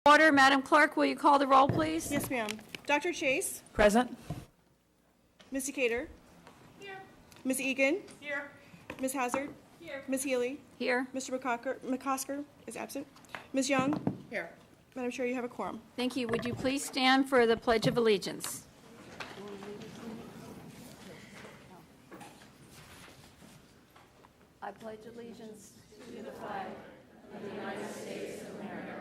Order. Madam Clerk, will you call the roll, please? Yes, ma'am. Dr. Chase? Present. Ms. Decatur? Here. Ms. Egan? Here. Ms. Hazard? Here. Ms. Healy? Here. Mr. McCosker is absent. Ms. Young? Here. Madam Chair, you have a quorum. Thank you. Would you please stand for the Pledge of Allegiance? I pledge allegiance to the flag of the United States of America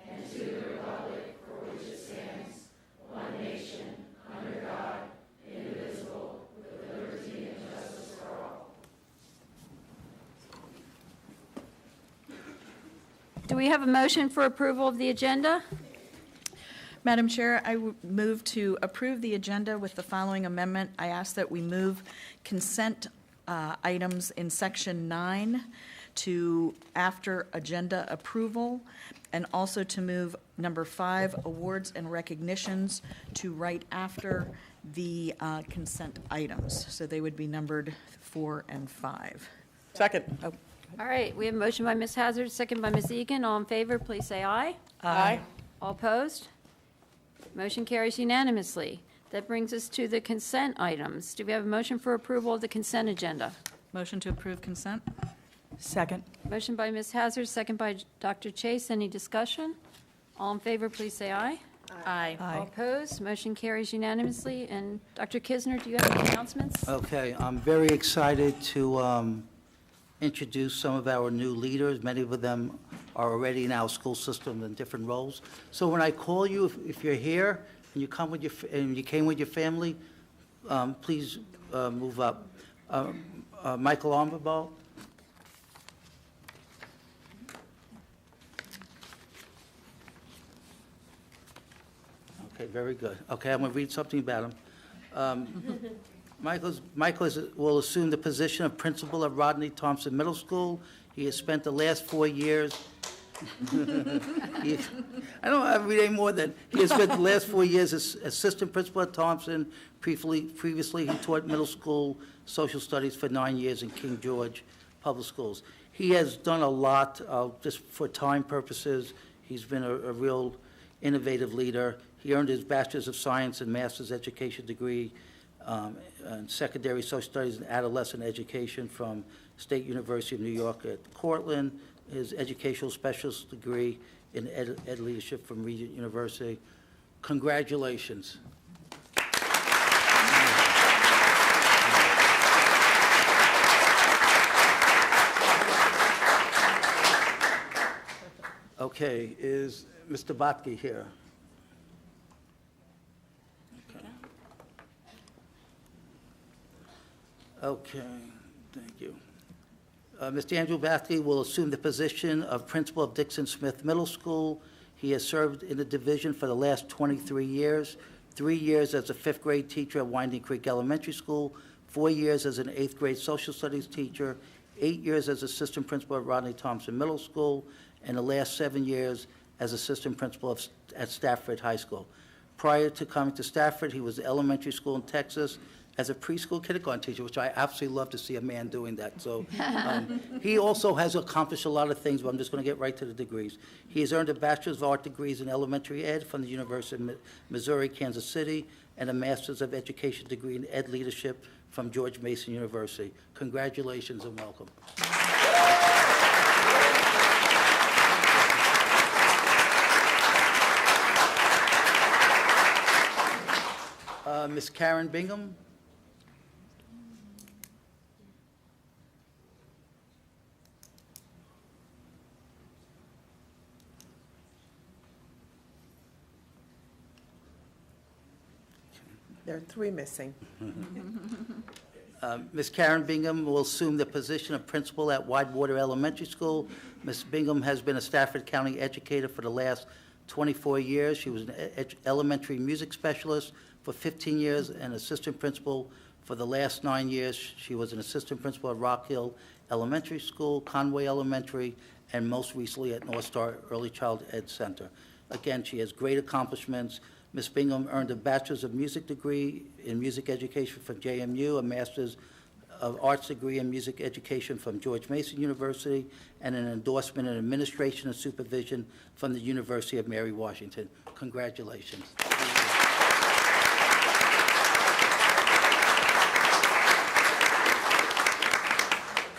and to the republic for which it stands, one nation, under God, indivisible, with liberty and justice for all. Do we have a motion for approval of the agenda? Madam Chair, I move to approve the agenda with the following amendment. I ask that we move consent items in Section 9 to after agenda approval, and also to move number 5, awards and recognitions, to right after the consent items. So they would be numbered 4 and 5. Second. Oh, All right, we have a motion by Ms. Hazard, second by Ms. Egan. All in favor, please say aye. Aye. All opposed? Motion carries unanimously. That brings us to the consent items. Do we have a motion for approval of the consent agenda? motion to approve consent? Second. Motion by Ms. Hazard, second by Dr. Chase. Any discussion? All in favor, please say aye. Aye. All opposed? Motion carries unanimously. And Dr. Kisner, do you have any announcements? Okay, I'm very excited to introduce some of our new leaders. Many of them are already in our school system in different roles. So when I call you, if you're here and you come with and you came with your family, please move up. Michael Armabal. Okay, very good. Okay, I'm going to read something about him. Michael will assume the position of principal at Rodney Thompson Middle School. He has spent the last 4 years. I don't have to read any more than he has spent the last 4 years as assistant principal at Thompson. Previously, he taught middle school social studies for 9 years in King George Public Schools. He has done a lot, just for time purposes. He's been a real innovative leader. He earned his Bachelor's of Science and Master's Education degree in Secondary Social Studies and Adolescent Education from State University of New York at Cortland, his Educational Specialist degree in Ed Leadership from Regent University. Congratulations. Okay, is Mr. Botke here? Okay, thank you. Mr. Andrew Bathke will assume the position of principal of Dixon Smith Middle School. He has served in the division for the last 23 years, 3 years as a 5th grade teacher at Winding Creek Elementary School, 4 years as an 8th grade social studies teacher, 8 years as assistant principal at Rodney Thompson Middle School, and the last 7 years as assistant principal at Stafford High School. Prior to coming to Stafford, he was at elementary school in Texas as a preschool kindergarten teacher, which I absolutely love to see a man doing that. So he also has accomplished a lot of things, but I'm just going to get right to the degrees. He has earned a Bachelor's of Art degrees in elementary ed from the University of Missouri, Kansas City, and a Master's of Education degree in Ed Leadership from George Mason University. Congratulations and welcome. Ms. Karen Bingham. There are 3 missing. Ms. Karen Bingham will assume the position of principal at Widewater Elementary School. Ms. Bingham has been a Stafford County educator for the last 24 years. She was an elementary music specialist for 15 years and assistant principal for the last 9 years. She was an assistant principal at Rock Hill Elementary School, Conway Elementary, and most recently at North Star Early Child Ed Center. Again, she has great accomplishments. Ms. Bingham earned a Bachelor's of Music degree in Music Education from JMU, a Master's of Arts degree in music education from George Mason University, and an endorsement in administration and supervision from the University of Mary Washington. Congratulations.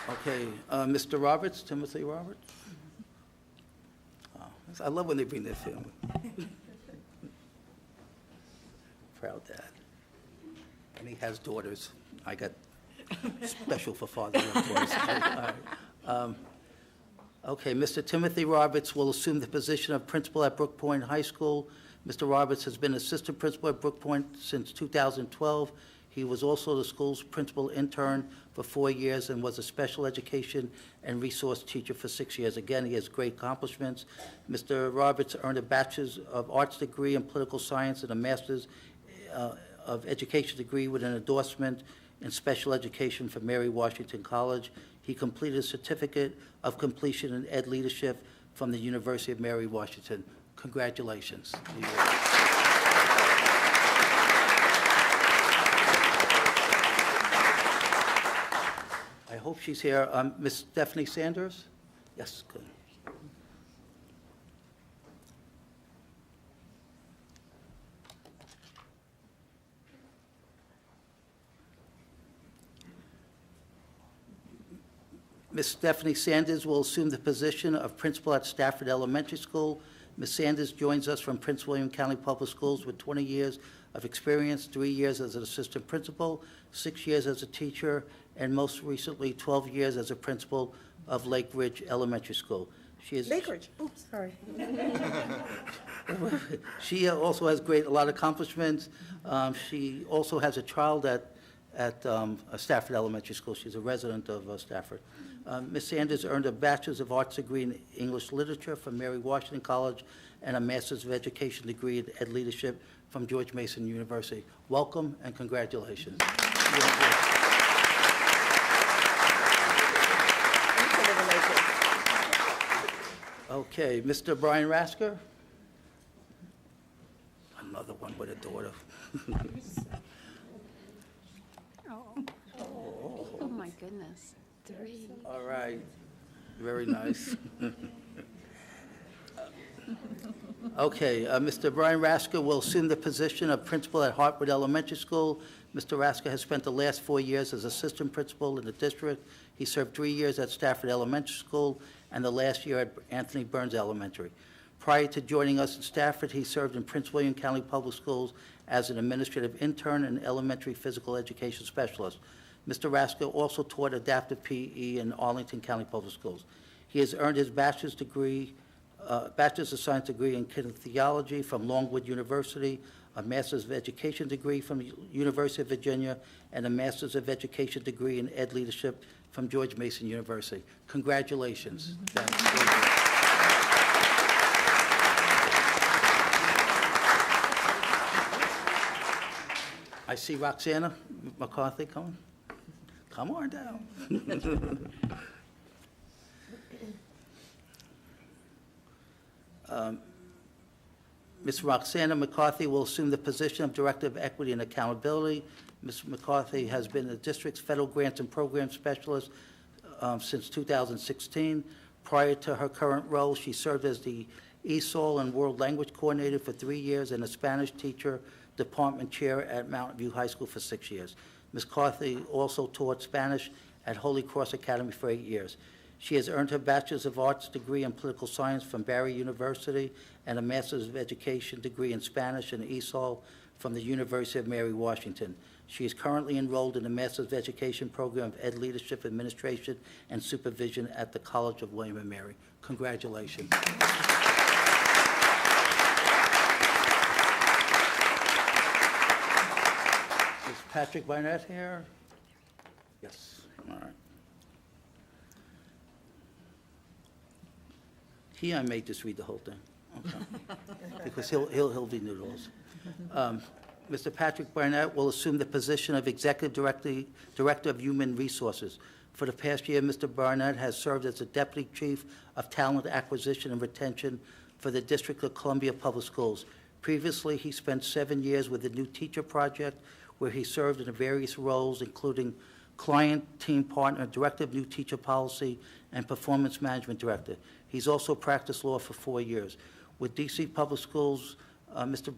Okay, Mr. Roberts, Timothy Roberts. Oh, I love when they bring their family. Proud dad. And he has daughters. I got special for fathers and daughters. All right. Okay, Mr. Timothy Roberts will assume the position of principal at Brook Point High School. Mr. Roberts has been assistant principal at Brook Point since 2012. He was also the school's principal intern for 4 years and was a special education and resource teacher for 6 years. Again, he has great accomplishments. Mr. Roberts earned a Bachelor's of Arts degree in political science and a Master's of Education degree with an endorsement in special education from Mary Washington College. He completed a certificate of completion in ed leadership from the University of Mary Washington. Congratulations. I hope she's here. Ms. Stephanie Sanders? Yes, good. Ms. Stephanie Sanders will assume the position of principal at Stafford Elementary School. Ms. Sanders joins us from Prince William County Public Schools with 20 years of experience, 3 years as an assistant principal, 6 years as a teacher, and most recently 12 years as a principal of Lake Ridge Elementary School. She is Lake Ridge, oops, sorry. She also has a lot of accomplishments. She also has a child at Stafford Elementary School. She's a resident of Stafford. Ms. Sanders earned a Bachelor's of Arts degree in English Literature from Mary Washington College and a Master's of Education degree in Ed Leadership from George Mason University. Welcome and congratulations. Okay, Mr. Brian Rasker? Another one with a daughter. Oh, my goodness. 3. All right, very nice. Okay, Mr. Brian Rasker will assume the position of principal at Hartwood Elementary School. Mr. Rasker has spent the last 4 years as assistant principal in the district. He served 3 years at Stafford Elementary School and the last year at Anthony Burns Elementary. Prior to joining us in Stafford, he served in Prince William County Public Schools as an administrative intern and elementary physical education specialist. Mr. Rasker also taught adaptive PE in Arlington County Public Schools. He has earned his Bachelor's of Science degree in kinesiology from Longwood University, a Master's of Education degree from the University of Virginia, and a Master's of Education degree in Ed Leadership from George Mason University. Congratulations. I see Roxana McCarthy coming. Come on down. Ms. Roxana McCarthy will assume the position of Director of Equity and Accountability. Ms. McCarthy has been the district's federal grants and program specialist since 2016. Prior to her current role, she served as the ESOL and World Language Coordinator for 3 years and a Spanish teacher department chair at Mountain View High School for 6 years. Ms. McCarthy also taught Spanish at Holy Cross Academy for 8 years. She has earned her Bachelor's of Arts degree in Political Science from Barry University and a Master's of Education degree in Spanish and ESOL from the University of Mary Washington. She is currently enrolled in the Master's of Education program of Ed Leadership, Administration, and Supervision at the College of William and Mary. Congratulations. Is Patrick Barnett here? Yes, all right. I may just read the whole thing, okay? Because he'll be new to us. Mr. Patrick Barnett will assume the position of Executive Director of Human Resources. For the past year, Mr. Barnett has served as the Deputy Chief of Talent Acquisition and Retention for the District of Columbia Public Schools. Previously, he spent 7 years with the New Teacher Project, where he served in various roles, including client, team partner, director of new teacher policy, and performance management director. He's also practiced law for 4 years. With DC Public Schools, Mr.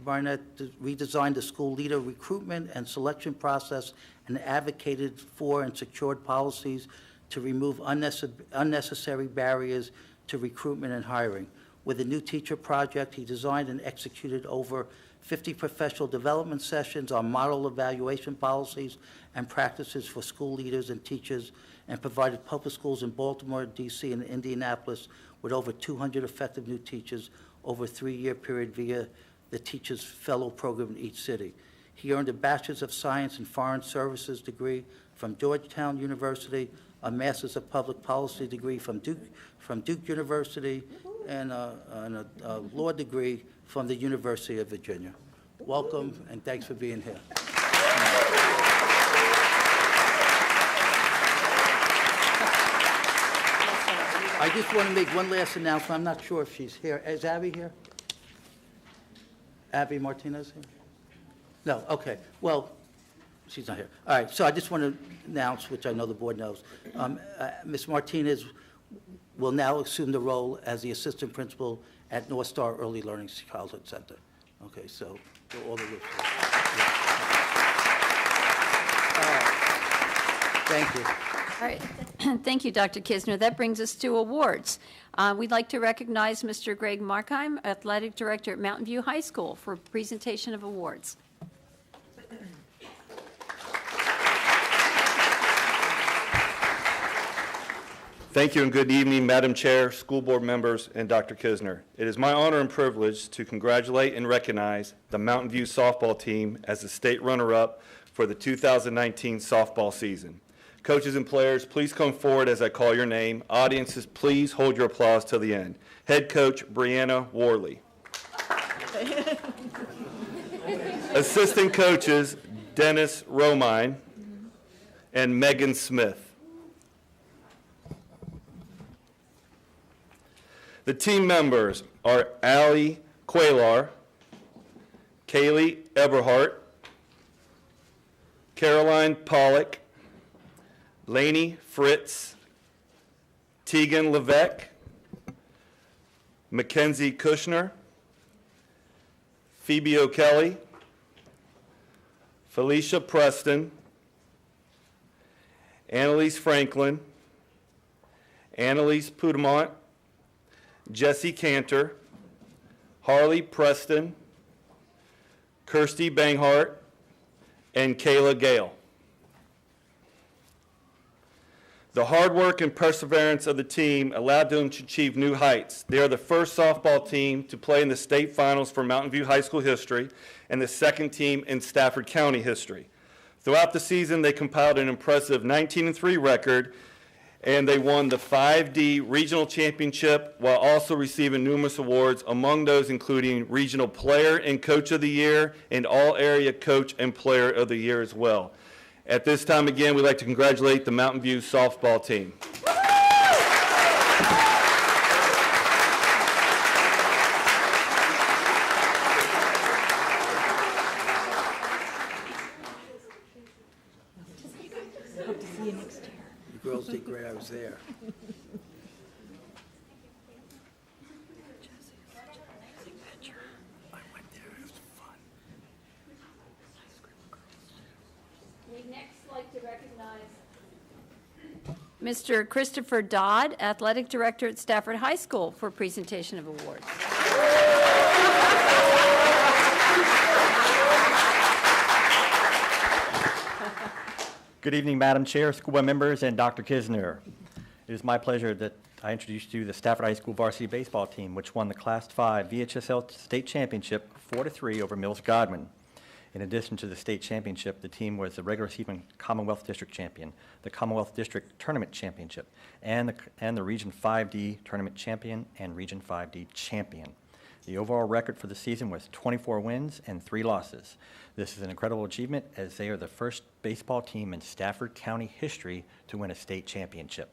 Barnett redesigned the school leader recruitment and selection process and advocated for and secured policies to remove unnecessary barriers to recruitment and hiring. With the new teacher project, he designed and executed over 50 professional development sessions on model evaluation policies and practices for school leaders and teachers, and provided public schools in Baltimore, D.C., and Indianapolis with over 200 effective new teachers over a 3-year period via the Teachers Fellow Program in each city. He earned a Bachelor's of Science in Foreign Services degree from Georgetown University, a Master's of Public Policy degree from Duke University, and a law degree from the University of Virginia. Welcome, and thanks for being here. I just want to make one last announcement. I'm not sure if she's here. Is Abby here? Abby Martinez here? No, okay. Well, she's not here. All right, so I just want to announce, which I know the board knows, Ms. Martinez will now assume the role as the assistant principal at North Star Early Learning Childhood Center. Okay, so all the groups. Thank you. All right. Thank you, Dr. Kisner. That brings us to awards. We'd like to recognize Mr. Greg Markheim, Athletic Director at Mountain View High School, for presentation of awards. Thank you and good evening, Madam Chair, school board members, and Dr. Kisner. It is my honor and privilege to congratulate and recognize the Mountain View softball team as the state runner-up for the 2019 softball season. Coaches and players, please come forward as I call your name. Audiences, please hold your applause till the end. Head coach, Brianna Worley. Assistant coaches, Dennis Romine and Megan Smith. The team members are Allie Quaylar, Kaylee Eberhart, Caroline Pollock, Lainey Fritz, Tegan Levesque, Mackenzie Kushner, Phoebe O'Kelly, Felicia Preston, Annalise Franklin, Annalise Pudamont, Jesse Cantor, Harley Preston, Kirsty Banghart, and Kayla Gale. The hard work and perseverance of the team allowed them to achieve new heights. They are the first softball team to play in the state finals for Mountain View High School history and the second team in Stafford County history. Throughout the season, they compiled an impressive 19-3 record, and they won the 5D Regional Championship while also receiving numerous awards, among those including Regional Player and Coach of the Year and All-Area Coach and Player of the Year as well. At this time, again, we'd like to congratulate the Mountain View softball team. You girls did great. I was there. We'd next like to recognize Mr. Christopher Dodd, Athletic Director at Stafford High School, for presentation of awards. Good evening, Madam Chair, school board members, and Dr. Kisner. It is my pleasure that I introduce to you the Stafford High School varsity baseball team, which won the Class 5 VHSL State Championship 4-3 over Mills Godwin. In addition to the state championship, the team was the regular season Commonwealth District champion, the Commonwealth District Tournament Championship, and the Region 5D Tournament Champion and Region 5D Champion. The overall record for the season was 24 wins and 3 losses. This is an incredible achievement as they are the first baseball team in Stafford County history to win a state championship.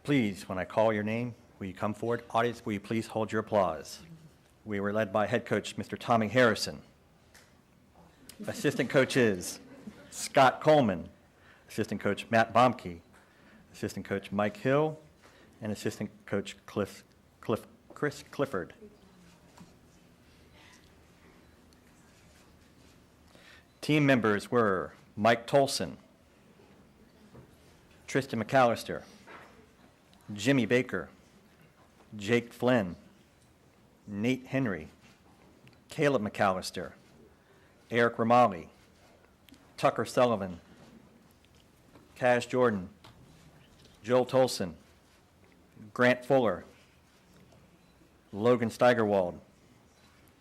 Please, when I call your name, will you come forward? Audience, will you please hold your applause? We were led by head coach Mr. Tommy Harrison. Assistant coaches Scott Coleman, assistant coach Matt Bomke, assistant coach Mike Hill, and assistant coach Chris Clifford. Team members were Mike Tolson, Tristan McAllister, Jimmy Baker, Jake Flynn, Nate Henry, Caleb McAllister, Eric Ramali, Tucker Sullivan, Kaz Jordan, Joel Tolson, Grant Fuller, Logan Steigerwald,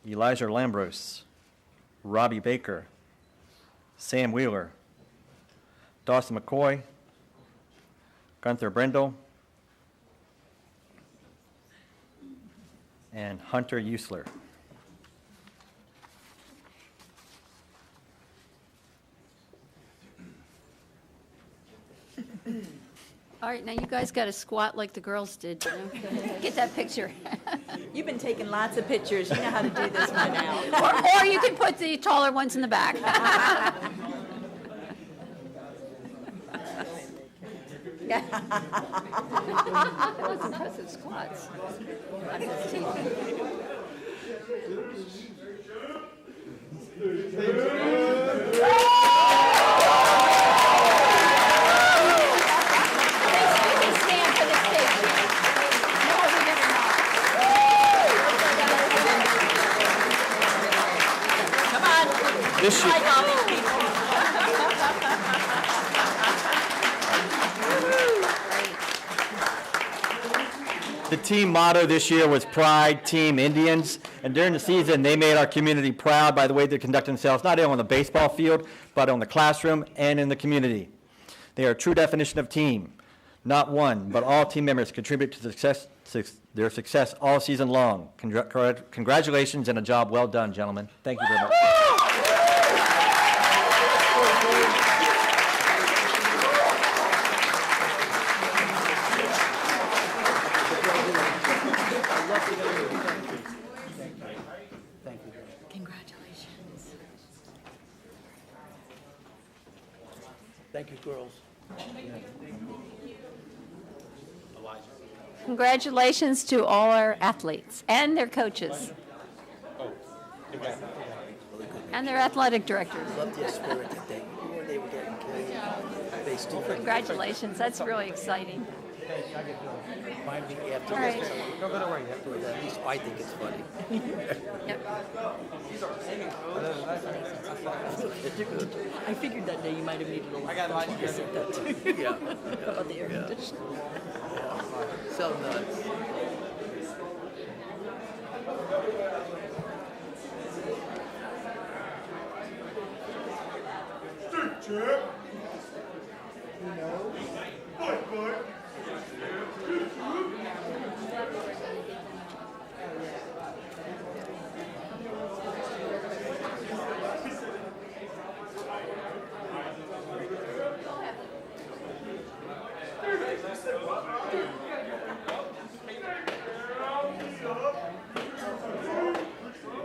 Elijah Lambros, Robbie Baker, Sam Wheeler, Dawson McCoy, Gunther Brendel, and Hunter Usler. All right, now you guys got to squat like the girls did, you know? Get that picture. You've been taking lots of pictures. You know how to do this by now. Or you can put the taller ones in the back. Yeah. That was impressive squats. I'm just teasing. This year, The team motto this year was Pride Team Indians, and during the season, they made our community proud by the way they conduct themselves, not only on the baseball field, but on the classroom and in the community. They are a true definition of team. Not one, but all team members contribute to their success all season long. Congratulations and a job well done, gentlemen. Thank you very much. Congratulations. Thank you, girls. Congratulations to all our athletes and their coaches. And their athletic directors. Love their spirit that they were getting killed. They still Congratulations, that's really exciting. remind me after All right. this. Don't go to work yet. At least I think it's funny. Yep. I figured that day you might have needed a lot. Yeah. About the air conditioning. So nuts.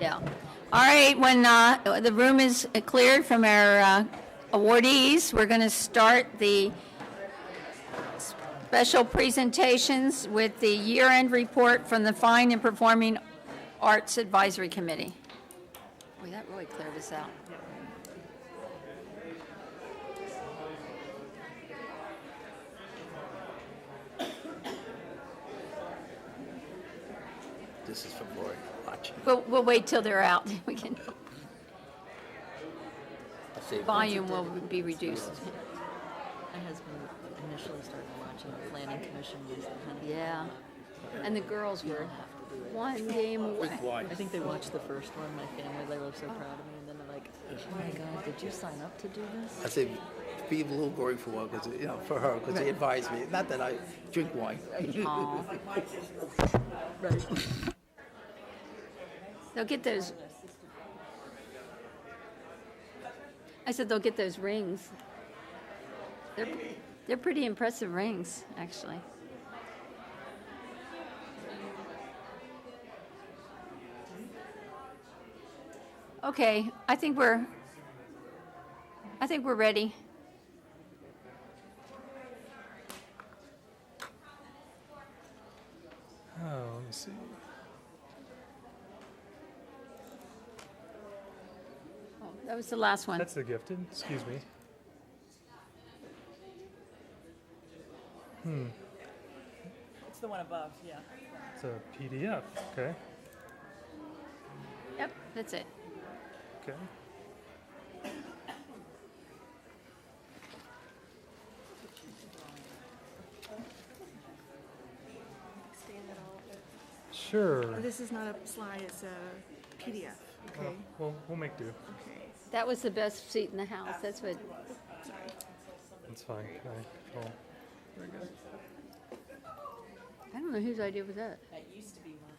Yeah. All right, when the room is cleared from our awardees, we're going to start the special presentations with the year-end report from the Fine and Performing Arts Advisory Committee. Boy, that really cleared us out. This is from Lori watching. We'll wait till they're out. We can, I say, volume will be reduced. My husband initially started watching the planning commission was kind of, Yeah. And the girls were one game away. quick wine. I think they watched the first one, my family, they were so proud of me, and then they're like, oh my God, did you sign up to do I this? say, be a little gory for one, because, you know, for her, because they advised me. Not that I drink wine. Aw. Right. They'll get those. I said they'll get those rings. They're pretty impressive rings, actually. I think we're ready. Oh, let me see. Oh, that was the last one. That's the gifted, excuse me. It's the one above, yeah. It's a PDF, okay, Yep, that's it. okay. Sure. This is not a slide, it's a PDF, okay? We'll make do. Okay. That was the best seat in the house. That's what. That's fine. Can I control? Very good. I don't know whose idea was that. That used to be one.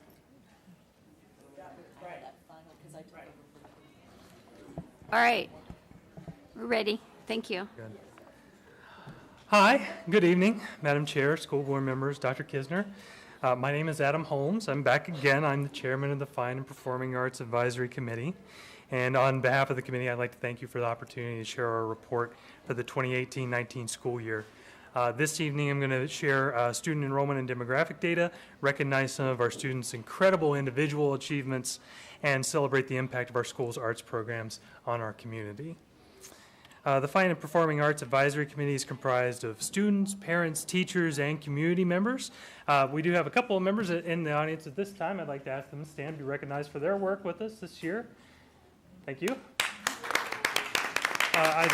That final, because I took over. All right, we're ready. Thank you. Good. Hi, good evening, Madam Chair, school board members, Dr. Kisner. My name is Adam Holmes. I'm back again. I'm the chairman of the Fine and Performing Arts Advisory Committee. And on behalf of the committee, I'd like to thank you for the opportunity to share our report for the 2018-19 school year. This evening, I'm going to share student enrollment and demographic data, recognize some of our students' incredible individual achievements, and celebrate the impact of our school's arts programs on our community. The Fine and Performing Arts Advisory Committee is comprised of students, parents, teachers, and community members. We do have a couple of members in the audience at this time. I'd like to ask them to stand and be recognized for their work with us this year. Thank you. I'd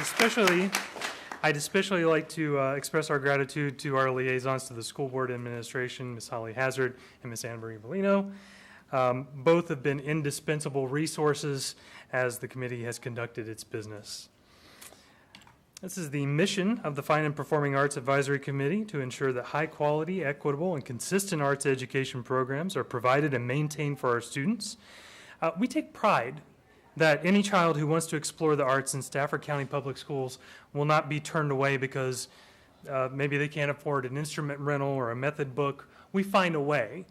especially like to express our gratitude to our liaisons to the school board administration, Ms. Holly Hazard and Ms. Anne Marie Bellino. Both have been indispensable resources as the committee has conducted its business. This is the mission of the Fine and Performing Arts Advisory Committee to ensure that high quality, equitable, and consistent arts education programs are provided and maintained for our students. We take pride that any child who wants to explore the arts in Stafford County Public Schools will not be turned away because maybe they can't afford an instrument rental or a method book. We find a way.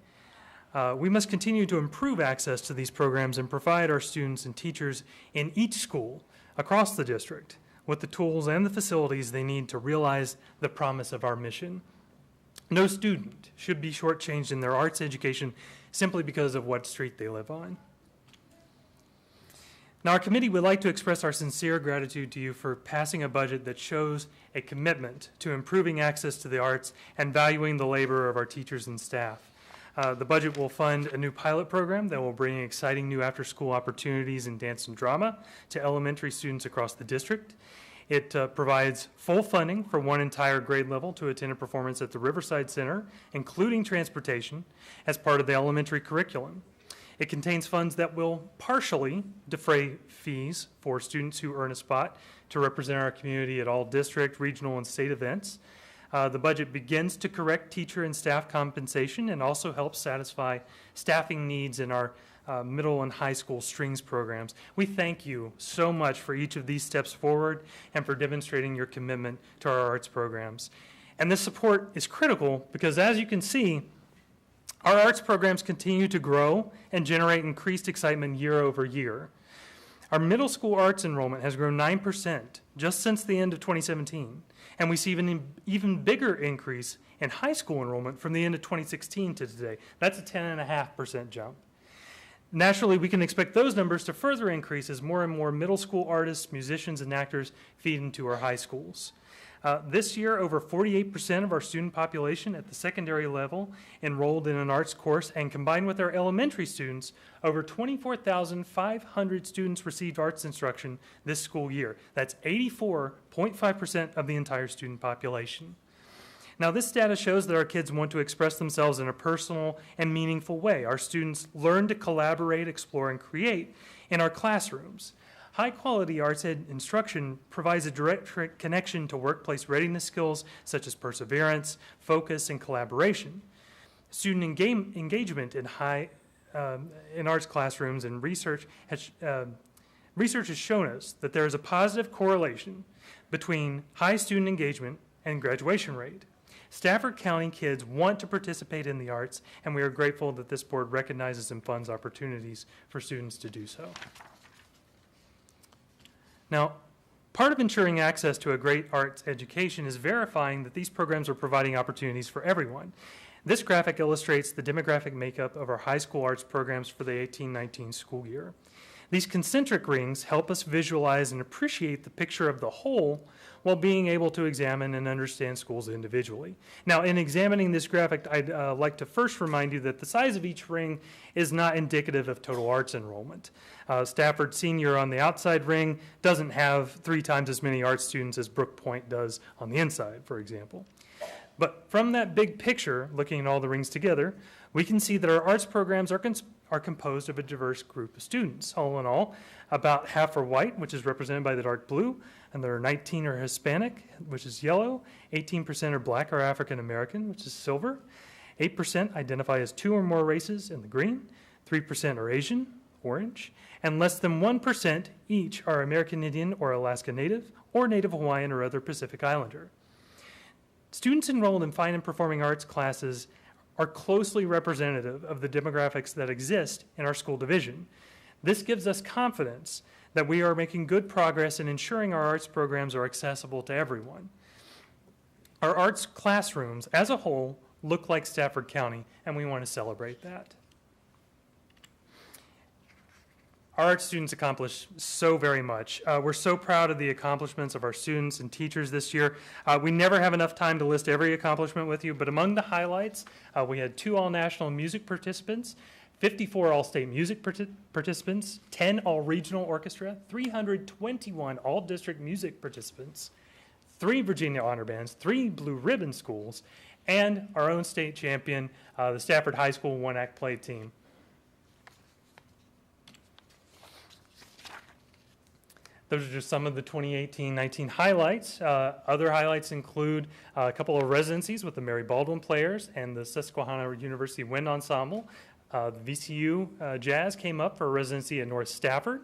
We must continue to improve access to these programs and provide our students and teachers in each school across the district with the tools and the facilities they need to realize the promise of our mission. No student should be shortchanged in their arts education simply because of what street they live on. Now, our committee would like to express our sincere gratitude to you for passing a budget that shows a commitment to improving access to the arts and valuing the labor of our teachers and staff. The budget will fund a new pilot program that will bring exciting new after-school opportunities in dance and drama to elementary students across the district. It provides full funding for one entire grade level to attend a performance at the Riverside Center, including transportation, as part of the elementary curriculum. It contains funds that will partially defray fees for students who earn a spot to represent our community at all district, regional, and state events. The budget begins to correct teacher and staff compensation and also helps satisfy staffing needs in our middle and high school strings programs. We thank you so much for each of these steps forward and for demonstrating your commitment to our arts programs. And this support is critical because, as you can see, our arts programs continue to grow and generate increased excitement year over year. Our middle school arts enrollment has grown 9% just since the end of 2017, and we see an even bigger increase in high school enrollment from the end of 2016 to today. That's a 10.5% jump. Naturally, we can expect those numbers to further increase as more and more middle school artists, musicians, and actors feed into our high schools. This year, over 48% of our student population at the secondary level enrolled in an arts course, and combined with our elementary students, over 24,500 students received arts instruction this school year. That's 84.5% of the entire student population. Now, this data shows that our kids want to express themselves in a personal and meaningful way. Our students learn to collaborate, explore, and create in our classrooms. High-quality arts ed instruction provides a direct connection to workplace readiness skills such as perseverance, focus, and collaboration. Student engagement in in arts classrooms and research has shown us that there is a positive correlation between high student engagement and graduation rate. Stafford County kids want to participate in the arts, and we are grateful that this board recognizes and funds opportunities for students to do so. Now, Part of ensuring access to a great arts education is verifying that these programs are providing opportunities for everyone. This graphic illustrates the demographic makeup of our high school arts programs for the 18-19 school year. These concentric rings help us visualize and appreciate the picture of the whole while being able to examine and understand schools individually. Now, in examining this graphic, I'd like to first remind you that the size of each ring is not indicative of total arts enrollment. Stafford Senior on the outside ring doesn't have 3 times as many art students as Brook Point does on the inside, for example. But from that big picture, looking at all the rings together, we can see that our arts programs are composed of a diverse group of students. All in all, about half are white, which is represented by the dark blue, and there are 19 are Hispanic, which is yellow, 18% are black or African American, which is silver, 8% identify as 2 or more races in the green, 3% are Asian, orange, and less than 1% each are American Indian or Alaska Native, or Native Hawaiian or other Pacific Islander. Students enrolled in fine and performing arts classes are closely representative of the demographics that exist in our school division. This gives us confidence that we are making good progress in ensuring our arts programs are accessible to everyone. Our arts classrooms as a whole look like Stafford County, and we want to celebrate that. Our art students accomplish so very much. We're so proud of the accomplishments of our students and teachers this year. We never have enough time to list every accomplishment with you, but among the highlights, we had 2 all-national music participants, 54 all-state music participants, 10 all-regional orchestra, 321 all-district music participants, 3 Virginia honor bands, 3 blue ribbon schools, and our own state champion, the Stafford High School one-act play team. Those are just some of the 2018-19 highlights. Other highlights include a couple of residencies with the Mary Baldwin Players and the Susquehanna University Wind Ensemble. The VCU Jazz came up for a residency at North Stafford.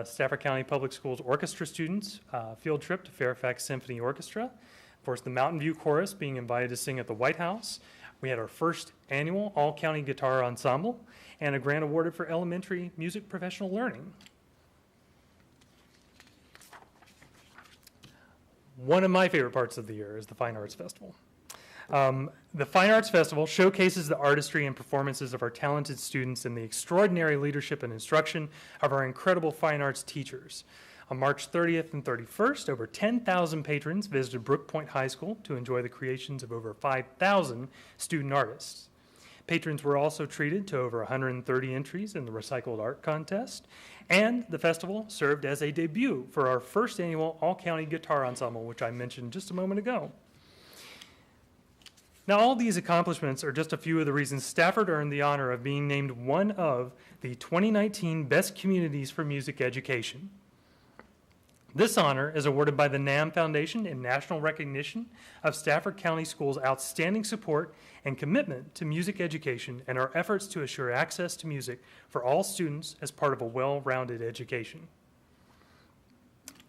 Stafford County Public Schools orchestra students, field trip to Fairfax Symphony Orchestra. Of course, the Mountain View Chorus being invited to sing at the White House. We had our first annual all-county guitar ensemble and a grant awarded for elementary music professional learning. One of my favorite parts of the year is the Fine Arts Festival. The Fine Arts Festival showcases the artistry and performances of our talented students and the extraordinary leadership and instruction of our incredible fine arts teachers. On March 30th and 31st, over 10,000 patrons visited Brook Point High School to enjoy the creations of over 5,000 student artists. Patrons were also treated to over 130 entries in the Recycled Art Contest, and the festival served as a debut for our first annual all-county guitar ensemble, which I mentioned just a moment ago. Now, all these accomplishments are just a few of the reasons Stafford earned the honor of being named one of the 2019 Best Communities for Music Education. This honor is awarded by the NAM Foundation in national recognition of Stafford County Schools' outstanding support and commitment to music education and our efforts to assure access to music for all students as part of a well-rounded education.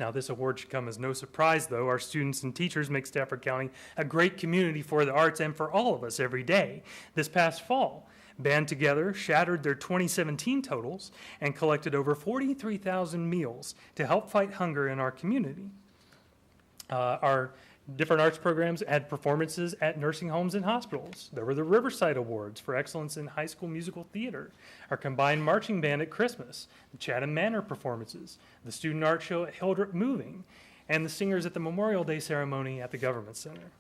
Now, this award should come as no surprise, though. Our students and teachers make Stafford County a great community for the arts and for all of us every day. This past fall, Band Together shattered their 2017 totals and collected over 43,000 meals to help fight hunger in our community. Our different arts programs had performances at nursing homes and hospitals. There were the Riverside Awards for excellence in high school musical theater, our combined marching band at Christmas, the Chatham Manor performances, the student art show at Hildreth Moving, and the singers at the Memorial Day ceremony at the Government Center.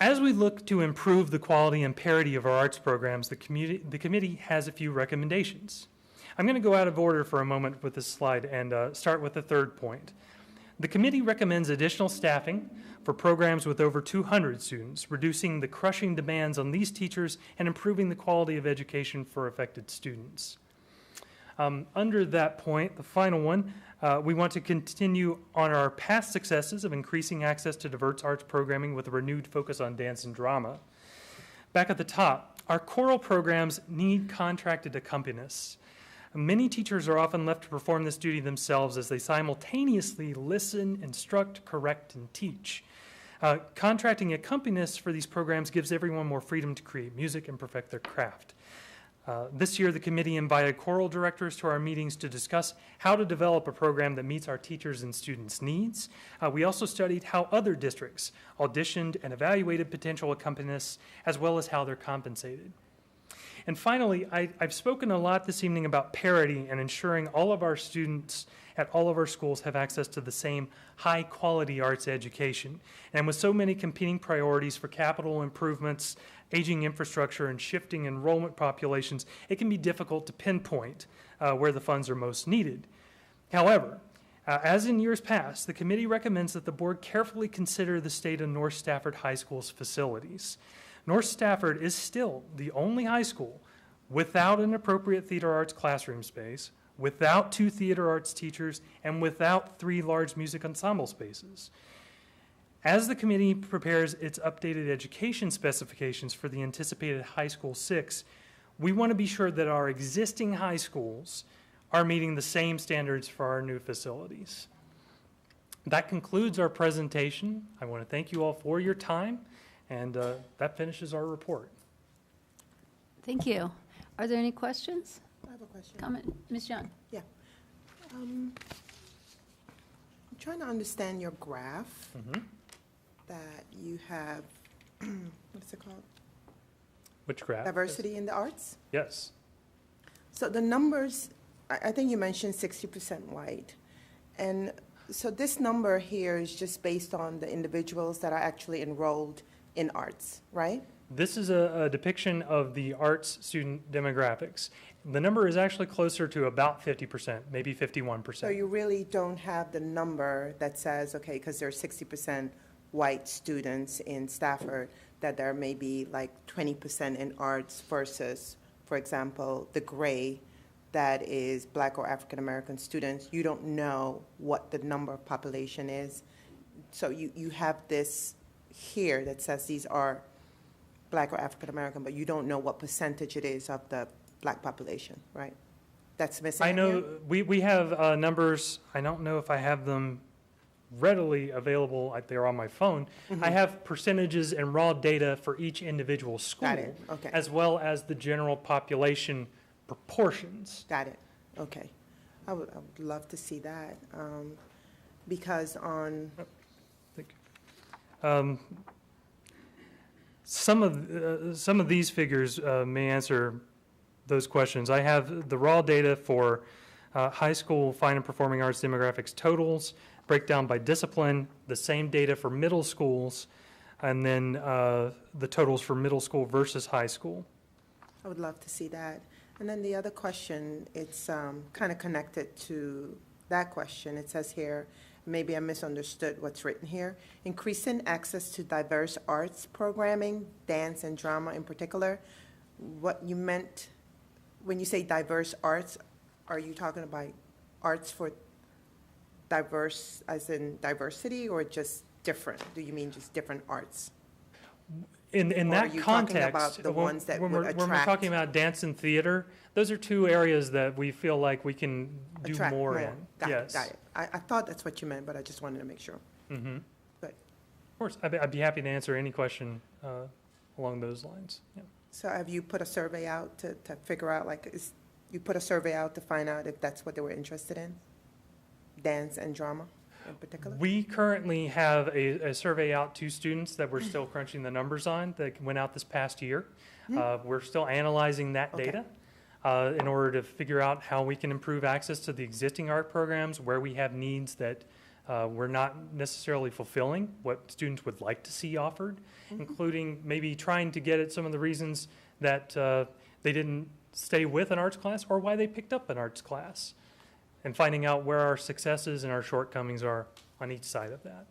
As we look to improve the quality and parity of our arts programs, the committee has a few recommendations. I'm going to go out of order for a moment with this slide and start with the third point. The committee recommends additional staffing for programs with over 200 students, reducing the crushing demands on these teachers and improving the quality of education for affected students. Under that point, the final one, we want to continue on our past successes of increasing access to diverse arts programming with a renewed focus on dance and drama. Back at the top, our choral programs need contracted accompanists. Many teachers are often left to perform this duty themselves as they simultaneously listen, instruct, correct, and teach. Contracting accompanists for these programs gives everyone more freedom to create music and perfect their craft. This year, the committee invited choral directors to our meetings to discuss how to develop a program that meets our teachers' and students' needs. We also studied how other districts auditioned and evaluated potential accompanists, as well as how they're compensated. And finally, I've spoken a lot this evening about parity and ensuring all of our students at all of our schools have access to the same high-quality arts education. And with so many competing priorities for capital improvements, aging infrastructure, and shifting enrollment populations, it can be difficult to pinpoint where the funds are most needed. However, as in years past, the committee recommends that the board carefully consider the state of North Stafford High School's facilities. North Stafford is still the only high school without an appropriate theater arts classroom space, without 2 theater arts teachers, and without 3 large music ensemble spaces. As the committee prepares its updated education specifications for the anticipated High School 6, we want to be sure that our existing high schools are meeting the same standards for our new facilities. That concludes our presentation. I want to thank you all for your time, and that finishes our report. Thank you. Are there any questions? I have a question. Comment, Ms. Young? Yeah. I'm trying to understand your graph that you have, what's it called? Which graph? Diversity in the arts? Yes. So the numbers, I think you mentioned 60% white. And so this number here is just based on the individuals that are actually enrolled in arts, right? This is a depiction of the arts student demographics. The number is actually closer to about 50%, maybe 51%. So you really don't have the number that says, okay, because there are 60% white students in Stafford, that there may be like 20% in arts versus, for example, the gray that is Black or African American students. You don't know what the number of population is. So you have this here that says these are Black or African American, but you don't know what percentage it is of the Black population, right? That's missing. I know here? we have numbers. I don't know if I have them readily available. They're on my phone. I have percentages and raw data for each individual school, Got it. Okay. as well as the general population proportions. Got it. Okay. I would love to see that because on. Some of these figures may answer those questions. I have the raw data for high school fine and performing arts demographics totals, breakdown by discipline, the same data for middle schools, and then the totals for middle school versus high school. I would love to see that. And then the other question, it's kind of connected to that question. It says here, maybe I misunderstood what's written here, increasing access to diverse arts programming, dance and drama in particular. What you meant when you say diverse arts, are you talking about arts for diverse as in diversity or just different? Do you mean just different arts? In Or that are you context, talking about the ones that when would we're attract- talking about dance and theater, those are 2 areas that we feel like we can do Attract more in. Got Yes. it, got it. I thought that's what you meant, but I just wanted to make sure. Mm-hmm. Good. Of course, I'd be happy to answer any question along those lines. Yeah. So have you put a survey out to figure out, like, you put a survey out to find out if that's what they were interested in? Dance and drama in particular? We currently have a survey out to students that we're still crunching the numbers on that went out this past year. We're still analyzing that Okay. data in order to figure out how we can improve access to the existing art programs, where we have needs that we're not necessarily fulfilling, what students would like to see offered, including maybe trying to get at some of the reasons that they didn't stay with an arts class or why they picked up an arts class, and finding out where our successes and our shortcomings are on each side of that.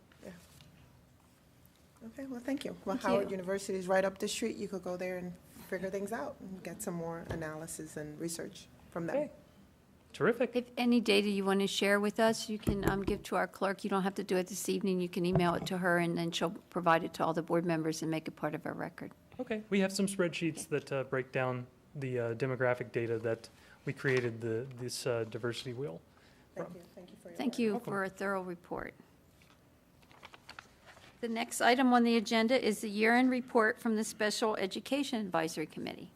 Okay, well, thank you. Well, Thank Howard you. University is right up the street. You could go there and figure things out and get some more analysis and research from them. Okay. Terrific. If any data you want to share with us, you can give to our clerk. You don't have to do it this evening. You can email it to her, and then she'll provide it to all the board members and make it part of our record. Okay, we have some spreadsheets that break down the demographic data that we created this diversity wheel. Thank you. Thank you for your Thank work. you Welcome. for a thorough report. The next item on the agenda is the year-end report from the Special Education Advisory Committee.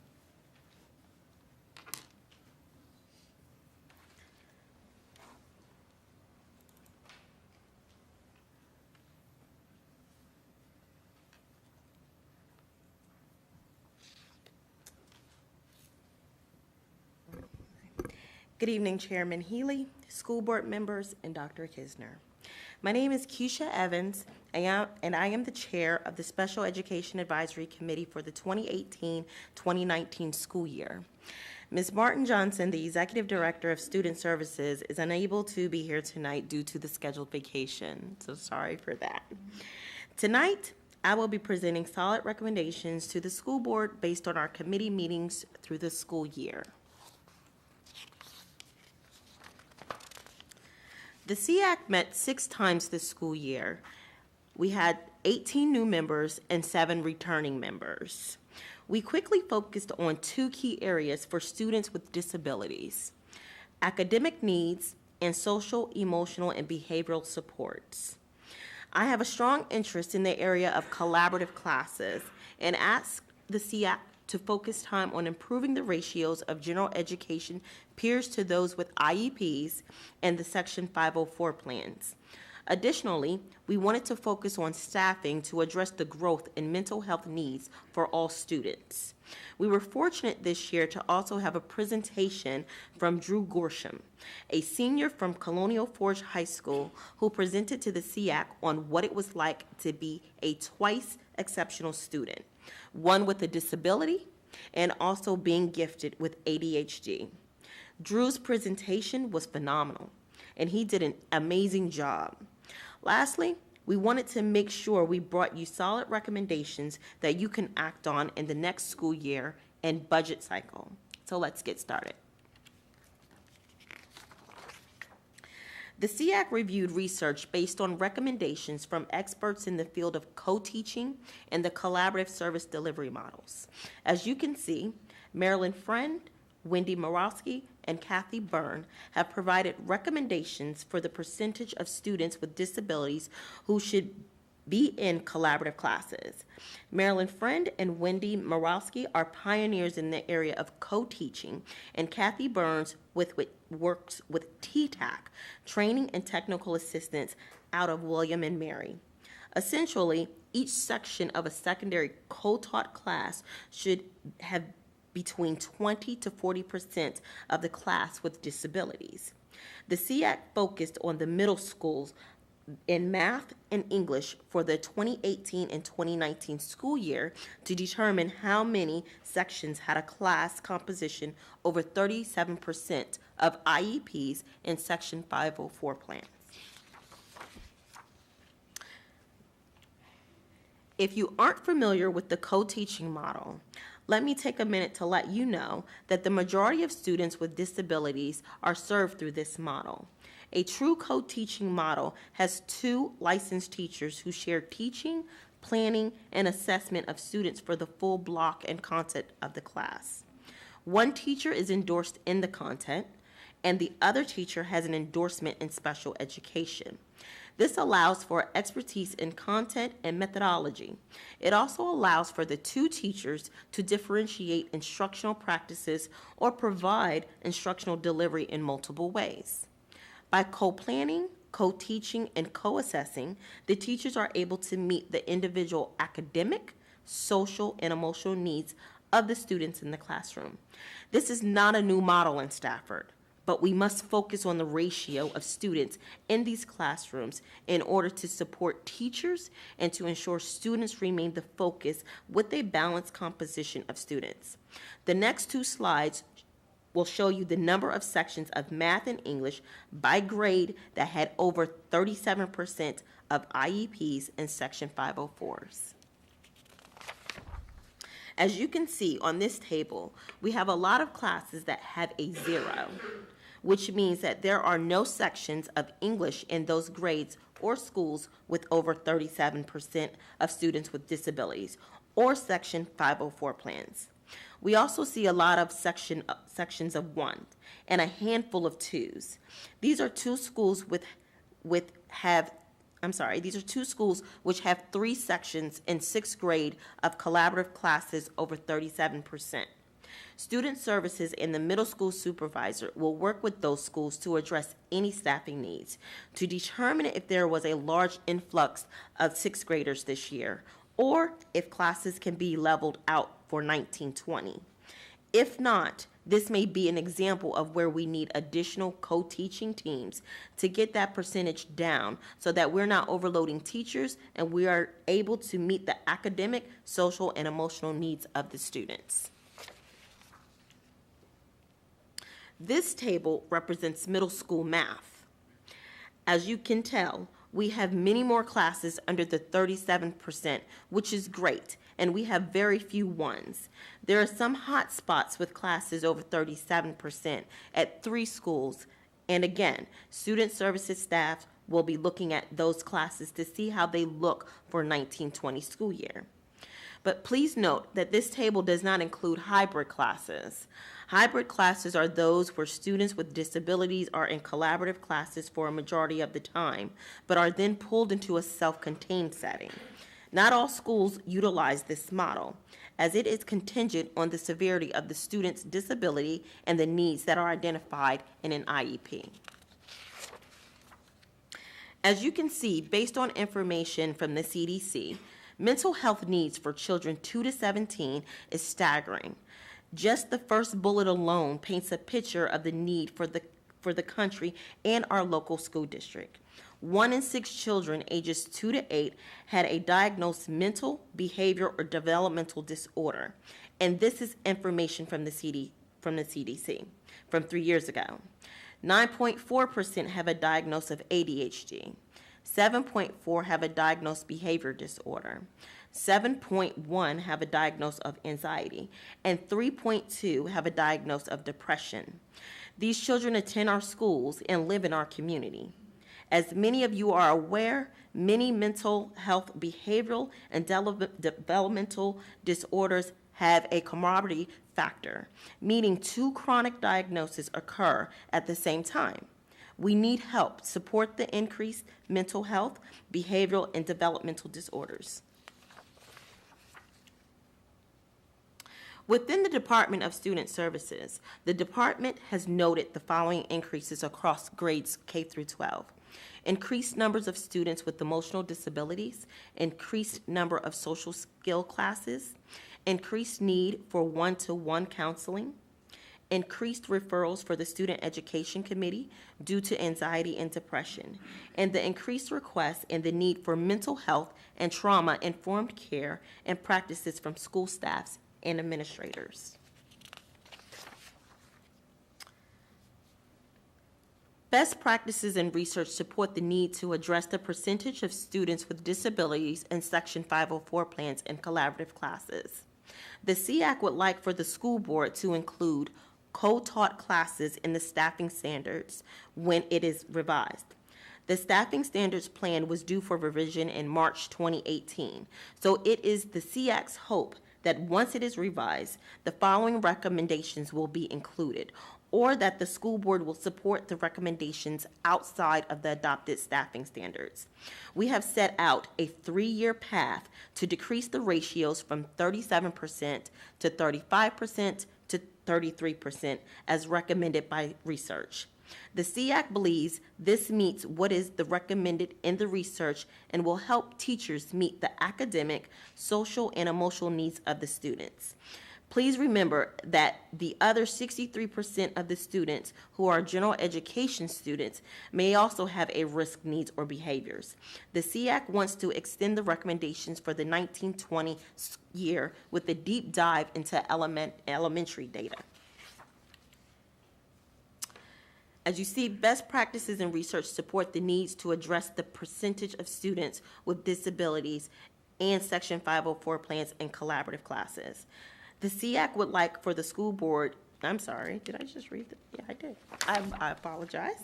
Good evening, Chairman Healy, school board members, and Dr. Kisner. My name is Keisha Evans, and I am the chair of the Special Education Advisory Committee for the 2018-2019 school year. Ms. Martin Johnson, the Executive Director of Student Services, is unable to be here tonight due to the scheduled vacation, so sorry for that. Tonight, I will be presenting solid recommendations to the school board based on our committee meetings through the school year. The SEAC met 6 times this school year. We had 18 new members and 7 returning members. We quickly focused on 2 key areas for students with disabilities: academic needs and social, emotional, and behavioral supports. I have a strong interest in the area of collaborative classes and asked the SEAC to focus time on improving the ratios of general education peers to those with IEPs and the Section 504 plans. Additionally, we wanted to focus on staffing to address the growth in mental health needs for all students. We were fortunate this year to also have a presentation from Drew Gorsham, a senior from Colonial Forge High School, who presented to the SEAC on what it was like to be a twice exceptional student, one with a disability and also being gifted with ADHD. Drew's presentation was phenomenal, and he did an amazing job. Lastly, we wanted to make sure we brought you solid recommendations that you can act on in the next school year and budget cycle. So let's get started. The SEAC reviewed research based on recommendations from experts in the field of co-teaching and the collaborative service delivery models. As you can see, Marilyn Friend, Wendy Morowski, and Kathy Byrne have provided recommendations for the percentage of students with disabilities who should be in collaborative classes. Marilyn Friend and Wendy Morowski are pioneers in the area of co-teaching, and Kathy Burns works with TTAC, Training and Technical Assistance, out of William and Mary. Essentially, each section of a secondary co-taught class should have between 20 to 40% of the class with disabilities. The SEAC focused on the middle schools in math and English for the 2018 and 2019 school year to determine how many sections had a class composition over 37% of IEPs in Section 504 plans. If you aren't familiar with the co-teaching model, let me take a minute to let you know that the majority of students with disabilities are served through this model. A true co-teaching model has 2 licensed teachers who share teaching, planning, and assessment of students for the full block and content of the class. One teacher is endorsed in the content, and the other teacher has an endorsement in special education. This allows for expertise in content and methodology. It also allows for the 2 teachers to differentiate instructional practices or provide instructional delivery in multiple ways. By co-planning, co-teaching, and co-assessing, the teachers are able to meet the individual academic, social, and emotional needs of the students in the classroom. This is not a new model in Stafford, but we must focus on the ratio of students in these classrooms in order to support teachers and to ensure students remain the focus with a balanced composition of students. The next 2 slides will show you the number of sections of math and English by grade that had over 37% of IEPs in Section 504s. As you can see on this table, we have a lot of classes that have a 0, which means that there are no sections of English in those grades or schools with over 37% of students with disabilities or Section 504 plans. We also see a lot of sections of 1 and a handful of 2s. These are 2 schools which have 3 sections in 6th grade of collaborative classes over 37%. Student Services and the middle school supervisor will work with those schools to address any staffing needs, to determine if there was a large influx of 6th graders this year, or if classes can be leveled out for 1920. If not, This may be an example of where we need additional co-teaching teams to get that percentage down so that we're not overloading teachers and we are able to meet the academic, social, and emotional needs of the students. This table represents middle school math. As you can tell, we have many more classes under the 37%, which is great, and we have very few ones. There are some hot spots with classes over 37% at 3 schools, and again, student services staff will be looking at those classes to see how they look for 1920 school year. But please note that this table does not include hybrid classes. Hybrid classes are those where students with disabilities are in collaborative classes for a majority of the time, but are then pulled into a self-contained setting. Not all schools utilize this model, as it is contingent on the severity of the student's disability and the needs that are identified in an IEP. As you can see, based on information from the CDC, mental health needs for children 2 to 17 is staggering. Just the first bullet alone paints a picture of the need for the country and our local school district. 1 in 6 children ages 2 to 8 had a diagnosed mental, behavior, or developmental disorder. And this is information from the CDC from 3 years ago. 9.4% have a diagnosis of ADHD. 7.4% have a diagnosed behavior disorder. 7.1% have a diagnosis of anxiety, and 3.2% have a diagnosis of depression. These children attend our schools and live in our community. As many of you are aware, many mental health, behavioral, and developmental disorders have a comorbidity factor, meaning 2 chronic diagnoses occur at the same time. We need help support the increased mental health, behavioral, and developmental disorders. Within the Department of Student Services, the department has noted the following increases across grades K through 12. Increased numbers of students with emotional disabilities, increased number of social skill classes, increased need for one-to-one counseling, increased referrals for the Student Education Committee due to anxiety and depression, and the increased requests and the need for mental health and trauma-informed care and practices from school staffs and administrators. Best practices and research support the need to address the percentage of students with disabilities in Section 504 plans and collaborative classes. The SEAC would like for the school board to include co-taught classes in the staffing standards when it is revised. The staffing standards plan was due for revision in March 2018, so it is the SEAC's hope that once it is revised, the following recommendations will be included, or that the school board will support the recommendations outside of the adopted staffing standards. We have set out a 3-year path to decrease the ratios from 37% to 35% to 33% as recommended by research. The SEAC believes this meets what is recommended in the research and will help teachers meet the academic, social, and emotional needs of the students. Please remember that the other 63% of the students who are general education students may also have a risk needs or behaviors. The SEAC wants to extend the recommendations for the 1920 year with a deep dive into elementary data. As you see, best practices and research support the needs to address the percentage of students with disabilities and Section 504 plans and collaborative classes. The SEAC would like for the school board, I'm sorry, did I just read that? Yeah, I did. I apologize.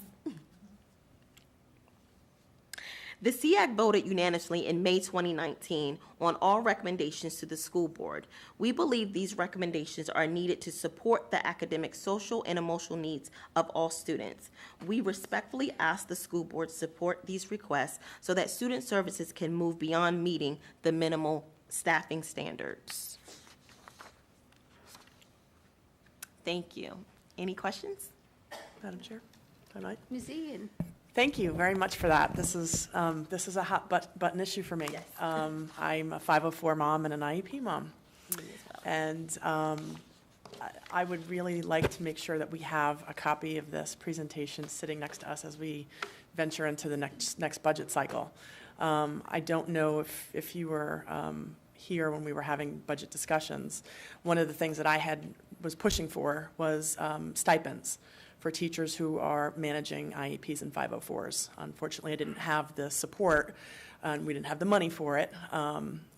The SEAC voted unanimously in May 2019 on all recommendations to the school board. We believe these recommendations are needed to support the academic, social, and emotional needs of all students. We respectfully ask the school board to support these requests so that student services can move beyond meeting the minimal staffing standards. Thank you. Any questions? Madam Chair, if I might. Ms. Egan. Thank you very much for that. This is a hot button issue for me. Yes. I'm a 504 mom and an IEP mom. Me as well. And I would really like to make sure that we have a copy of this presentation sitting next to us as we venture into the next budget cycle. I don't know if you were here when we were having budget discussions. One of the things that I was pushing for was stipends for teachers who are managing IEPs and 504s. Unfortunately, I didn't have the support, and we didn't have the money for it.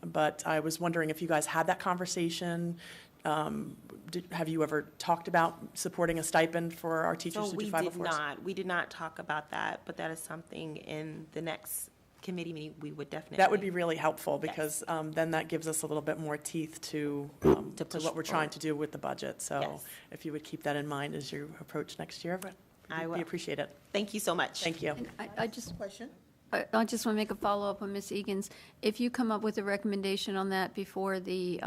But I was wondering if you guys had that conversation. Have you ever talked about supporting a stipend for our teachers who do 504s? We did not talk about that, but that is something in the next committee meeting we would definitely. That would be really helpful, because then that gives us a little bit more teeth to what we're trying to do with the budget. So Yes. if you would keep that in mind as you approach next year, but I we will. appreciate it. Thank you so much. Thank you. And I just Question? I just want to make a follow-up on Ms. Egan's. If you come up with a recommendation on that before the,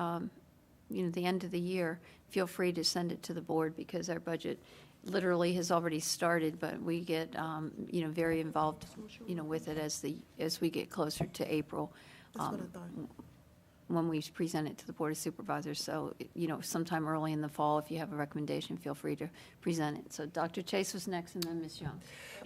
the end of the year, feel free to send it to the board, because our budget literally has already started, but we get, very involved, with it as we get closer to April. That's what I thought. When we present it to the Board of Supervisors. So, sometime early in the fall, if you have a recommendation, feel free to present it. So Dr. Chase was next, and then Ms. Young.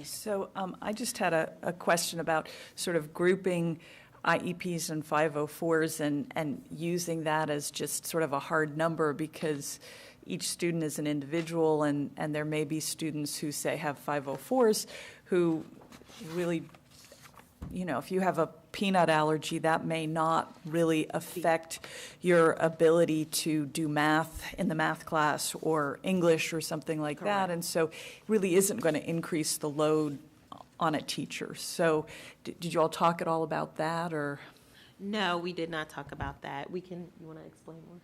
So I just had a question about sort of grouping IEPs and 504s and using that as just sort of a hard number, because each student is an individual, and there may be students who, say, have 504s who really, if you have a peanut allergy, that may not really affect your ability to do math in the math class or English or something like that. And so it really isn't going to increase the load on a teacher. So did you all talk at all about that, or? No, we did not talk about that. You want to explain more?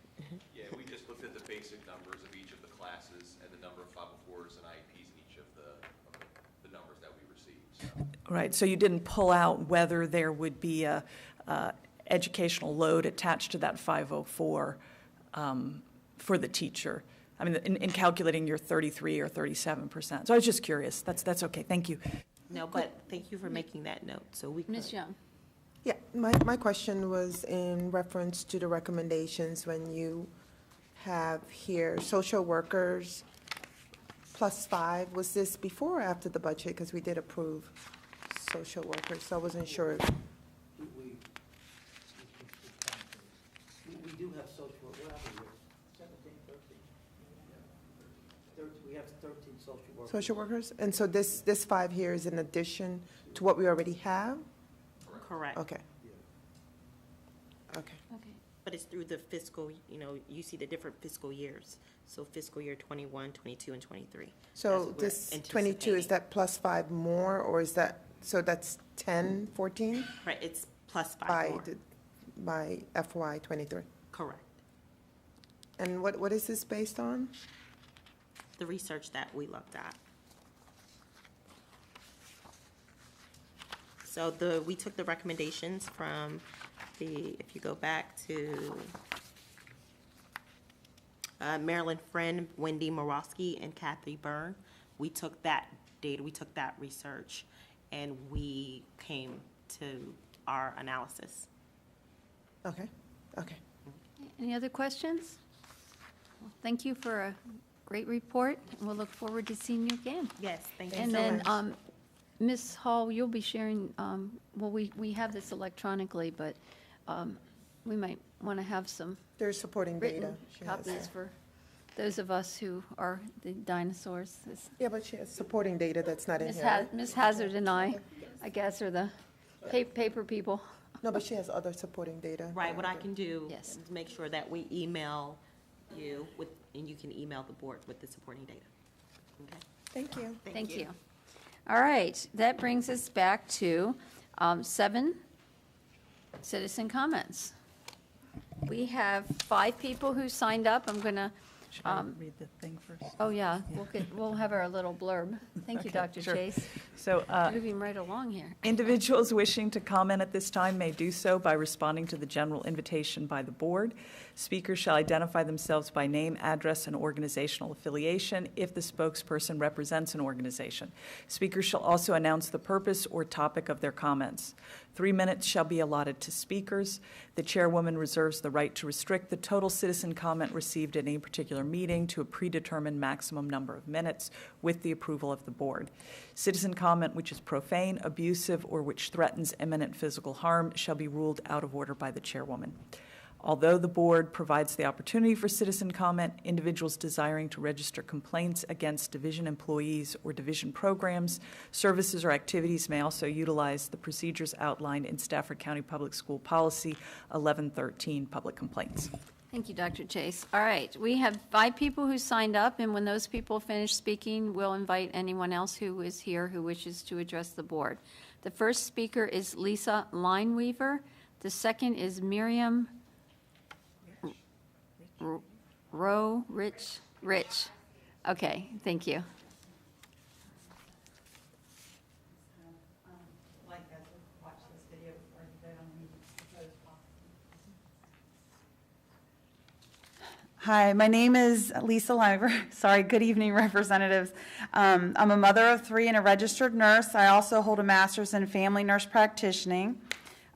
Yeah, we just looked at the basic numbers of each of the classes and the number of 504s and IEPs in each of the numbers that we received. So. Right, so you didn't pull out whether there would be a educational load attached to that 504 for the teacher. I mean, in calculating your 33 or 37%. So I was just curious. That's okay. Thank you. No, but thank you for making that note, so we Ms. could. Young. Yeah, my question was in reference to the recommendations when you have here social workers +5. Was this before or after the budget? Because we did approve social workers, so I wasn't sure. We do have social, what have we here? 17, 13? We have 13 social workers. Social workers? And so this 5 here is in addition to what we already have? Correct. Okay. Okay. Okay. But it's through the fiscal, you see the different fiscal years. So fiscal year 21, 22, and 23. So this 22, is that +5 more, or is that, so that's 10, 14? Right, it's +5 more. By FY '23? Correct. And what is this based on? The research that we looked at. So we took the recommendations from if you go back to Marilyn Friend, Wendy Morosky, and Kathy Byrne, we took that data, we took that research, and we came to our analysis. Okay, okay. Any other questions? Well, thank you for a great report, and we'll look forward to seeing you again. Yes, thank you And so then, much. Ms. Hall, you'll be sharing, well, we have this electronically, but we might want to have some There's supporting data. written She has copies that. for those of us who are the dinosaurs. Yeah, but she has supporting data that's not in here. Ms. Hazard and I guess, are the paper people. No, but she has other supporting data. Right, what I can do Yes. is make sure that we email you and you can email the board with the supporting data. Okay? Thank you. Thank you. All right, that brings us back to 7 citizen comments. We have 5 people who signed up. I'm going to, Should I read the thing first? oh, yeah, we'll have our little blurb. Thank you, Okay, Dr. sure. Chase. So Moving right along here. individuals wishing to comment at this time may do so by responding to the general invitation by the board. Speakers shall identify themselves by name, address, and organizational affiliation if the spokesperson represents an organization. Speakers shall also announce the purpose or topic of their comments. 3 minutes shall be allotted to speakers. The chairwoman reserves the right to restrict the total citizen comment received at any particular meeting to a predetermined maximum number of minutes with the approval of the board. Citizen comment which is profane, abusive, or which threatens imminent physical harm shall be ruled out of order by the chairwoman. Although the board provides the opportunity for citizen comment, individuals desiring to register complaints against division employees or division programs, services, or activities may also utilize the procedures outlined in Stafford County Public School Policy 1113, Public Complaints. Thank you, Dr. Chase. All right, we have 5 people who signed up, and when those people finish speaking, we'll invite anyone else who is here who wishes to address the board. The first speaker is Lisa Lineweaver. The second is Miriam Rich. Okay, thank you. Hi, my name is Lisa Lineweaver. Sorry, good evening, representatives. I'm a mother of 3 and a registered nurse. I also hold a master's in family nurse practicing.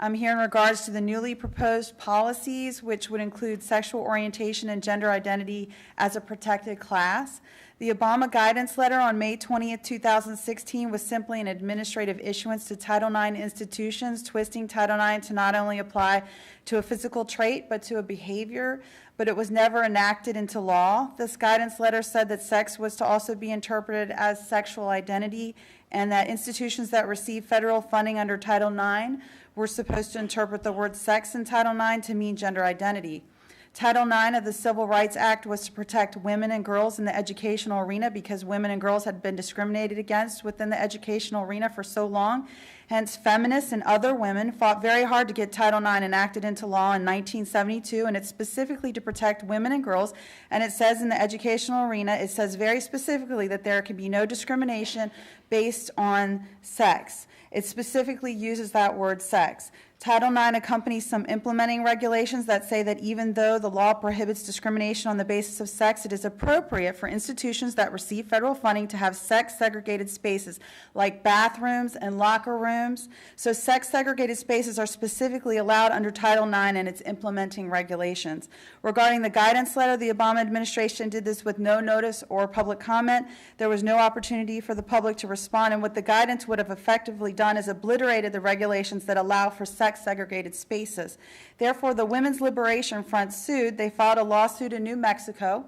I'm here in regards to the newly proposed policies, which would include sexual orientation and gender identity as a protected class. The Obama guidance letter on May 20th, 2016 was simply an administrative issuance to Title IX institutions, twisting Title IX to not only apply to a physical trait, but to a behavior, but it was never enacted into law. This guidance letter said that sex was to also be interpreted as sexual identity, and that institutions that receive federal funding under Title IX were supposed to interpret the word sex in Title IX to mean gender identity. Title IX of the Civil Rights Act was to protect women and girls in the educational arena because women and girls had been discriminated against within the educational arena for so long. Hence, feminists and other women fought very hard to get Title IX enacted into law in 1972, and it's specifically to protect women and girls. And it says in the educational arena, it says very specifically that there can be no discrimination based on sex. It specifically uses that word sex. Title IX accompanies some implementing regulations that say that even though the law prohibits discrimination on the basis of sex, it is appropriate for institutions that receive federal funding to have sex-segregated spaces like bathrooms and locker rooms. So sex-segregated spaces are specifically allowed under Title IX and its implementing regulations. Regarding the guidance letter, the Obama administration did this with no notice or public comment. There was no opportunity for the public to respond, and what the guidance would have effectively done is obliterated the regulations that allow for sex-segregated spaces. Therefore, the Women's Liberation Front sued. They filed a lawsuit in New Mexico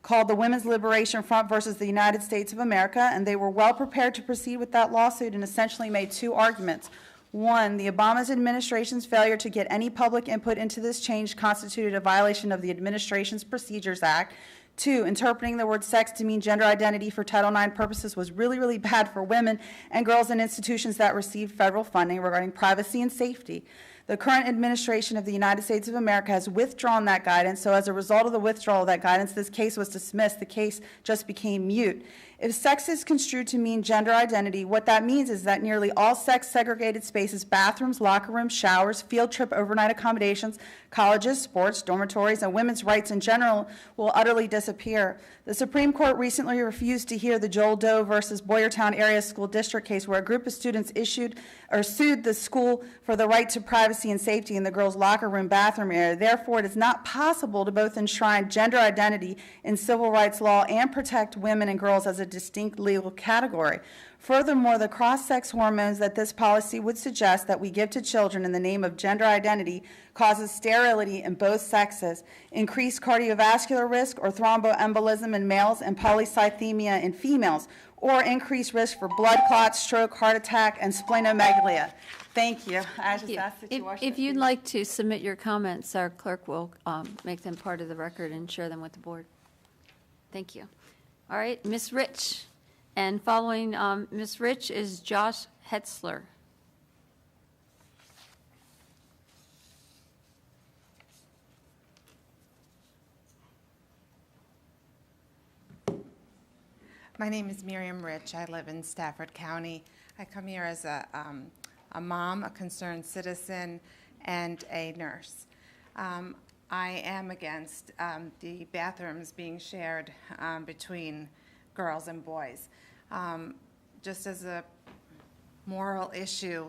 called the Women's Liberation Front versus the United States of America, and they were well prepared to proceed with that lawsuit and essentially made 2 arguments. 1, the Obama administration's failure to get any public input into this change constituted a violation of the Administration's Procedures Act. 2, interpreting the word sex to mean gender identity for Title IX purposes was really, really bad for women and girls in institutions that received federal funding regarding privacy and safety. The current administration of the United States of America has withdrawn that guidance, so as a result of the withdrawal of that guidance, this case was dismissed. The case just became mute. If sex is construed to mean gender identity, what that means is that nearly all sex-segregated spaces, bathrooms, locker rooms, showers, field trip overnight accommodations, colleges, sports, dormitories, and women's rights in general will utterly disappear. The Supreme Court recently refused to hear the Joel Doe versus Boyertown Area School District case where a group of students sued the school for the right to privacy and safety in the girls' locker room bathroom area. Therefore, it is not possible to both enshrine gender identity in civil rights law and protect women and girls as a distinct legal category. Furthermore, the cross-sex hormones that this policy would suggest that we give to children in the name of gender identity causes sterility in both sexes, increased cardiovascular risk or thromboembolism in males and polycythemia in females, or increased risk for blood clots, stroke, heart attack, and splenomegaly. Thank you. I just ask that you watch If you'd like to submit your comments, our clerk will make them part of the record and share them with the board. Thank you. All right, Ms. Rich. And following Ms. Rich is Josh Hetzler. My name is Miriam Rich. I live in Stafford County. I come here as a mom, a concerned citizen, and a nurse. I am against the bathrooms being shared between girls and boys. Just as a moral issue,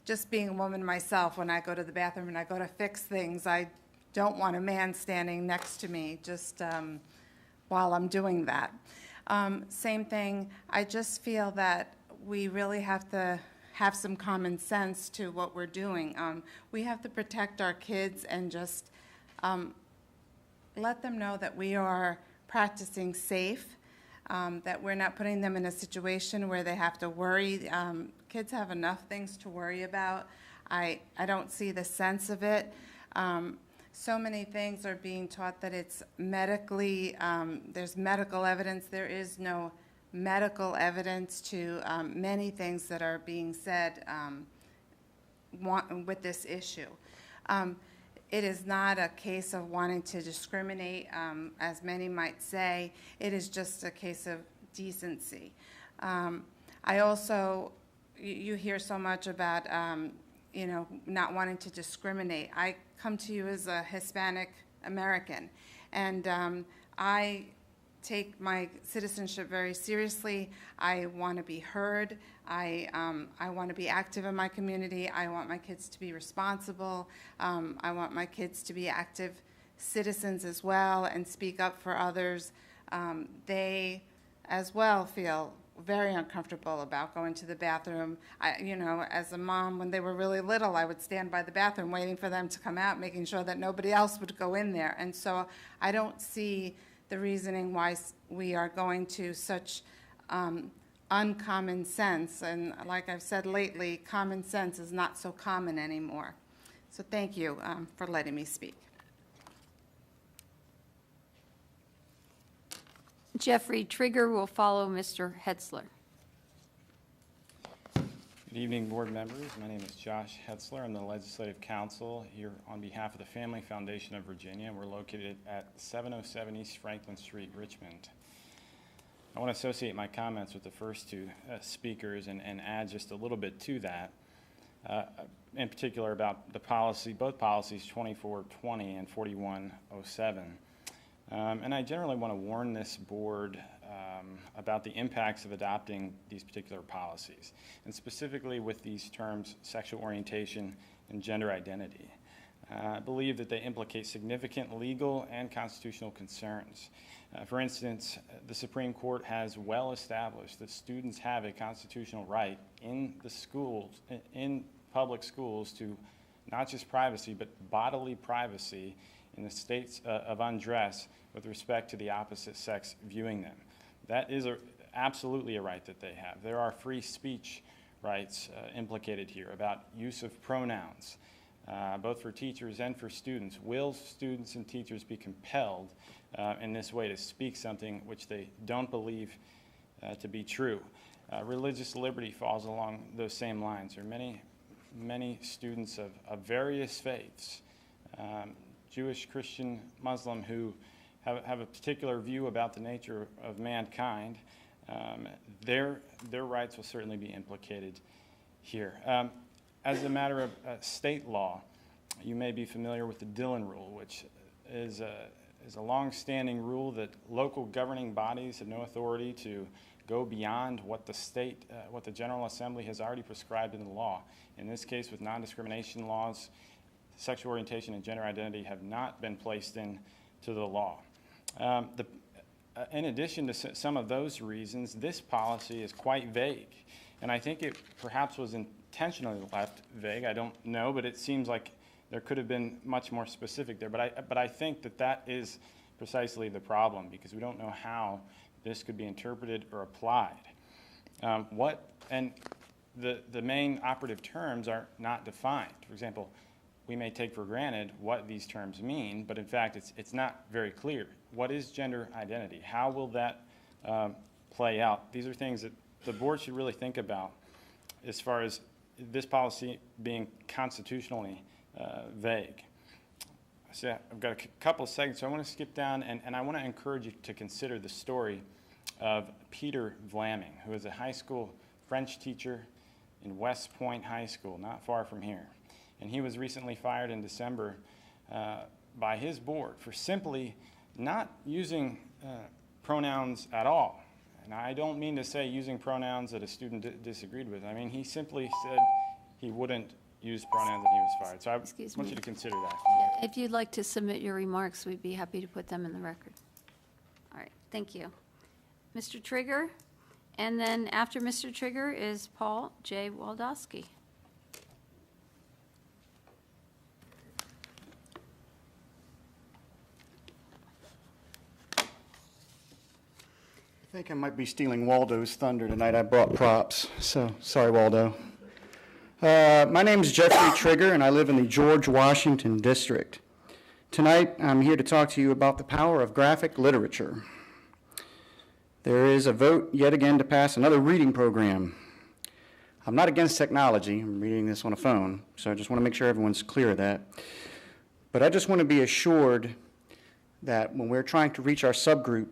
just being a woman myself, when I go to the bathroom and I go to fix things, I don't want a man standing next to me just while I'm doing that. Same thing, I just feel that we really have to have some common sense to what we're doing. We have to protect our kids and just let them know that we are practicing safe, that we're not putting them in a situation where they have to worry. Kids have enough things to worry about. I don't see the sense of it. So many things are being taught that it's medically, there's medical evidence. There is no medical evidence to many things that are being said with this issue. It is not a case of wanting to discriminate, as many might say. It is just a case of decency. I also, you hear so much about, not wanting to discriminate. I come to you as a Hispanic American, and I take my citizenship very seriously. I want to be heard. I want to be active in my community. I want my kids to be responsible. I want my kids to be active citizens as well and speak up for others. They as well feel very uncomfortable about going to the bathroom. As a mom, when they were really little, I would stand by the bathroom waiting for them to come out, making sure that nobody else would go in there. And so I don't see the reasoning why we are going to such uncommon sense. And like I've said lately, common sense is not so common anymore. So thank you for letting me speak. Jeffrey Trigger will follow Mr. Hetzler. Good evening, board members. My name is Josh Hetzler. I'm the Legislative Counsel here on behalf of the Family Foundation of Virginia. We're located at 707 East Franklin Street, Richmond. I want to associate my comments with the first two speakers and add just a little bit to that, in particular about the policy, both policies 2420 and 4107. And I generally want to warn this board about the impacts of adopting these particular policies, and specifically with these terms, sexual orientation and gender identity. I believe that they implicate significant legal and constitutional concerns. For instance, the Supreme Court has well established that students have a constitutional right in the schools, in public schools, to not just privacy, but bodily privacy in the states of undress with respect to the opposite sex viewing them. That is absolutely a right that they have. There are free speech rights implicated here about use of pronouns, both for teachers and for students. Will students and teachers be compelled in this way to speak something which they don't believe to be true? Religious liberty falls along those same lines. There are many students of various faiths, Jewish, Christian, Muslim, who have a particular view about the nature of mankind. Their rights will certainly be implicated here. As a matter of state law, you may be familiar with the Dillon Rule, which is a long-standing rule that local governing bodies have no authority to go beyond what the state, what the General Assembly has already prescribed in the law. In this case, with non-discrimination laws, sexual orientation and gender identity have not been placed into the law. In addition to some of those reasons, this policy is quite vague, and I think it perhaps was intentionally left vague. I don't know, but it seems like there could have been much more specific there. But I think that is precisely the problem, because we don't know how this could be interpreted or applied. And the main operative terms are not defined. For example, we may take for granted what these terms mean, but in fact, it's not very clear. What is gender identity? How will that play out? These are things that the board should really think about as far as this policy being constitutionally vague. So I've got a couple of seconds, so I want to skip down, and I want to encourage you to consider the story of Peter Vlamming, who is a high school French teacher in West Point High School, not far from here. And he was recently fired in December by his board for simply not using pronouns at all. And I don't mean to say using pronouns that a student disagreed with. I mean, he simply said he wouldn't use pronouns and he was fired. So I want you to consider that. If you'd like to submit your remarks, we'd be happy to put them in the record. All right, thank you. Mr. Trigger, and then after Mr. Trigger is Paul J. Waldowski. I think I might be stealing Waldo's thunder tonight. I brought props, so sorry, Waldo. My name is Jeffrey Trigger, and I live in the George Washington District. Tonight, I'm here to talk to you about the power of graphic literature. There is a vote yet again to pass another reading program. I'm not against technology. I'm reading this on a phone, so I just want to make sure everyone's clear of that. But I just want to be assured that when we're trying to reach our subgroup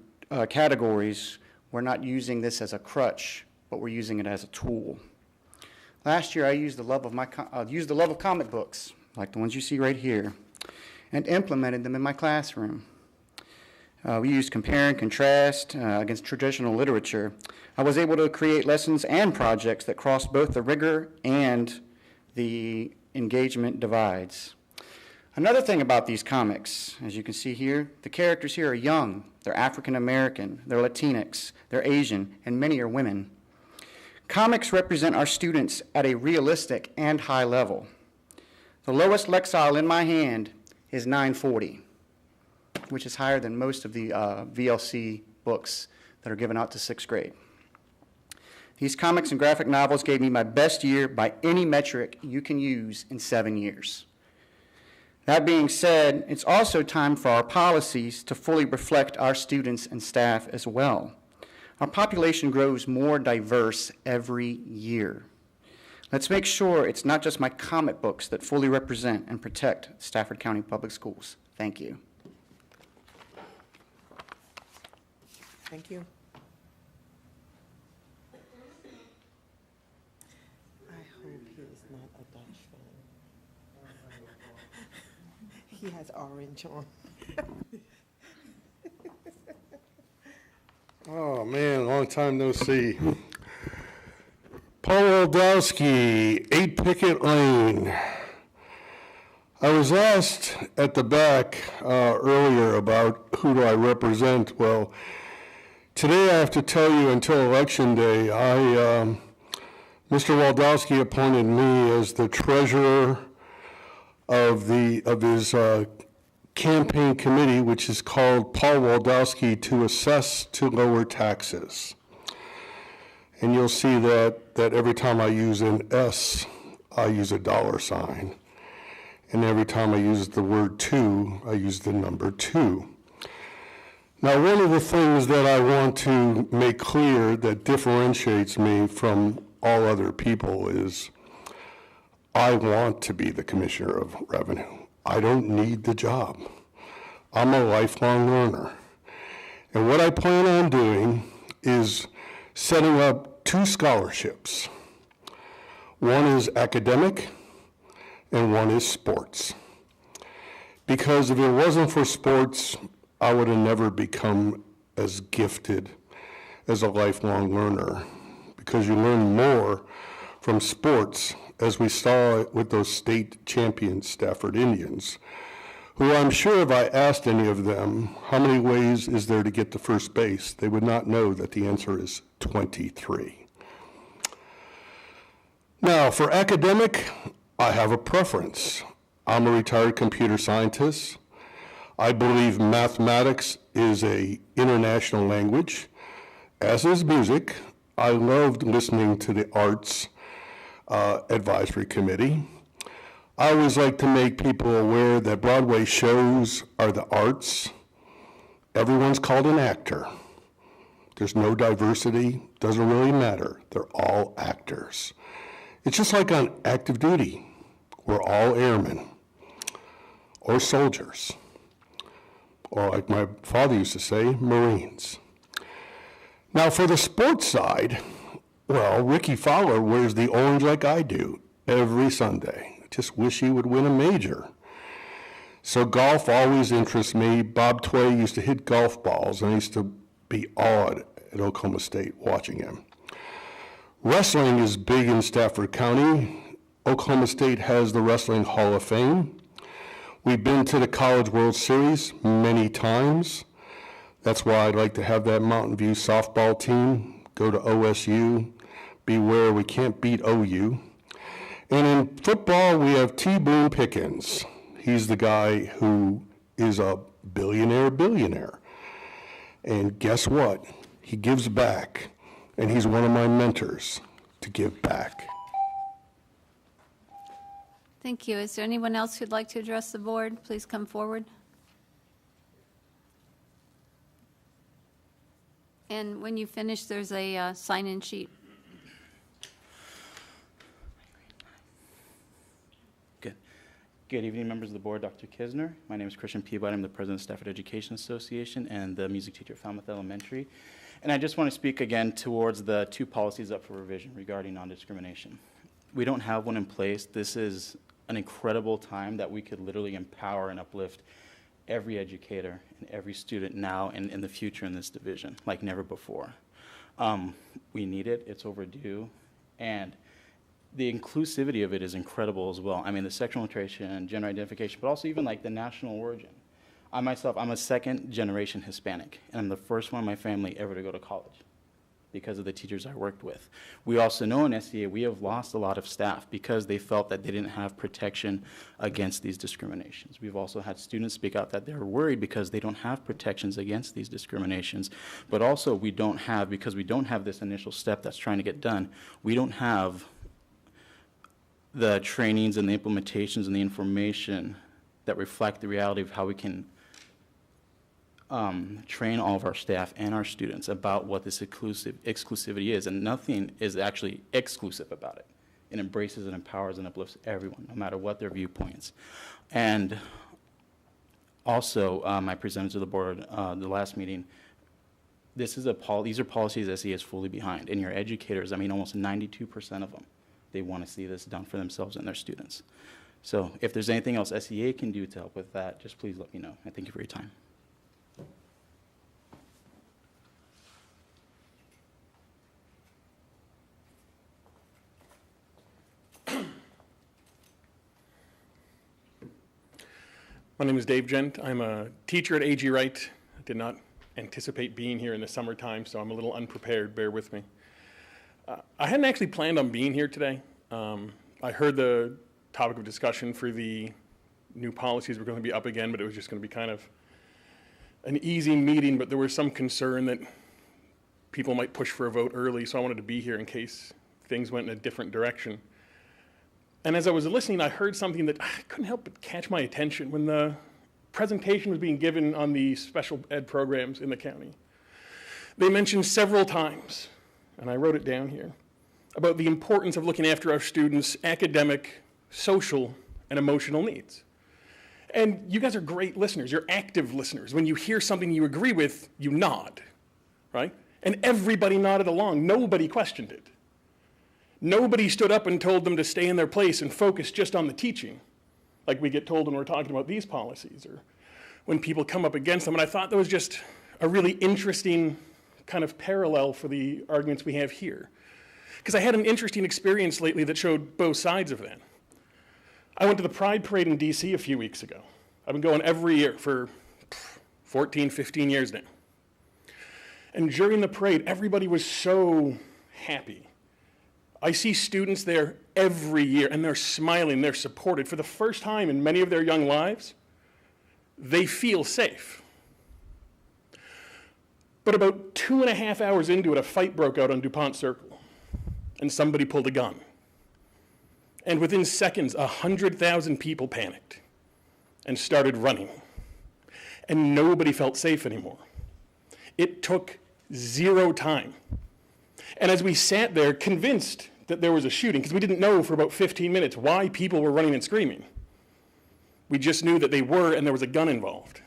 categories, we're not using this as a crutch, but we're using it as a tool. Last year, I used the love of comic books, like the ones you see right here, and implemented them in my classroom. We used compare and contrast against traditional literature. I was able to create lessons and projects that crossed both the rigor and the engagement divides. Another thing about these comics, as you can see here, the characters here are young, they're African American, they're Latinx, they're Asian, and many are women. Comics represent our students at a realistic and high level. The lowest lexile in my hand is 940, which is higher than most of the VLC books that are given out to 6th grade. These comics and graphic novels gave me my best year by any metric you can use in 7 years. That being said, it's also time for our policies to fully reflect our students and staff as well. Our population grows more diverse every year. Let's make sure it's not just my comic books that fully represent and protect Stafford County Public Schools. Thank you. Thank you. I hope he is not a Dutch fan. He has orange on. Oh, man, long time no see. Paul Waldowski, 8 Picket Lane. I was asked at the back earlier about who do I represent. Well, today I have to tell you until Election Day, Mr. Waldowski appointed me as the treasurer of his campaign committee, which is called Paul Waldowski to Assess to Lower Taxes. And you'll see that every time I use an S, I use a $sign. And every time I use the word two, I use the number 2. Now, one of the things that I want to make clear that differentiates me from all other people is I want to be the Commissioner of Revenue. I don't need the job. I'm a lifelong learner. And what I plan on doing is setting up 2 scholarships. One is academic and one is sports. Because if it wasn't for sports, I would have never become as gifted as a lifelong learner, because you learn more from sports, as we saw with those state champion Stafford Indians, who I'm sure if I asked any of them, how many ways is there to get to first base, they would not know that the answer is 23. Now, for academic, I have a preference. I'm a retired computer scientist. I believe mathematics is an international language, as is music. I loved listening to the Arts Advisory Committee. I always like to make people aware that Broadway shows are the arts. Everyone's called an actor. There's no diversity, doesn't really matter. They're all actors. It's just like on active duty. We're all airmen or soldiers, or like my father used to say, Marines. Now, for the sports side, well, Ricky Fowler wears the orange like I do every Sunday. Just wish he would win a major. So golf always interests me. Bob Tway used to hit golf balls, and I used to be awed at Oklahoma State watching him. Wrestling is big in Stafford County. Oklahoma State has the Wrestling Hall of Fame. We've been to the College World Series many times. That's why I'd like to have that Mountain View softball team go to OSU. Beware, we can't beat OU. And in football, we have T. Boone Pickens. He's the guy who is a billionaire. And guess what? He gives back. And he's one of my mentors to give back. Thank you. Is there anyone else who'd like to address the board? Please come forward. And when you finish, there's a sign-in sheet. Good evening, members of the board. Dr. Kisner. My name is Christian Peabody. I'm the president of Stafford Education Association and the music teacher at Falmouth Elementary. And I just want to speak again towards the two policies up for revision regarding non-discrimination. We don't have one in place. This is an incredible time that we could literally empower and uplift every educator and every student now and in the future in this division like never before. We need it. It's overdue. And the inclusivity of it is incredible as well. I mean, the sexual orientation, gender identification, but also even like the national origin. I myself, I'm a second generation Hispanic, and I'm the first one in my family ever to go to college because of the teachers I worked with. We also know in SEA we have lost a lot of staff because they felt that they didn't have protection against these discriminations. We've also had students speak out that they're worried because they don't have protections against these discriminations, but also we don't have, because we don't have this initial step that's trying to get done, we don't have the trainings and the implementations and the information that reflect the reality of how we can train all of our staff and our students about what this exclusivity is. And nothing is actually exclusive about it. It embraces and empowers and uplifts everyone, no matter what their viewpoints. And also, I presented to the board the last meeting, these are policies SEA is fully behind. And your educators, I mean, almost 92% of them, they want to see this done for themselves and their students. So if there's anything else SEA can do to help with that, just please let me know. I thank you for your time. My name is Dave Gent. I'm a teacher at A.G. Wright. I did not anticipate being here in the summertime, so I'm a little unprepared. Bear with me. I hadn't actually planned on being here today. I heard the topic of discussion for the new policies were going to be up again, but it was just going to be kind of an easy meeting, but there was some concern that people might push for a vote early, so I wanted to be here in case things went in a different direction. And as I was listening, I heard something that I couldn't help but catch my attention when the presentation was being given on the special ed programs in the county. They mentioned several times, and I wrote it down here, about the importance of looking after our students' academic, social, and emotional needs. And you guys are great listeners. You're active listeners. When you hear something you agree with, you nod, right? And everybody nodded along. Nobody questioned it. Nobody stood up and told them to stay in their place and focus just on the teaching, like we get told when we're talking about these policies or when people come up against them. And I thought that was just a really interesting kind of parallel for the arguments we have here. Because I had an interesting experience lately that showed both sides of that. I went to the Pride Parade in DC a few weeks ago. I've been going every year for 14, 15 years now. And during the parade, everybody was so happy. I see students there every year, and they're smiling, they're supported. For the first time in many of their young lives, they feel safe. But about 2.5 hours into it, a fight broke out on DuPont Circle, and somebody pulled a gun. And within seconds, 100,000 people panicked and started running. And nobody felt safe anymore. It took zero time. And as we sat there convinced that there was a shooting, because we didn't know for about 15 minutes why people were running and screaming. We just knew that they were, and there was a gun involved.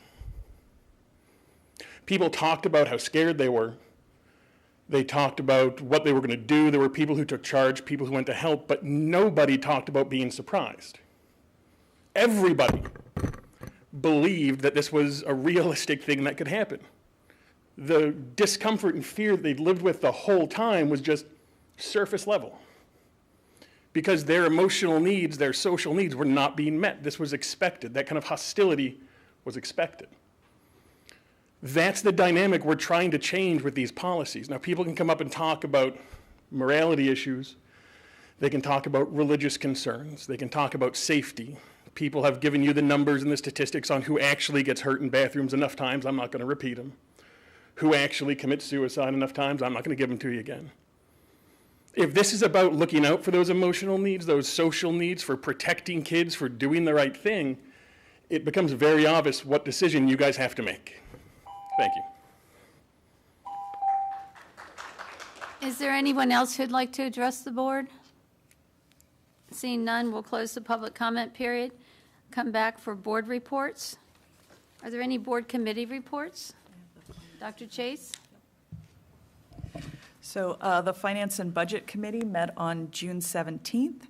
People talked about how scared they were. They talked about what they were going to do. There were people who took charge, people who went to help, but nobody talked about being surprised. Everybody believed that this was a realistic thing that could happen. The discomfort and fear they'd lived with the whole time was just surface level, because their emotional needs, their social needs were not being met. This was expected. That kind of hostility was expected. That's the dynamic we're trying to change with these policies. Now, people can come up and talk about morality issues. They can talk about religious concerns. They can talk about safety. People have given you the numbers and the statistics on who actually gets hurt in bathrooms enough times. I'm not going to repeat them. Who actually commits suicide enough times. I'm not going to give them to you again. If this is about looking out for those emotional needs, those social needs, for protecting kids, for doing the right thing, it becomes very obvious what decision you guys have to make. Thank you. Is there anyone else who'd like to address the board? Seeing none, we'll close the public comment period. Come back for board reports. Are there any board committee reports? Dr. Chase? So the Finance and Budget Committee met on June 17th.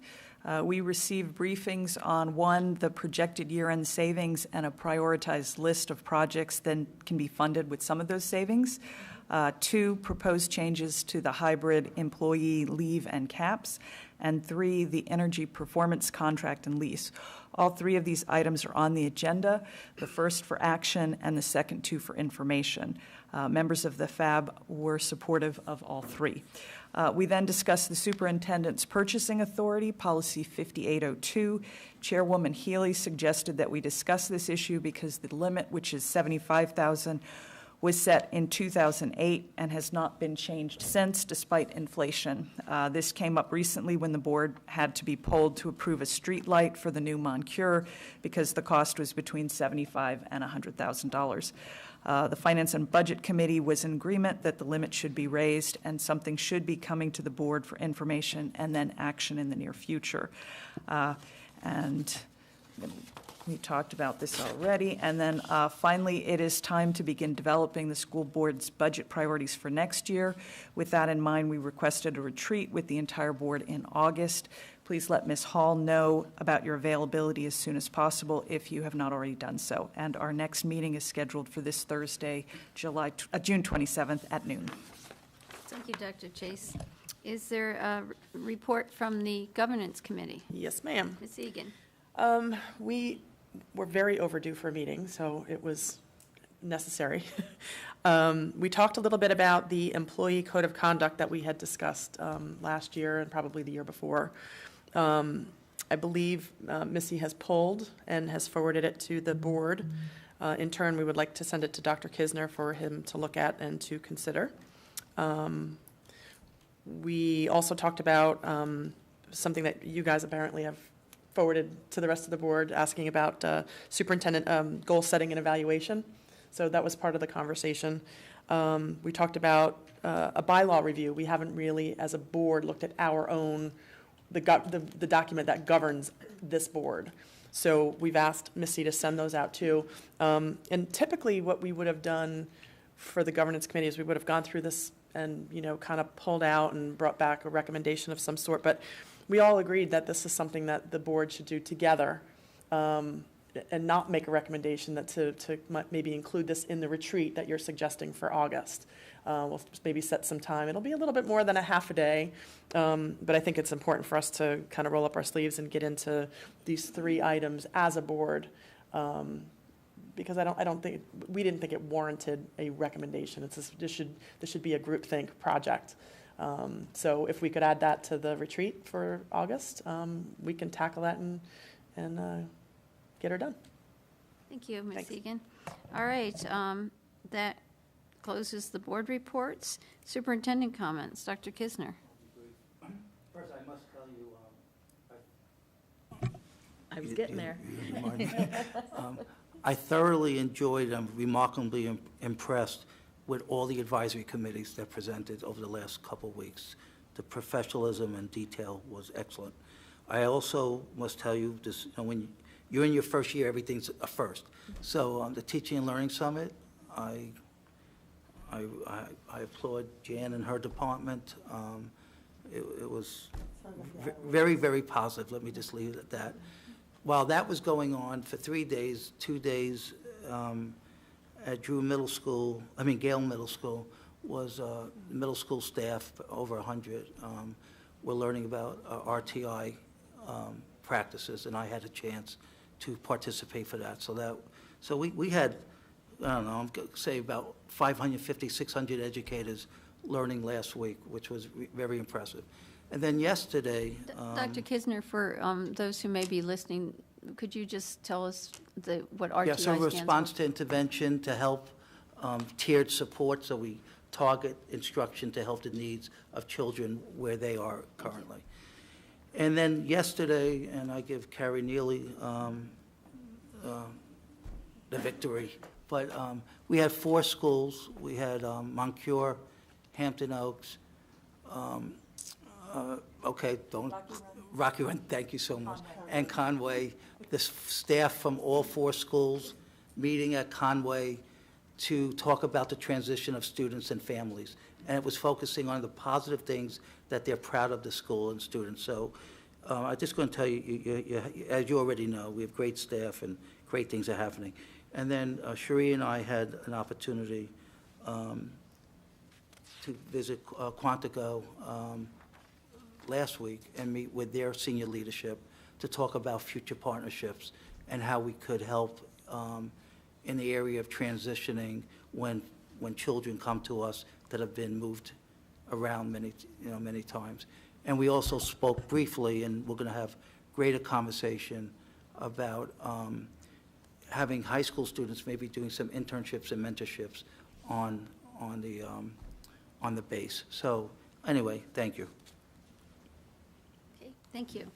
We received briefings on, one, the projected year-end savings and a prioritized list of projects that can be funded with some of those savings. Two, proposed changes to the hybrid employee leave and caps. And three, the energy performance contract and lease. All three of these items are on the agenda, the first for action and the second two for information. Members of the FAB were supportive of all three. We then discussed the Superintendent's Purchasing Authority, Policy 5802. Chairwoman Healy suggested that we discuss this issue because the limit, which is $75,000, was set in 2008 and has not been changed since, despite inflation. This came up recently when the board had to be polled to approve a street light for the new Moncure because the cost was between $75,000 and $100,000. The Finance and Budget Committee was in agreement that the limit should be raised and something should be coming to the board for information and then action in the near future. And we talked about this already. And then finally, it is time to begin developing the school board's budget priorities for next year. With that in mind, we requested a retreat with the entire board in August. Please let Ms. Hall know about your availability as soon as possible if you have not already done so. And our next meeting is scheduled for this Thursday, June 27th at noon. Thank you, Dr. Chase. Is there a report from the Governance Committee? Yes, ma'am. Ms. Egan. We were very overdue for a meeting, so it was necessary. We talked a little bit about the employee code of conduct that we had discussed last year and probably the year before. I believe Missy has pulled and has forwarded it to the board. In turn, we would like to send it to Dr. Kisner for him to look at and to consider. We also talked about something that you guys apparently have forwarded to the rest of the board, asking about superintendent goal setting and evaluation. So that was part of the conversation. We talked about a bylaw review. We haven't really, as a board, looked at our own, the document that governs this board. So we've asked Missy to send those out too. And typically what we would have done for the governance committee is we would have gone through this and, you know, kind of pulled out and brought back a recommendation of some sort. But we all agreed that this is something that the board should do together, and not make a recommendation that to maybe include this in the retreat that you're suggesting for August. We'll maybe set some time. It'll be a little bit more than a half a day, but I think it's important for us to kind of roll up our sleeves and get into these three items as a board, because I don't think, we didn't think it warranted a recommendation. This should be a groupthink project. So if we could add that to the retreat for August, we can tackle that and get her done. Thank you, Ms. Egan. All right, that closes the board reports. Superintendent comments. Dr. Kisner. First, I must tell you, I was getting there. I thoroughly enjoyed, I'm remarkably impressed with all the advisory committees that presented over the last couple of weeks. The professionalism and detail was excellent. I also must tell you, this, when you're in your first year, everything's a first. So the Teaching and Learning Summit, I I applaud Jan and her department. It was very, very positive, let me just leave it at that. While that was going on for 3 days, 2 days at Gale Middle School was middle school staff, over 100, were learning about RTI practices, and I had a chance to participate for that. So we had, I don't know, I'm going to say about 550, 600 educators learning last week, which was very impressive. And then yesterday... Dr. Kisner, for those who may be listening, could you just tell us what RTI stands for? Yeah, so response to intervention, to help, tiered support, so we target instruction to help the needs of children where they are currently. And then yesterday, and I give Carrie Neely the victory, but we had 4 schools. We had Moncure, Hampton Oaks, Rocky Run, thank you so much, and Conway. The staff from all 4 schools meeting at Conway to talk about the transition of students and families. And it was focusing on the positive things that they're proud of the school and students. So I'm just going to tell you, as you already know, we have great staff and great things are happening. And then Cherie and I had an opportunity to visit Quantico last week and meet with their senior leadership to talk about future partnerships and how we could help in the area of transitioning when children come to us that have been moved around many times. And we also spoke briefly, and we're going to have greater conversation about having high school students maybe doing some internships and mentorships on the base. So anyway, thank you. Okay, thank you.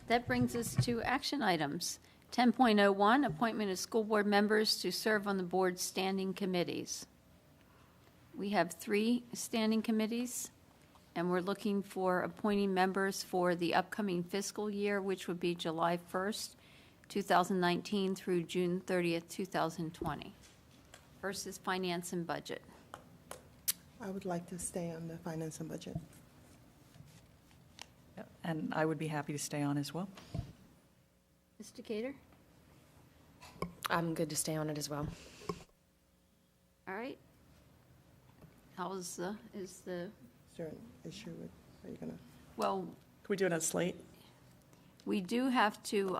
That brings us to action items. 10.01, appointment of school board members to serve on the board's standing committees. We have 3 standing committees, and we're looking for appointing members for the upcoming fiscal year, which would be July 1st, 2019 through June 30th, 2020. First is finance and budget. I would like to stay on the finance and budget. And I would be happy to stay on as well. Mr. Cater? I'm good to stay on it as well. All right. Is there an issue with, are you gonna? Well. Can we do it on slate? We do have to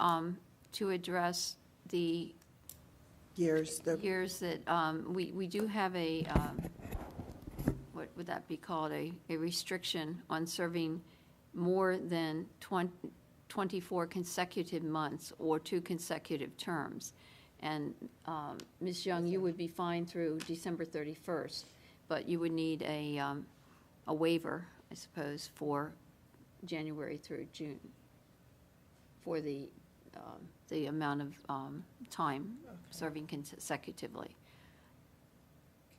address the years that, we do have a, what would that be called, a restriction on serving more than 24 consecutive months or 2 consecutive terms. And Ms. Young, you would be fine through December 31st, but you would need a waiver, I suppose, for January through June for the amount of time serving consecutively.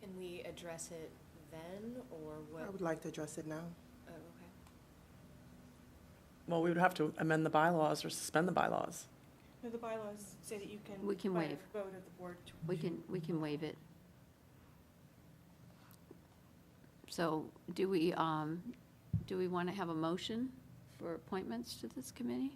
Can we address it then, or what? I would like to address it now. Oh, okay. Well, we would have to amend the bylaws or suspend the bylaws. No, the bylaws say that you can. We can waive. Vote of the board. We can waive it. So do we want to have a motion for appointments to this committee?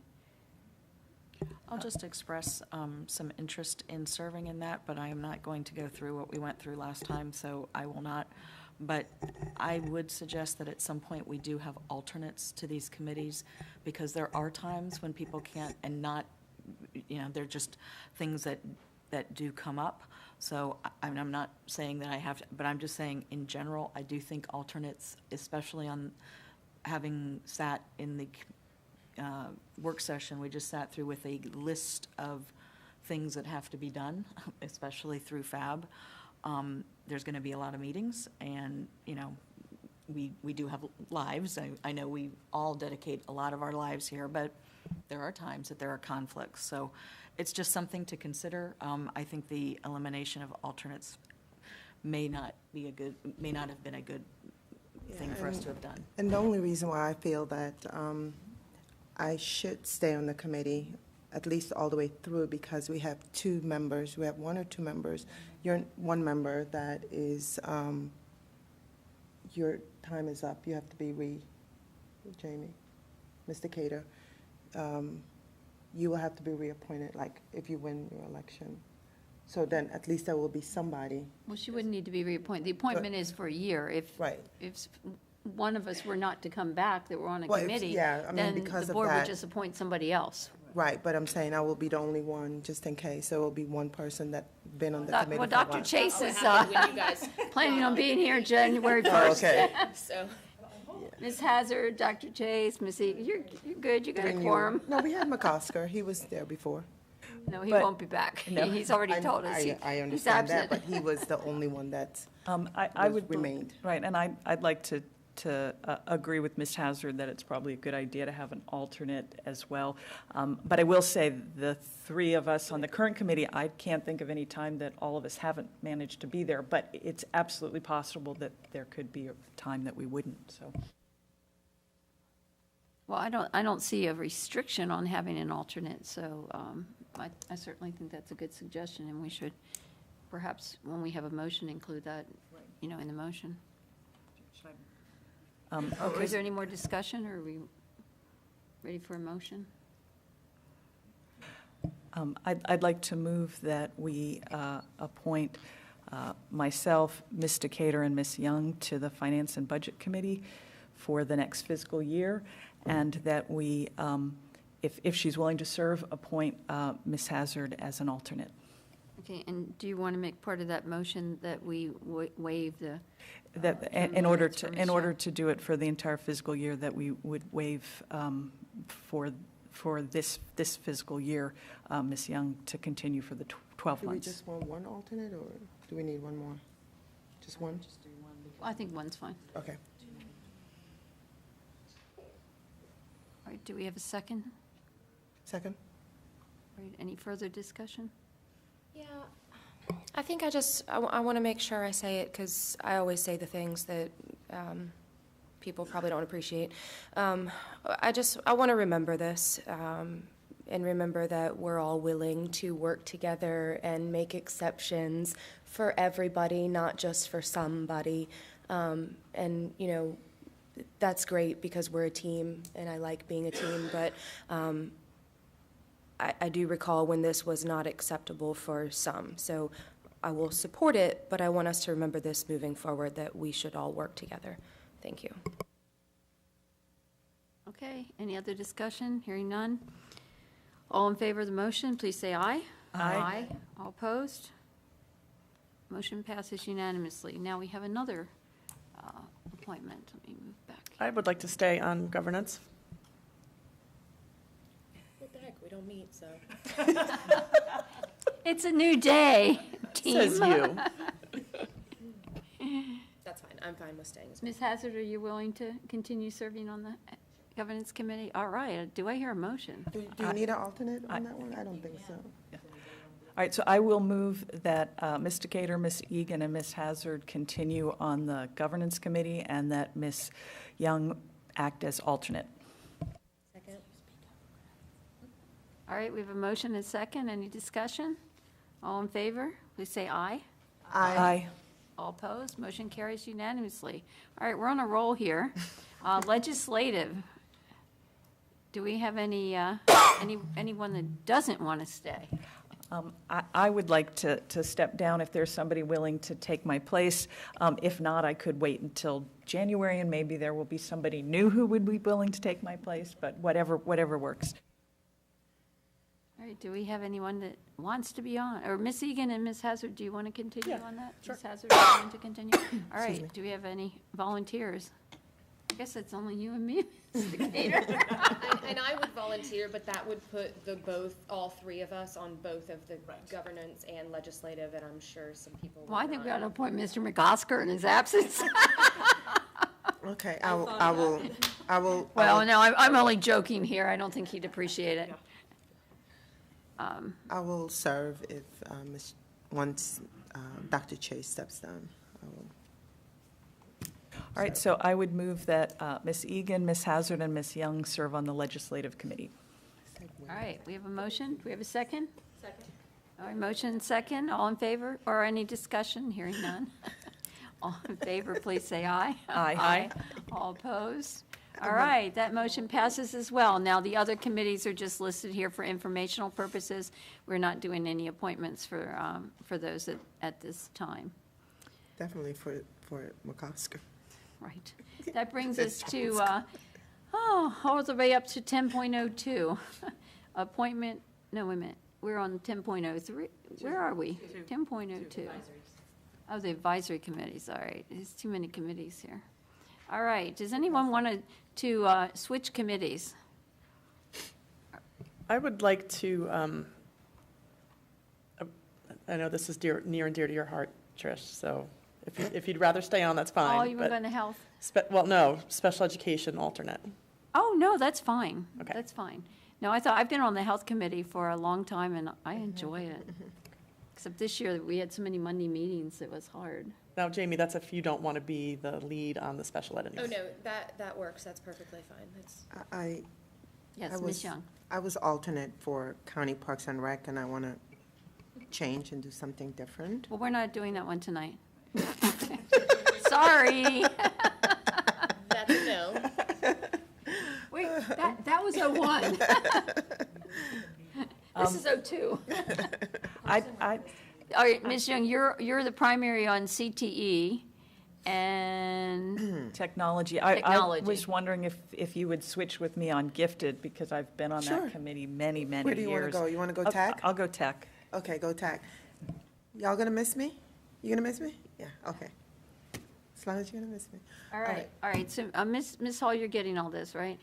I'll just express some interest in serving in that, but I am not going to go through what we went through last time, so I will not. But I would suggest that at some point we do have alternates to these committees, because there are times when people can't, and not, they're just things that do come up. So I'm not saying that I have to, but I'm just saying in general, I do think alternates, especially on having sat in the work session we just sat through with a list of things that have to be done, especially through FAB. There's going to be a lot of meetings, and we do have lives. I know we all dedicate a lot of our lives here, but there are times that there are conflicts. So it's just something to consider. I think the elimination of alternates may not have been a good thing for us to have done. And the only reason why I feel that I should stay on the committee, at least all the way through, because we have 2 members. We have 1 or 2 members. You're one member that is your time is up. You have to be Jamie, Mr. Cater. You will have to be reappointed, like, if you win your election. So then at least there will be somebody. Well, she wouldn't need to be reappointed. The appointment is for a year. If one of us were not to come back, that were on a Well, if- committee, yeah, I mean, then because the of board would that- just appoint somebody else. Right, but I'm saying I will be the only one, just in case. So it will be one person that been on the committee Well, for a while. Dr. Chase is guys. planning on being here January Oh, 1st. okay. So, Ms. Hazard, Dr. Chase, Ms. Egan, you're good, you got a Renewal. quorum. No, we had McCosker. He was there before. No, he But- won't be back. No. He's already told us. I He's understand that, absent. but he was the only one that I would remained. Right, and I'd like to agree with Ms. Hazard that it's probably a good idea to have an alternate as well. But I will say, the three of us on the current committee, I can't think of any time that all of us haven't managed to be there, but it's absolutely possible that there could be a time that we wouldn't, so. Well, I don't see a restriction on having an alternate, so I certainly think that's a good suggestion, and we should perhaps, when we have a motion, include that, in the motion. Okay. Is there any more discussion, or are we ready for a motion? I'd like to move that we appoint myself, Ms. Decatur, and Ms. Young to the Finance and Budget Committee for the next fiscal year, and that we, if she's willing to serve, appoint Ms. Hazard as an alternate. Okay, and do you want to make part of that motion that we waive the? That, term in order limits for to, Ms. in order Young? to do it for the entire fiscal year, that we would waive for this fiscal year, Ms. Young to continue for the 12 Do we months. just want one alternate, or do we need one more? Just one? I think one's fine. Okay. All right, do we have a second? Second? All right, any further discussion? Yeah, I think I want to make sure I say it, because I always say the things that people probably don't appreciate. I want to remember this, and remember that we're all willing to work together and make exceptions for everybody, not just for somebody. And, that's great, because we're a team, and I like being a team, but I do recall when this was not acceptable for some. So I will support it, but I want us to remember this moving forward, that we should all work together. Thank you. Okay, any other discussion? Hearing none. All in favor of the motion, please say aye. Aye. All opposed? Motion passes unanimously. Now we have another appointment. Let me move back. I would like to stay on governance. what the heck, we don't meet, so. It's a new day, team. Says you. That's fine, I'm fine with staying as well. Ms. Hazard, are you willing to continue serving on the governance committee? All right, do I hear a motion? Do you need an alternate on that one? I don't think so. All right, so I will move that Ms. Decatur, Ms. Egan, and Ms. Hazard continue on the governance committee, and that Ms. Young act as alternate. Second? All right, we have a motion and a second. Any discussion? All in favor, please say aye. Aye. All opposed, motion carries unanimously. All right, we're on a roll here. Legislative, do we have anyone that doesn't want to stay? I would like to step down if there's somebody willing to take my place. If not, I could wait until January, and maybe there will be somebody new who would be willing to take my place, but whatever works. All right, do we have anyone that wants to be on? Or Ms. Egan and Ms. Hazard, do you want to continue on that? sure. Ms. Hazard, do you want to continue? All Excuse me. right, do we have any volunteers? I guess it's only you and me, Mr. Gator. And I would volunteer, but that would put all three of us on both of the governance and legislative, and I'm sure some people. Well, I think we ought to appoint Mr. McOsker in his absence. Okay, I will. Well, no, I'm only joking here. I don't think he'd appreciate it. I will serve if, once Dr. Chase steps down. I will. All right, so I would move that Ms. Egan, Ms. Hazard, and Ms. Young serve on the legislative committee. All right, we have a motion. Do we have a second? Second. All right, motion second. All in favor, or any discussion? Hearing none. All in favor, please say aye. Aye. All opposed? All right, that motion passes as well. Now, the other committees are just listed here for informational purposes. We're not doing any appointments for those at this time. Definitely for McCosker. Right. That brings us to, all the way up to 10.02. Appointment, no, wait a minute. We're on 10.03. Where are we? 10.02. Oh, the advisory committees, all right. There's too many committees here. All right, does anyone want to switch committees? I would like to, I know this is near and dear to your heart, Trish, so if you'd rather stay on, that's fine. Oh, you were but going to health? Well, no, special education alternate. Oh, no, that's fine. Okay. That's fine. No, I've been on the health committee for a long time, and I enjoy it. Except this year, we had so many Monday meetings, it was hard. Now, Jamie, that's if you don't want to be the lead on the special ed. Oh, no, that works, that's perfectly fine. That's. Yes, Ms. Young. I was alternate for County Parks and Rec, and I want to change and do something different. Well, we're not doing that one tonight. Sorry. That's a no. Wait, that was 01. This is 02. All right, Ms. Young, you're the primary on CTE and Technology. Technology. I was wondering if you would switch with me on gifted, because I've been on Sure. that committee many, many years. Where do you want to go? You want to go tech? I'll go tech. Okay, go tech. Y'all gonna miss me? You gonna miss me? Yeah, okay. As long as you're gonna miss me. all right. So, Ms. Hall, you're getting all this, right?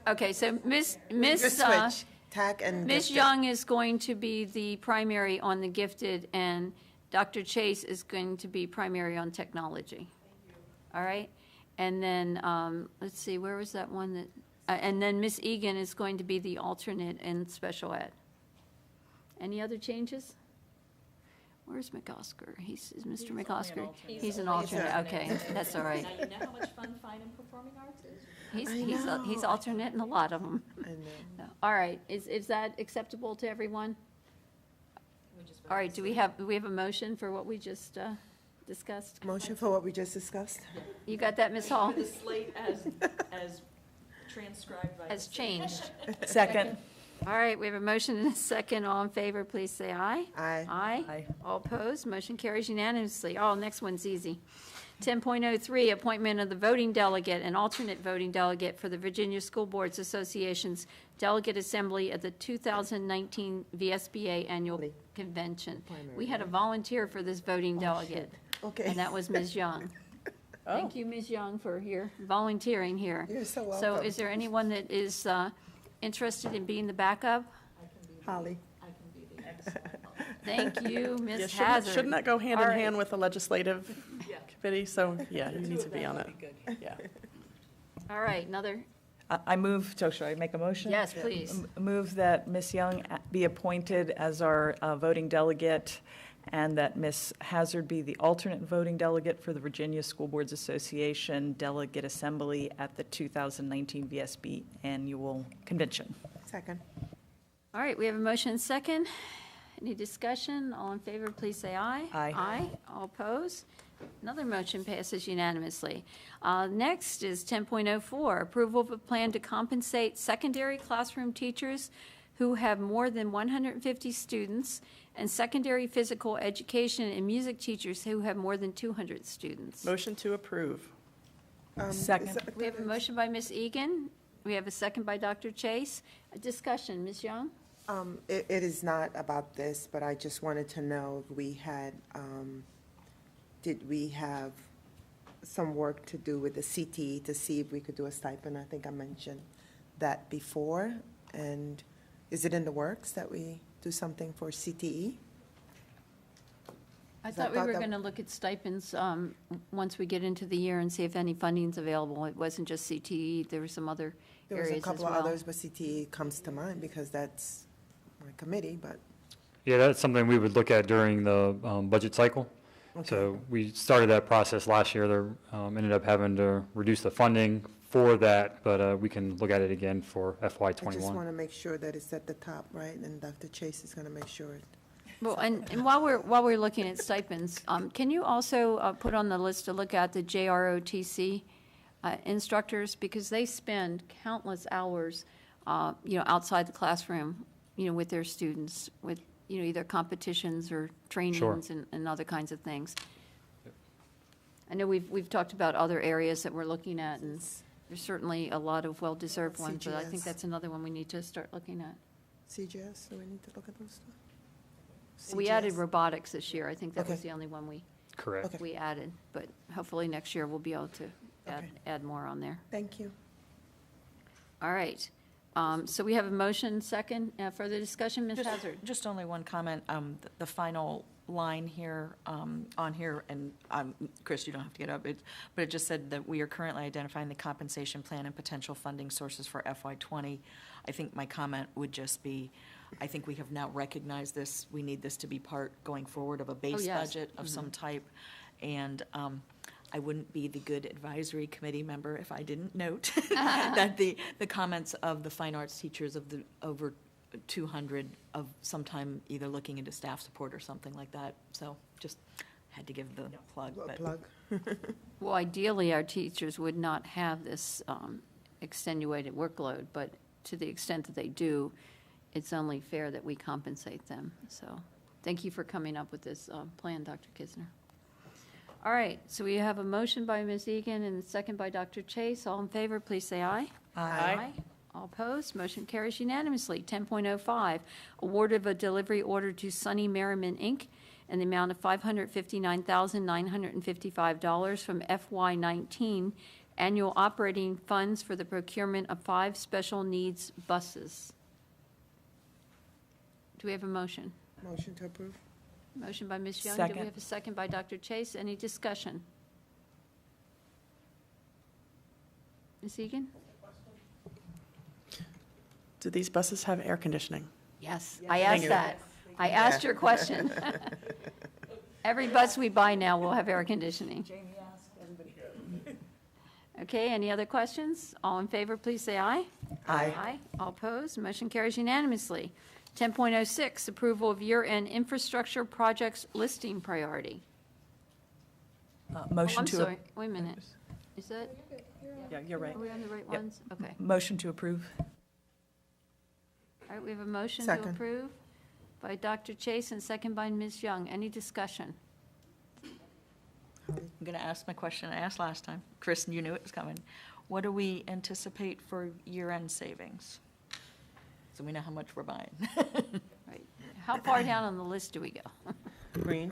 Okay, so Ms. Just switch, tech and Ms. gifted. Young is going to be the primary on the gifted, and Dr. Chase is going to be primary on technology. All right? And then, let's see, where was that one that, and then Ms. Egan is going to be the alternate in special ed. Any other changes? Where's McCosker? Is Mr. McCosker? He's an alternate, okay, that's all right. Now you know how much fun fine and performing arts is? He's alternate in a lot of them. I know. All right, is that acceptable to everyone? All right, do we have a motion for what we just discussed? Motion for what we just discussed? You got that, Ms. Hall? The slate as transcribed by. Has changed. Second. All right, we have a motion and a second. All in favor, please say aye. Aye. Aye. Aye. All opposed, motion carries unanimously. Oh, next one's easy. 10.03, appointment of the voting delegate and alternate voting delegate for the Virginia School Boards Association's Delegate Assembly at the 2019 VSBA Annual Convention. We had a volunteer for this voting delegate, Okay. and that was Ms. Young. Thank you, Ms. Young, for your volunteering here. You're so So welcome. is there anyone that is interested in being the backup? Holly. Thank you, Yeah, Ms. shouldn't- Hazard. Shouldn't that go hand All in right. hand with the legislative committee? So, yeah, you need to be on it. Yeah. All right, another, I move, so should I make a motion? yes, please. Move that Ms. Young be appointed as our voting delegate, and that Ms. Hazard be the alternate voting delegate for the Virginia School Boards Association Delegate Assembly at the 2019 VSB Annual Convention. Second. All right, we have a motion and second. Any discussion? All in favor, please say aye. Aye. Aye. All opposed? Another motion passes unanimously. Next is 10.04, approval of a plan to compensate secondary classroom teachers who have more than 150 students and secondary physical education and music teachers who have more than 200 students. Motion to approve. Second. We have a motion by Ms. Egan. We have a second by Dr. Chase. A discussion, Ms. Young? It is not about this, but I just wanted to know if we had, did we have some work to do with the CTE to see if we could do a stipend? I think I mentioned that before. And is it in the works that we do something for CTE? I thought we were going to look at stipends once we get into the year and see if any funding's available. It wasn't just CTE, there were some other There was areas a as couple well. of others, but CTE comes to mind because that's my committee, but. Yeah, that's something we would look at during the budget cycle. So we started that process last year. There ended up having to reduce the funding for that, but we can look at it again for FY21. I just want to make sure that it's at the top, right? And Dr. Chase is going to make sure Well, and while we're looking at stipends, can you also put on the list to look at the JROTC instructors, because they spend countless hours, outside the classroom, with their students, with, either competitions or trainings and other kinds of things. I know we've talked about other areas that we're looking at, and there's certainly a lot of well-deserved ones, but I think CGS. that's another one we need to start looking at. CGS, so we need to look at those stuff. We added robotics this year. I think that was Okay. the only one we Correct. we added, but hopefully next year we'll be able to add more on there. Thank you. All right. So we have a motion, second. Further discussion, Ms. Hazard? Just only one comment. The final line here, on here, and Chris, you don't have to get up, but it just said that we are currently identifying the compensation plan and potential funding sources for FY20. I think my comment would just be, I think we have now recognized this. We need this to be part, going forward, of a base yes. budget of some type. And I wouldn't be the good advisory committee member if I didn't note that the comments of the fine arts teachers of the over 200 of sometime either looking into staff support or something like that. So just had to give the plug. But Well, ideally, our teachers would not have this extenuated workload, but to the extent that they do, it's only fair that we compensate them. So thank you for coming up with this plan, Dr. Kisner. All right, so we have a motion by Ms. Egan and a second by Dr. Chase. All in favor, please say aye. Aye. All opposed, motion carries unanimously. 10.05, award of a delivery order to Sunny Merriman, Inc. in the amount of $559,955 from FY19 annual operating funds for the procurement of 5 special needs buses. Do we have a motion? Motion to approve. Motion by Ms. Young. Do we Second. have a second by Dr. Chase? Any discussion? Ms. Egan? Do these buses have air conditioning? Yes, I asked that. I asked your question. Every bus we buy now will have air conditioning. Jamie asked, everybody. Okay, any other questions? All in favor, please say aye. Aye. Aye. All opposed, motion carries unanimously. 10.06, approval of year-end infrastructure projects listing priority. Motion I'm to. sorry, wait a minute. Is that, Yeah, you're right. are we on the right Yep. ones? Okay. Motion to approve. All right, we have a motion to Second. approve by Dr. Chase and second by Ms. Young. Any discussion? I'm going to ask my question I asked last time. Chris, you knew it was coming. What do we anticipate for year-end savings? So we know how much we're buying. Right. How far down on the list do we go? Green.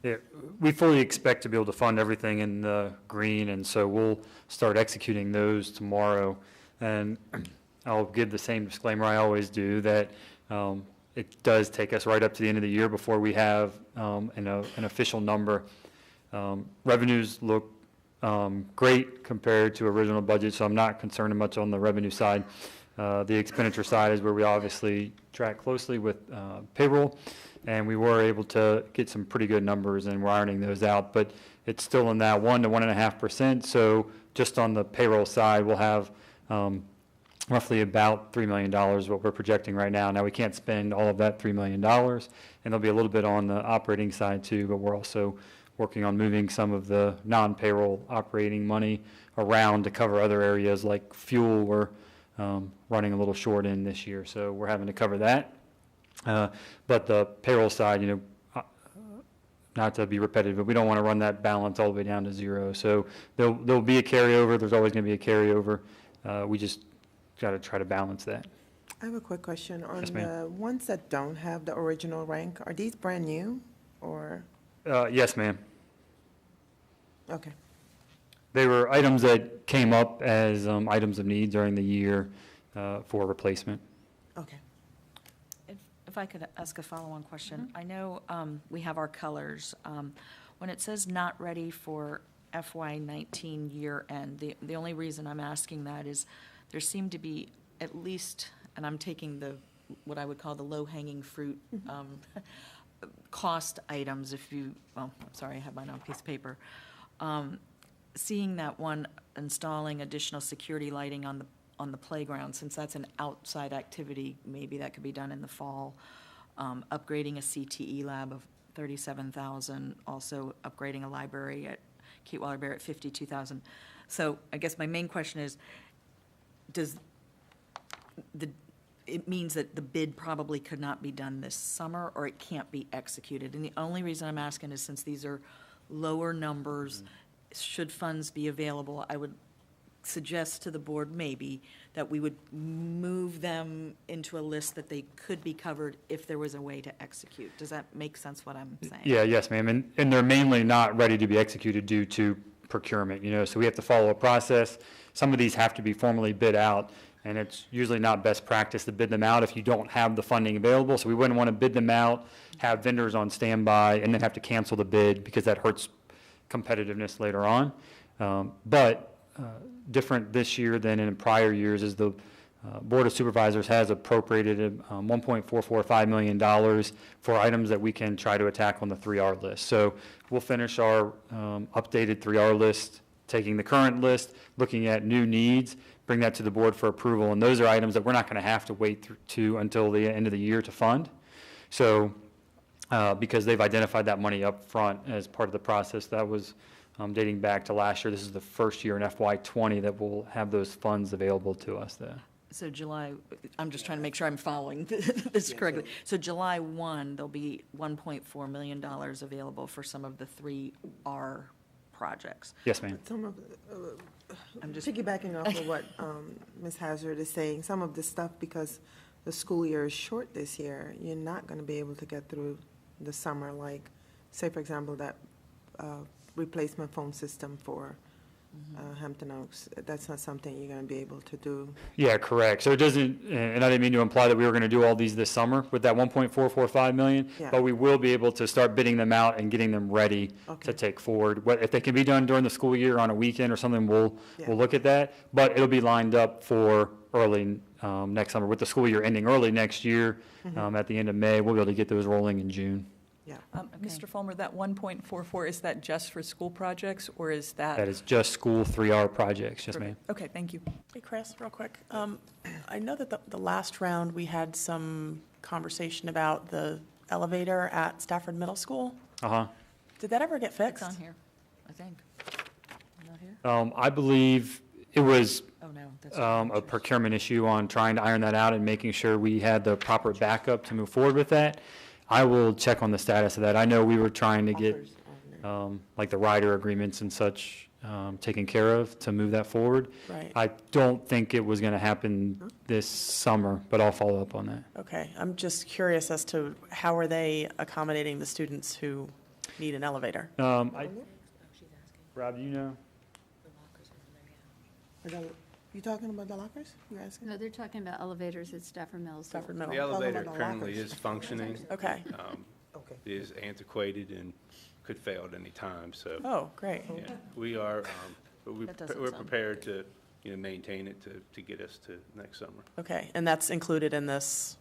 Yeah, we fully expect to be able to fund everything in the green, and so we'll start executing those tomorrow. And I'll give the same disclaimer I always do, that it does take us right up to the end of the year before we have an official number. Revenues look great compared to original budget, so I'm not concerned much on the revenue side. The expenditure side is where we obviously track closely with payroll, and we were able to get some pretty good numbers, and we're ironing those out, but it's still in that 1 to 1.5%. So just on the payroll side, we'll have roughly about $3 million, what we're projecting right now. Now, we can't spend all of that $3 million, and there'll be a little bit on the operating side too, but we're also working on moving some of the non-payroll operating money around to cover other areas like fuel. We're running a little short in this year, so we're having to cover that. But the payroll side, not to be repetitive, but we don't want to run that balance all the way down to zero. So there'll be a carryover. There's always going to be a carryover. We just got to try to balance that. I have a quick question. On Yes, ma'am. the ones that don't have the original rank, are these brand new or? Yes, ma'am. Okay. They were items that came up as items of need during the year for replacement. Okay. If I could ask a follow-on question. I know we have our colors. When it says not ready for FY19 year end, the only reason I'm asking that is there seem to be at least, and I'm taking what I would call the low-hanging fruit cost items, sorry, I have mine on a piece of paper. Seeing that one, installing additional security lighting on the playground, since that's an outside activity, maybe that could be done in the fall. upgrading a CTE lab of $37,000, also upgrading a library at Kate Waller Bear at $52,000. So I guess my main question is, it means that the bid probably could not be done this summer, or it can't be executed? And the only reason I'm asking is since these are lower numbers, should funds be available, I would suggest to the board maybe that we would move them into a list that they could be covered if there was a way to execute. Does that make sense what I'm saying? Yeah, yes, ma'am. And they're mainly not ready to be executed due to procurement, so we have to follow a process. Some of these have to be formally bid out, and it's usually not best practice to bid them out if you don't have the funding available. So we wouldn't want to bid them out, have vendors on standby, and then have to cancel the bid because that hurts competitiveness later on. But different this year than in prior years is the Board of Supervisors has appropriated $1.445 million for items that we can try to attack on the 3R list. So we'll finish our updated 3R list, taking the current list, looking at new needs, bring that to the board for approval. And those are items that we're not going to have to wait until the end of the year to fund. So because they've identified that money up front as part of the process, that was dating back to last year. This is the first year in FY20 that we'll have those funds available to us there. So July, I'm just trying to make sure I'm following this correctly. So July 1, there'll be $1.4 million available for some of the 3R projects. Yes, ma'am. Some of, I'm just piggybacking off of what Ms. Hazard is saying, some of the stuff, because the school year is short this year, you're not going to be able to get through the summer, like, say, for example, that replacement phone system for Hampton Oaks. That's not something you're going to be able to do. Yeah, correct. So it doesn't, and I didn't mean to imply that we were going to do all these this summer with that $1.445 million, Yeah. but we will be able to start bidding them out and getting them ready to take forward. If they can be done during the school year on a weekend or something, we'll look at that. But it'll be lined up for early next summer. With the school year ending early next year, at the end of May, we'll be able to get those rolling in June. Mr. Fulmer, that 1.44, is that just for school projects, or is that? That is just school 3R projects, yes, ma'am. Okay, thank you. Hey, Chris, real quick. I know that the last round, we had some conversation about the elevator at Stafford Middle School. Did that ever get fixed? It's on here, I think. Not here? I believe it was Oh, no, that's a procurement issue on trying to iron that out and making sure we had the proper backup to move forward with that. I will check on the status of that. I know we were trying to get, like the rider agreements and such taken care of to move that forward. Right. I don't think it was going to happen this summer, but I'll follow up on that. Okay, I'm just curious as to how are they accommodating the students who need an elevator? Rob, do you know? You talking about the lockers? You're asking? No, they're talking about elevators at Stafford Middle. Stafford Middle. The elevator currently is functioning. Okay. It is antiquated and could fail at any time, so. Oh, great. Yeah, we are, but That doesn't we're sound- prepared to, maintain it to get us to next summer. Okay, and that's included in this,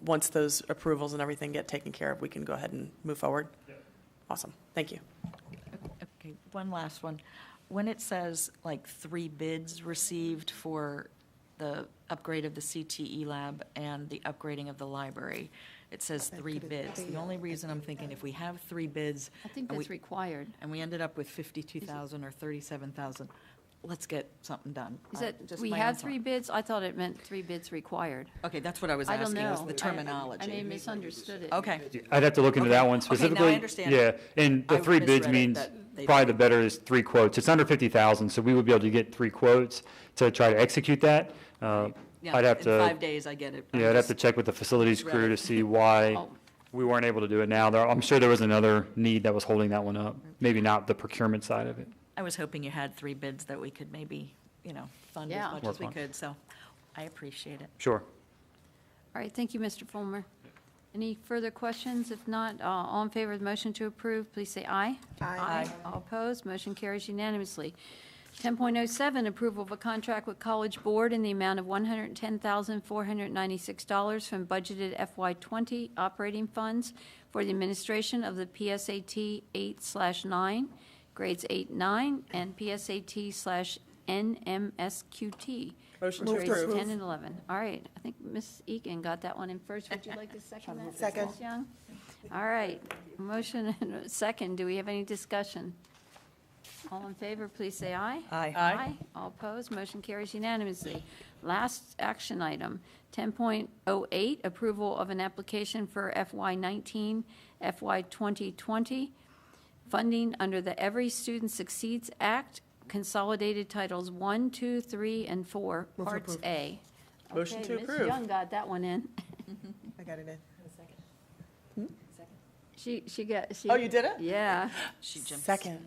once those approvals and everything get taken care of, we can go ahead and move forward? Awesome, thank you. Okay, one last one. When it says like 3 bids received for the upgrade of the CTE lab and the upgrading of the library, it says 3 bids. The only reason I'm thinking if we have 3 bids. I think and that's required. And we ended up with 52,000 or 37,000, let's get something done. Is that, Just we my have own 3 thought. bids? I thought it meant 3 bids required. Okay, that's what I was I don't asking, was know. the terminology. I may have misunderstood it. Okay. I'd have to look into that one Okay, specifically. now I understand. Yeah, and the I 3 bids misread it, means that they probably don't- the better is 3 quotes. It's under 50,000, so we would be able to get 3 quotes to try to execute that. Yeah, I'd have in to. 5 days, I get it. I'm Yeah, I'd have just- to check with the facilities Read crew it. to see why Oh. we weren't able to do it now. I'm sure there was another need that was holding that one up, maybe not the procurement side of it. I was hoping you had 3 bids that we could maybe, fund Yeah. as much More as we fun. could, so I appreciate it. Sure. All right, thank you, Mr. Fulmer. Any further questions? If not, all in favor of the motion to approve, please say aye. Aye. All opposed, motion carries unanimously. 10.07, approval of a contract with College Board in the amount of $110,496 from budgeted FY20 operating funds for the administration of the PSAT 8/9, grades 8-9, and PSAT/NCLEX NMSQT. Motion for to grades approve. 10 and 11. All right, I think Ms. Egan got that one in first. Would you like to second that? Second. Ms. Young? All right, motion and a second. Do we have any discussion? All in favor, please say aye. Aye. Aye. All opposed, motion carries unanimously. Last action item, 10.08, approval of an application for FY19, FY 2020, funding under the Every Student Succeeds Act, Consolidated Titles 1, 2, 3, and 4, Move to Parts approve. A. Motion Okay, to Ms. approve. Young got that one in. I got it in. She got, she. Oh, you did it? Yeah. Second.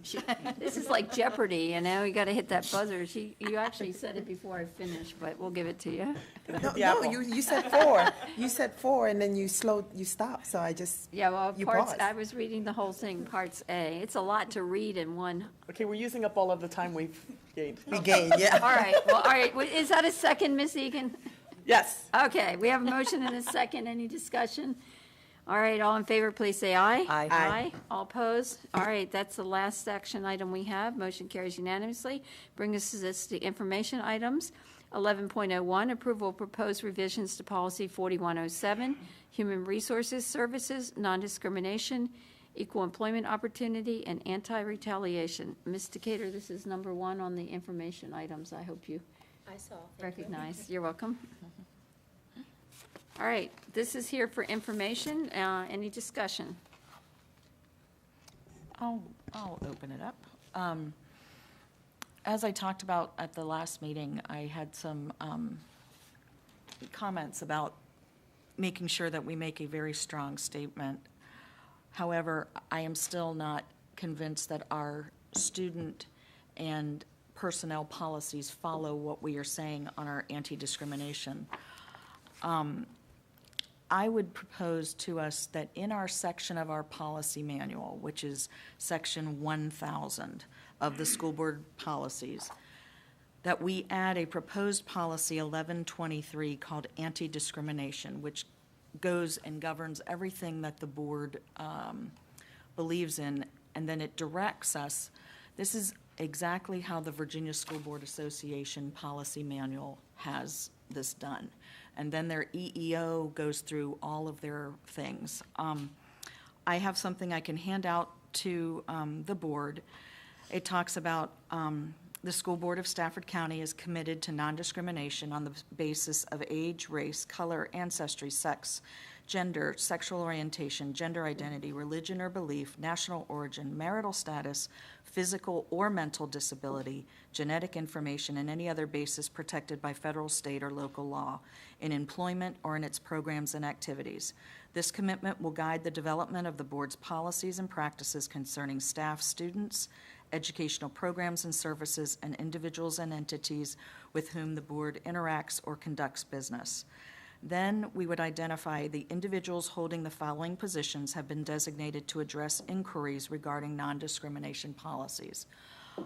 This is like Jeopardy, you know, you gotta hit that buzzer. You actually said it before I finished, but we'll give it to you. No, you said 4. You said 4, and then you stopped, so I just, Yeah, well, You parts, paused. I was reading the whole thing, Parts A. It's a lot to read in one. Okay, we're using up all of the time we've gained. we gained, yeah. All right, well, all right, is that a second, Ms. Egan? Yes. Okay, we have a motion and a second. Any discussion? All right, all in favor, please say aye. Aye. Aye. All opposed? All right, that's the last action item we have. Motion carries unanimously. Bring us to the information items. 11.01, approval of proposed revisions to policy 4107, human resources services, non-discrimination, equal employment opportunity, and anti-retaliation. Ms. Decatur, this is number 1 on the information items. I hope you I saw. recognize. You're welcome. All right, this is here for information. Any discussion? I'll open it up. As I talked about at the last meeting, I had some comments about making sure that we make a very strong statement. However, I am still not convinced that our student and personnel policies follow what we are saying on our anti-discrimination. I would propose to us that in our section of our policy manual, which is section 1000 of the school board policies, that we add a proposed policy 1123 called anti-discrimination, which goes and governs everything that the board believes in, and then it directs us. This is exactly how the Virginia School Board Association policy manual has this done. And then their EEO goes through all of their things. I have something I can hand out to the board. It talks about the School Board of Stafford County is committed to non-discrimination on the basis of age, race, color, ancestry, sex, gender, sexual orientation, gender identity, religion or belief, national origin, marital status, physical or mental disability, genetic information, and any other basis protected by federal, state, or local law in employment or in its programs and activities. This commitment will guide the development of the board's policies and practices concerning staff, students, educational programs and services, and individuals and entities with whom the board interacts or conducts business. Then we would identify the individuals holding the following positions have been designated to address inquiries regarding non-discrimination policies.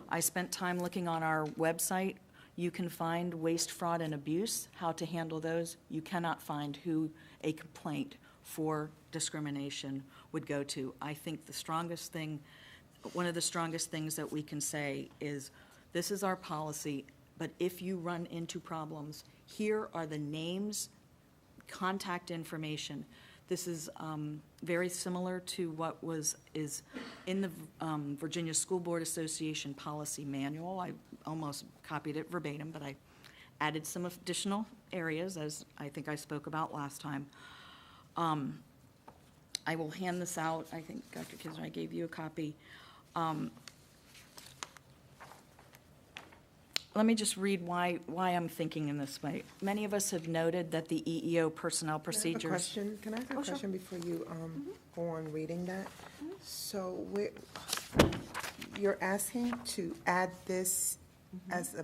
I spent time looking on our website. You can find waste, fraud, and abuse, how to handle those. You cannot find who a complaint for discrimination would go to. I think the strongest thing, one of the strongest things that we can say is, this is our policy, but if you run into problems, here are the names, contact information. This is very similar to what is in the Virginia School Board Association policy manual. I almost copied it verbatim, but I added some additional areas, as I think I spoke about last time. I will hand this out. I think, Dr. Kisner, I gave you a copy. Let me just read why I'm thinking in this way. Many of us have noted that the EEO personnel procedures. Can I ask a question before you go on reading that? So you're asking to add this as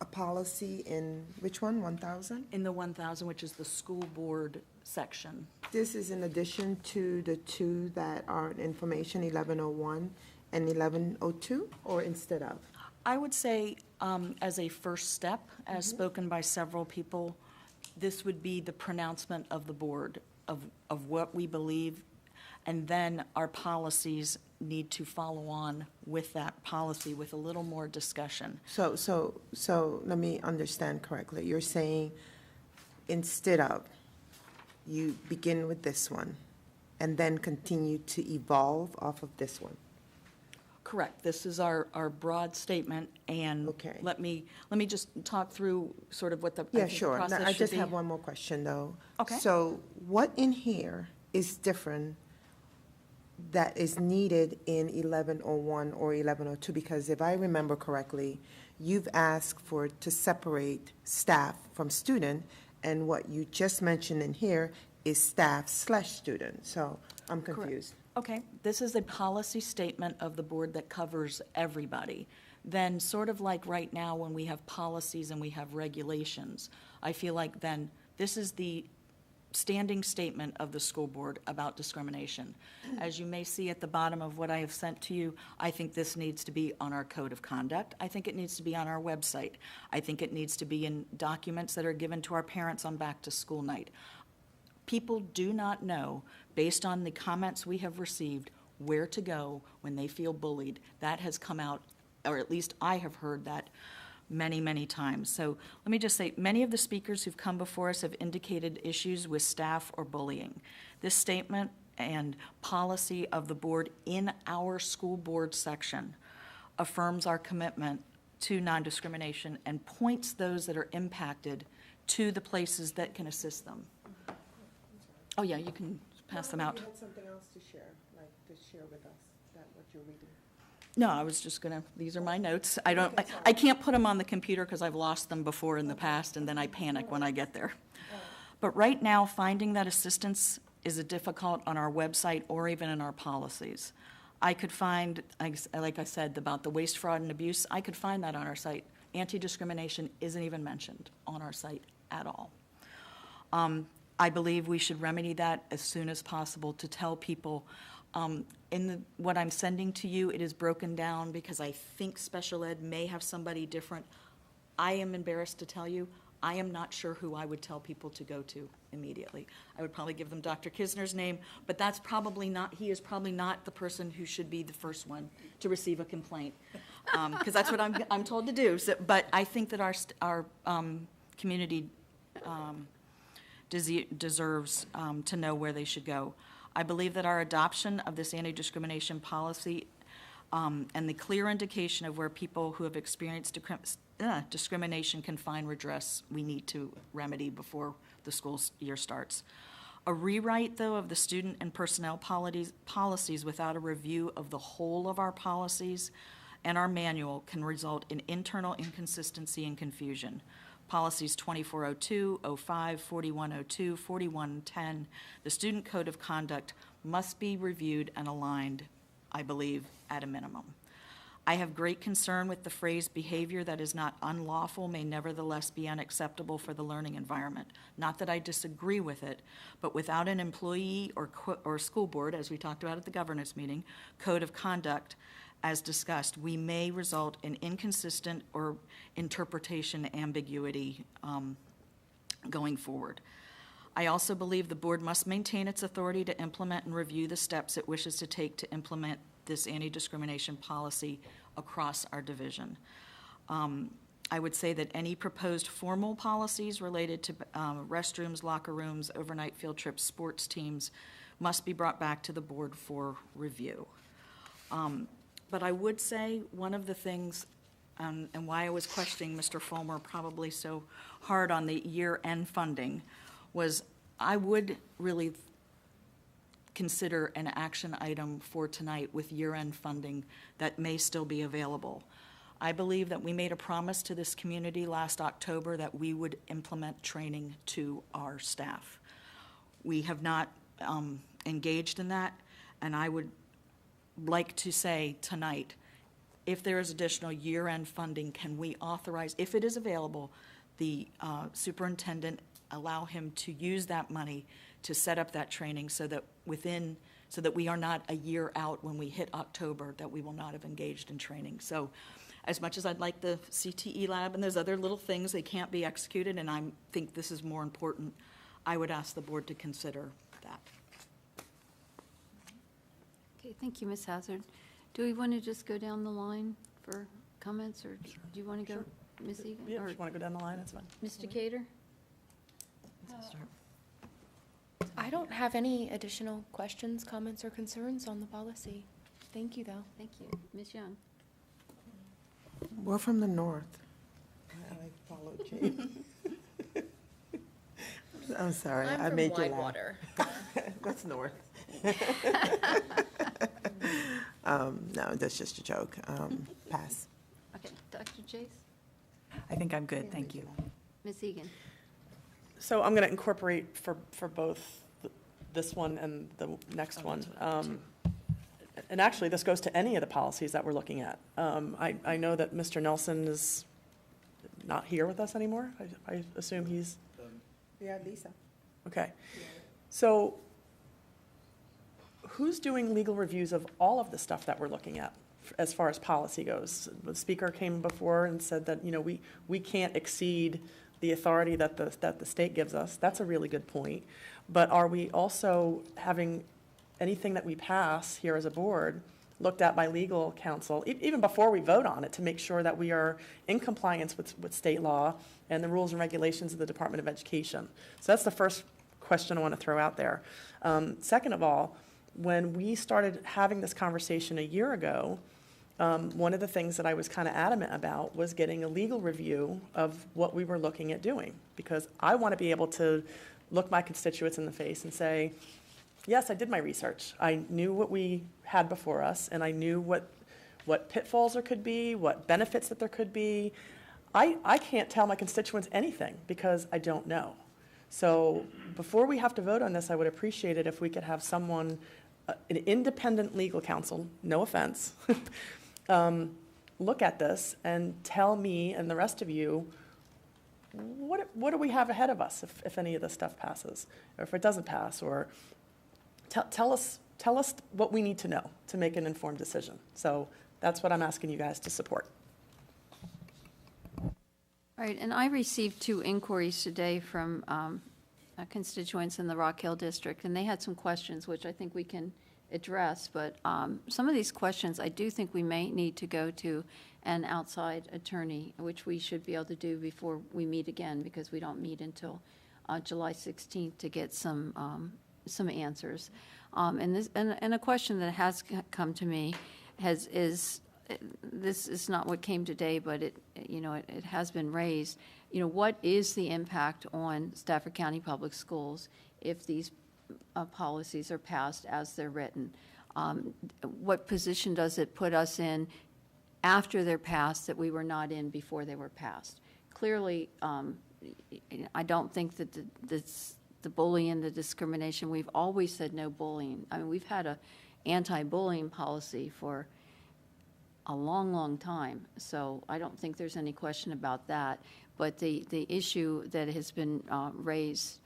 a policy in which one, 1000? In the 1000, which is the school board section. This is in addition to the two that are in information, 1101 and 1102, or instead of? I would say, as a first step, as spoken by several people, this would be the pronouncement of the board of what we believe, and then our policies need to follow on with that policy with a little more discussion. So let me understand correctly. You're saying instead of, you begin with this one and then continue to evolve off of this one? Correct. This is our broad statement, and Okay. let me just talk through sort of what the, I Yeah, think the sure. process Now, I should just be. have one more question, though. Okay. So what in here is different that is needed in 1101 or 1102? Because if I remember correctly, you've asked to separate staff from student, and what you just mentioned in here is staff/student. So I'm confused. Okay, this is a policy statement of the board that covers everybody. Then, sort of like right now when we have policies and we have regulations, I feel like then this is the standing statement of the school board about discrimination. As you may see at the bottom of what I have sent to you, I think this needs to be on our code of conduct. I think it needs to be on our website. I think it needs to be in documents that are given to our parents on back to school night. People do not know, based on the comments we have received, where to go when they feel bullied. That has come out, or at least I have heard that many, many times. So let me just say, many of the speakers who've come before us have indicated issues with staff or bullying. This statement and policy of the board in our school board section affirms our commitment to non-discrimination and points those that are impacted to the places that can assist them. Oh, yeah, you can pass them out. You had something else to share, like to share with us, that what you're reading? No, I was just gonna, these are my notes. I can't put them on the computer because I've lost them before in the past, and then I panic when I get there. But right now, finding that assistance is difficult on our website or even in our policies. I could find, like I said, about the waste, fraud, and abuse, I could find that on our site. Anti-discrimination isn't even mentioned on our site at all. I believe we should remedy that as soon as possible to tell people, what I'm sending to you, it is broken down because I think special ed may have somebody different. I am embarrassed to tell you, I am not sure who I would tell people to go to immediately. I would probably give them Dr. Kisner's name, but that's probably not, he is probably not the person who should be the first one to receive a complaint, because that's what I'm told to do. So, but I think that our community deserves to know where they should go. I believe that our adoption of this anti-discrimination policy and the clear indication of where people who have experienced discrimination can find redress, we need to remedy before the school year starts. A rewrite, though, of the student and personnel policies without a review of the whole of our policies and our manual can result in internal inconsistency and confusion. Policies 2402, 05, 4102, 4110, the Student Code of Conduct must be reviewed and aligned, I believe, at a minimum. I have great concern with the phrase behavior that is not unlawful may nevertheless be unacceptable for the learning environment. Not that I disagree with it, but without an employee or school board, as we talked about at the governance meeting, code of conduct, as discussed, we may result in inconsistent or interpretation ambiguity going forward. I also believe the board must maintain its authority to implement and review the steps it wishes to take to implement this anti-discrimination policy across our division. I would say that any proposed formal policies related to restrooms, locker rooms, overnight field trips, sports teams must be brought back to the board for review. But I would say one of the things, and why I was questioning Mr. Fulmer probably so hard on the year-end funding, was I would really consider an action item for tonight with year-end funding that may still be available. I believe that we made a promise to this community last October that we would implement training to our staff. We have not engaged in that, and I would like to say tonight, if there is additional year-end funding, can we authorize, if it is available, the superintendent allow him to use that money to set up that training so that we are not a year out when we hit October that we will not have engaged in training. So as much as I'd like the CTE lab and those other little things, they can't be executed, and I think this is more important, I would ask the board to consider that. Okay, thank you, Ms. Hazard. Do we want to just go down the line for comments, or do you want to go, Ms. Egan? Yeah, or if you want to go down the line, that's fine. Mr. Cater? I don't have any additional questions, comments, or concerns on the policy. Thank you, though. Thank you. Ms. Young? We're from the north. I followed you. I'm sorry, I made you laugh. Water. That's north. No, that's just a joke. Pass. Okay, Dr. Chase? I think I'm good, thank you. Ms. Egan? So I'm going to incorporate for both this one and the next one. And actually, this goes to any of the policies that we're looking at. I know that Mr. Nelson is not here with us anymore. I assume he's... Yeah, Lisa. Okay. So who's doing legal reviews of all of the stuff that we're looking at as far as policy goes? The speaker came before and said that, you know, we can't exceed the authority that the state gives us. That's a really good point. But are we also having anything that we pass here as a board looked at by legal counsel, even before we vote on it, to make sure that we are in compliance with state law and the rules and regulations of the Department of Education? So that's the first question I want to throw out there. Second of all, when we started having this conversation a year ago, one of the things that I was kind of adamant about was getting a legal review of what we were looking at doing, because I want to be able to look my constituents in the face and say, yes, I did my research. I knew what we had before us, and I knew what pitfalls there could be, what benefits that there could be. I can't tell my constituents anything because I don't know. So before we have to vote on this, I would appreciate it if we could have someone, an independent legal counsel, no offense, look at this and tell me and the rest of you, what do we have ahead of us if any of this stuff passes, or if it doesn't pass, or tell us what we need to know to make an informed decision. So that's what I'm asking you guys to support. All right, and I received 2 inquiries today from constituents in the Rock Hill District, and they had some questions which I think we can address, but some of these questions I do think we may need to go to an outside attorney, which we should be able to do before we meet again, because we don't meet until July 16th to get some answers. And a question that has come to me is this is not what came today, but it has been raised. What is the impact on Stafford County Public Schools if these policies are passed as they're written? What position does it put us in after they're passed that we were not in before they were passed? Clearly, I don't think that the bullying, the discrimination, we've always said no bullying. I mean, we've had a anti-bullying policy for a long, long time, so I don't think there's any question about that. But the issue that has been raised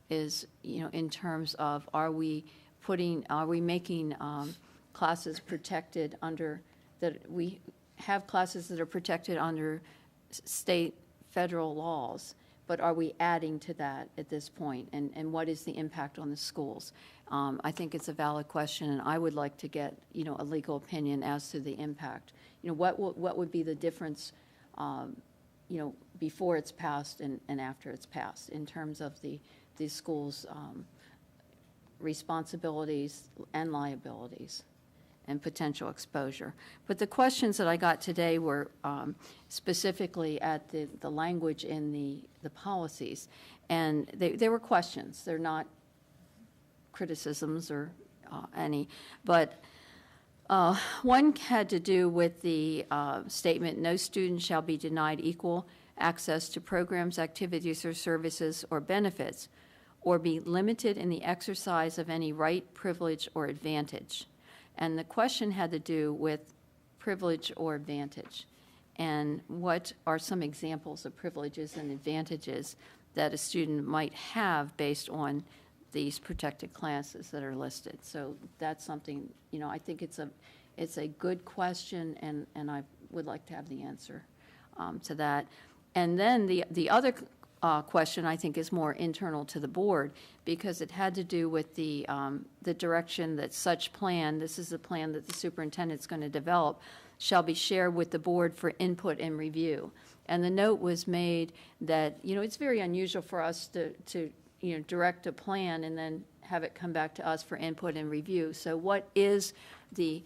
is, in terms of are we making classes protected under, that we have classes that are protected under state, federal laws, but are we adding to that at this point? And what is the impact on the schools? I think it's a valid question, and I would like to get, a legal opinion as to the impact. What would be the difference, before it's passed and after it's passed in terms of the schools' responsibilities and liabilities and potential exposure. But the questions that I got today were specifically at the language in the policies. And they were questions. They're not criticisms or any. But one had to do with the statement, no student shall be denied equal access to programs, activities, or services or benefits, or be limited in the exercise of any right, privilege, or advantage. And the question had to do with privilege or advantage. And what are some examples of privileges and advantages that a student might have based on these protected classes that are listed? So that's something, I think it's a good question, and I would like to have the answer to that. And then the other question, I think, is more internal to the board, because it had to do with the direction that such plan, this is the plan that the superintendent's going to develop, shall be shared with the board for input and review. And the note was made that, it's very unusual for us to direct a plan and then have it come back to us for input and review. So what is the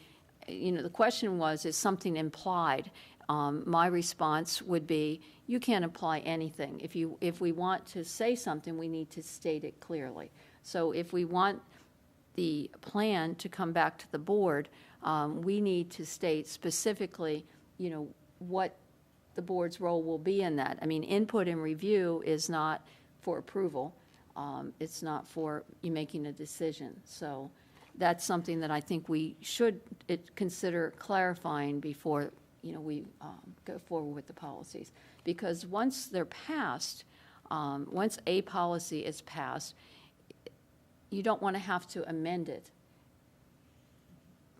question was, is something implied? My response would be, you can't imply anything. If we want to say something, we need to state it clearly. So if we want the plan to come back to the board, we need to state specifically, what the board's role will be in that. I mean, input and review is not for approval. It's not for you making a decision. So that's something that I think we should consider clarifying before we go forward with the policies. Because once they're passed, once a policy is passed, you don't want to have to amend it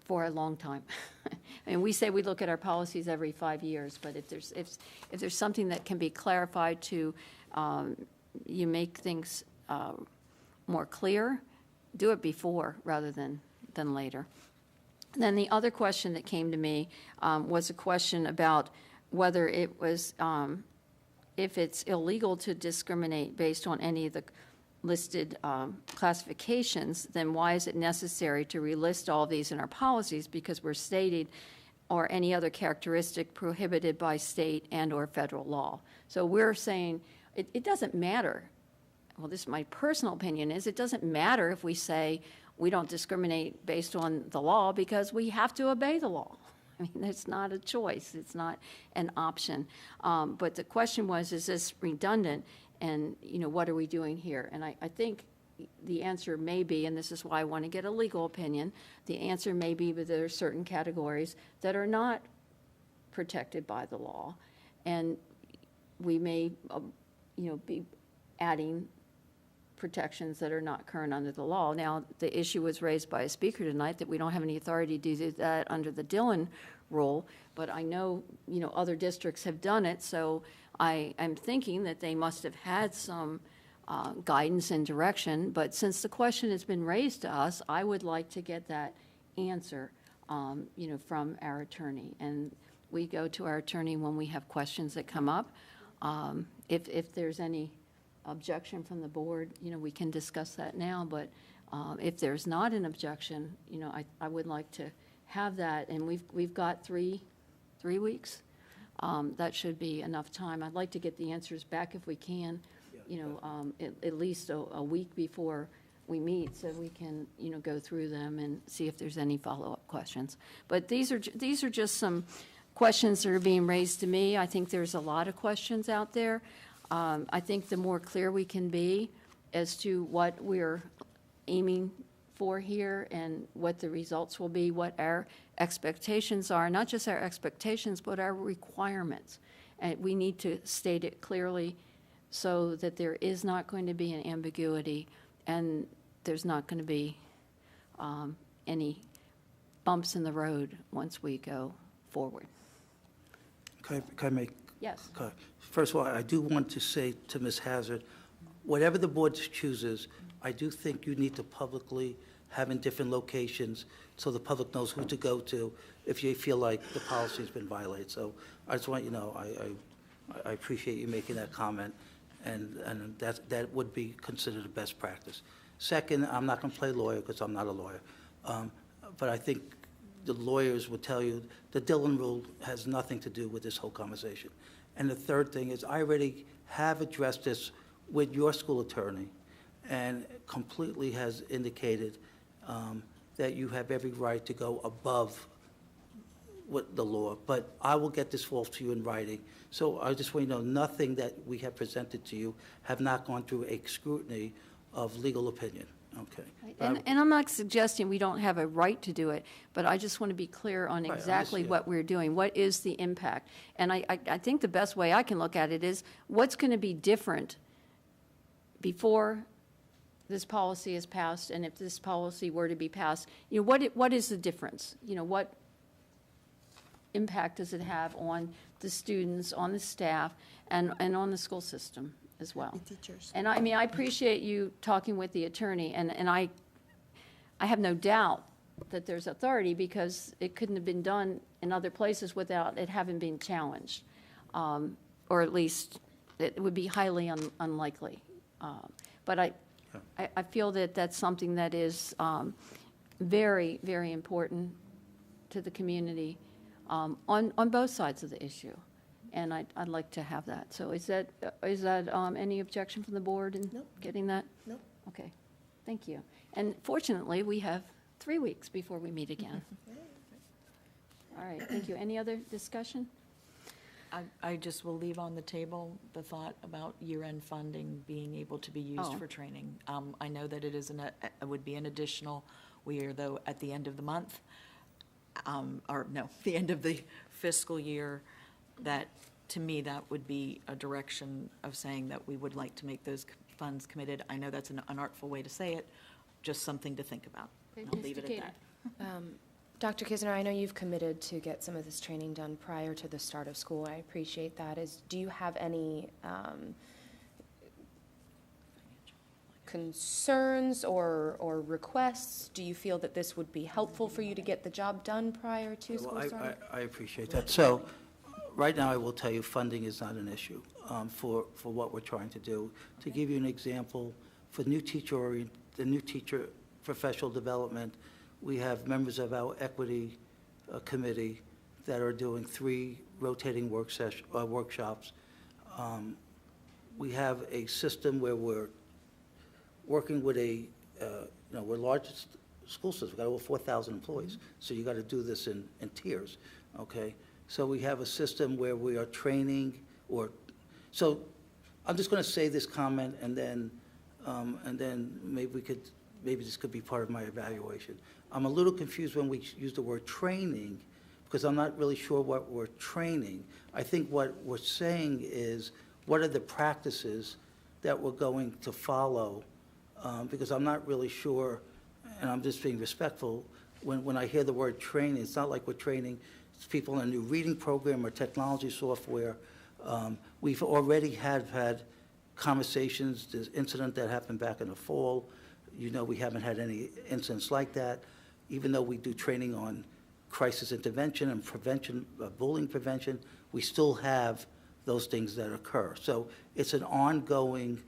for a long time. And we say we look at our policies every 5 years, but if there's something that can be clarified to you make things more clear, do it before rather than later. Then the other question that came to me was a question about whether it was, if it's illegal to discriminate based on any of the listed classifications, then why is it necessary to relist all these in our policies? Because we're stating, or any other characteristic prohibited by state and or federal law. So we're saying it doesn't matter. Well, this is my personal opinion, is it doesn't matter if we say we don't discriminate based on the law, because we have to obey the law. I mean, it's not a choice. It's not an option. But the question was, is this redundant? And, what are we doing here? And I think the answer may be, and this is why I want to get a legal opinion, the answer may be that there are certain categories that are not protected by the law. And we may, be adding protections that are not current under the law. Now, the issue was raised by a speaker tonight that we don't have any authority to do that under the Dillon rule, but I know, other districts have done it, so I'm thinking that they must have had some guidance and direction, but since the question has been raised to us, I would like to get that answer, from our attorney. And we go to our attorney when we have questions that come up. If there's any objection from the board, we can discuss that now, but if there's not an objection, I would like to have that, and we've got three weeks. That should be enough time. I'd like to get the answers back if we can, at least a week before we meet, so we can, go through them and see if there's any follow-up questions. But these are just some questions that are being raised to me. I think there's a lot of questions out there. I think the more clear we can be as to what we're aiming for here and what the results will be, what our expectations are, not just our expectations, but our requirements. And we need to state it clearly so that there is not going to be an ambiguity and there's not going to be any bumps in the road once we go forward. Can I make? Yes. Okay. First of all, I do want to say to Ms. Hazard, whatever the board chooses, I do think you need to publicly have in different locations so the public knows who to go to if you feel like the policy's been violated. So I just want you to know, I appreciate you making that comment, and that would be considered a best practice. Second, I'm not going to play lawyer because I'm not a lawyer, but I think the lawyers would tell you the Dillon rule has nothing to do with this whole conversation. And the third thing is I already have addressed this with your school attorney and completely has indicated that you have every right to go above what the law. But I will get this all to you in writing. So I just want you to know nothing that we have presented to you have not gone through a scrutiny of legal opinion. Okay. And I'm not suggesting we don't have a right to do it, but I just want to be clear on exactly what we're doing. What is the impact? And I think the best way I can look at it is what's going to be different before this policy is passed, and if this policy were to be passed, what is the difference? What impact does it have on the students, on the staff, and on the school system? as well. teachers. And I mean, I appreciate you talking with the attorney, and I have no doubt that there's authority, because it couldn't have been done in other places without it having been challenged. Or at least it would be highly unlikely. But I feel that that's something that is very, very important to the community on both sides of the issue. And I'd like to have that. So is that any objection from the board in getting that? No. Okay, thank you. And fortunately, we have 3 weeks before we meet again. All right, thank you. Any other discussion? I just will leave on the table the thought about year-end funding being able to be used for training. I know that it would be an additional, we are though at the end of the month, the end of the fiscal year, that to me, that would be a direction of saying that we would like to make those funds committed. I know that's an unartful way to say it, just something to think about. Okay, I'll leave it at that. Dr. Kisner, I know you've committed to get some of this training done prior to the start of school. I appreciate that. Do you have any concerns or requests? Do you feel that this would be helpful for you to get the job done prior to school starting? I appreciate that. So, right now, I will tell you, funding is not an issue for what we're trying to do. To give you an example, for the new teacher professional development, we have members of our equity committee that are doing 3 rotating workshops. We have a system where we're working with we're largest school system, we've got over 4,000 employees, so you got to do this in tiers, okay? So we have a system where we are training, so I'm just going to say this comment, and then maybe this could be part of my evaluation. I'm a little confused when we use the word training, because I'm not really sure what we're training. I think what we're saying is, what are the practices that we're going to follow? Because I'm not really sure, and I'm just being respectful, when I hear the word training, it's not like we're training people in a new reading program or technology software. We've already had conversations, this incident that happened back in the fall. We haven't had any incidents like that, even though we do training on crisis intervention and prevention, bullying prevention, we still have those things that occur. So it's an ongoing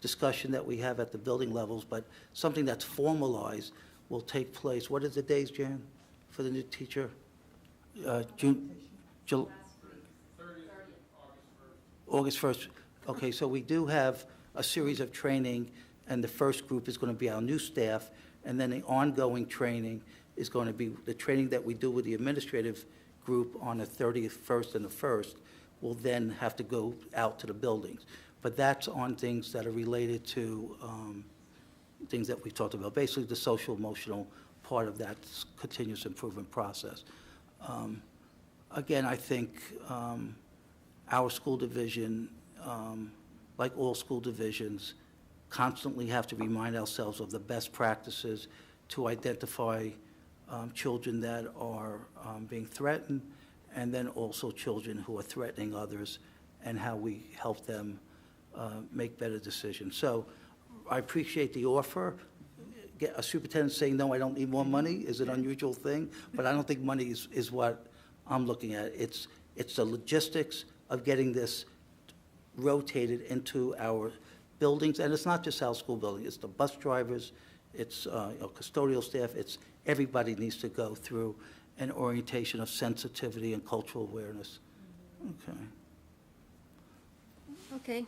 discussion that we have at the building levels, but something that's formalized will take place. What are the days, Jan, for the new teacher? August 1st. Okay, so we do have a series of training, and the first group is going to be our new staff, and then the ongoing training is going to be the training that we do with the administrative group on the 31st and the 1st will then have to go out to the buildings. But that's on things that are related to things that we talked about, basically the social emotional part of that continuous improvement process. Again, I think our school division, like all school divisions, constantly have to remind ourselves of the best practices to identify children that are being threatened, and then also children who are threatening others, and how we help them make better decisions. So I appreciate the offer. A superintendent saying, no, I don't need more money is an unusual thing, but I don't think money is what I'm looking at. It's the logistics of getting this rotated into our buildings, and it's not just our school building, it's the bus drivers, it's custodial staff, it's everybody needs to go through an orientation of sensitivity and cultural awareness. Okay. Okay.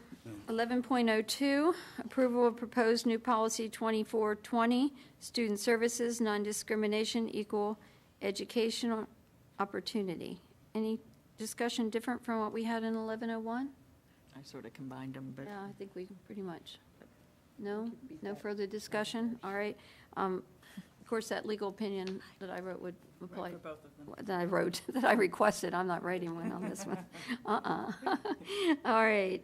11.02, approval of proposed new policy 2420, student services, non-discrimination, equal educational opportunity. Any discussion different from what we had in 1101? I sort of combined them, but. Yeah, I think we pretty much. No? No further discussion? All right. Of course, that legal opinion that I wrote would apply. For both of them. That I requested. I'm not writing one on this one. All right.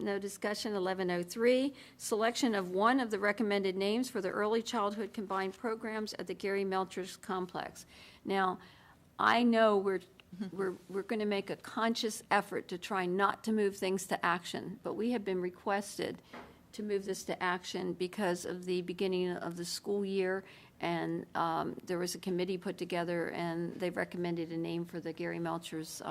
No discussion. 1103, selection of one of the recommended names for the early childhood combined programs at the Gary Melchers Complex. Now, I know we're we're going to make a conscious effort to try not to move things to action, but we have been requested to move this to action because of the beginning of the school year, and there was a committee put together, and they recommended a name for the Gary Melchers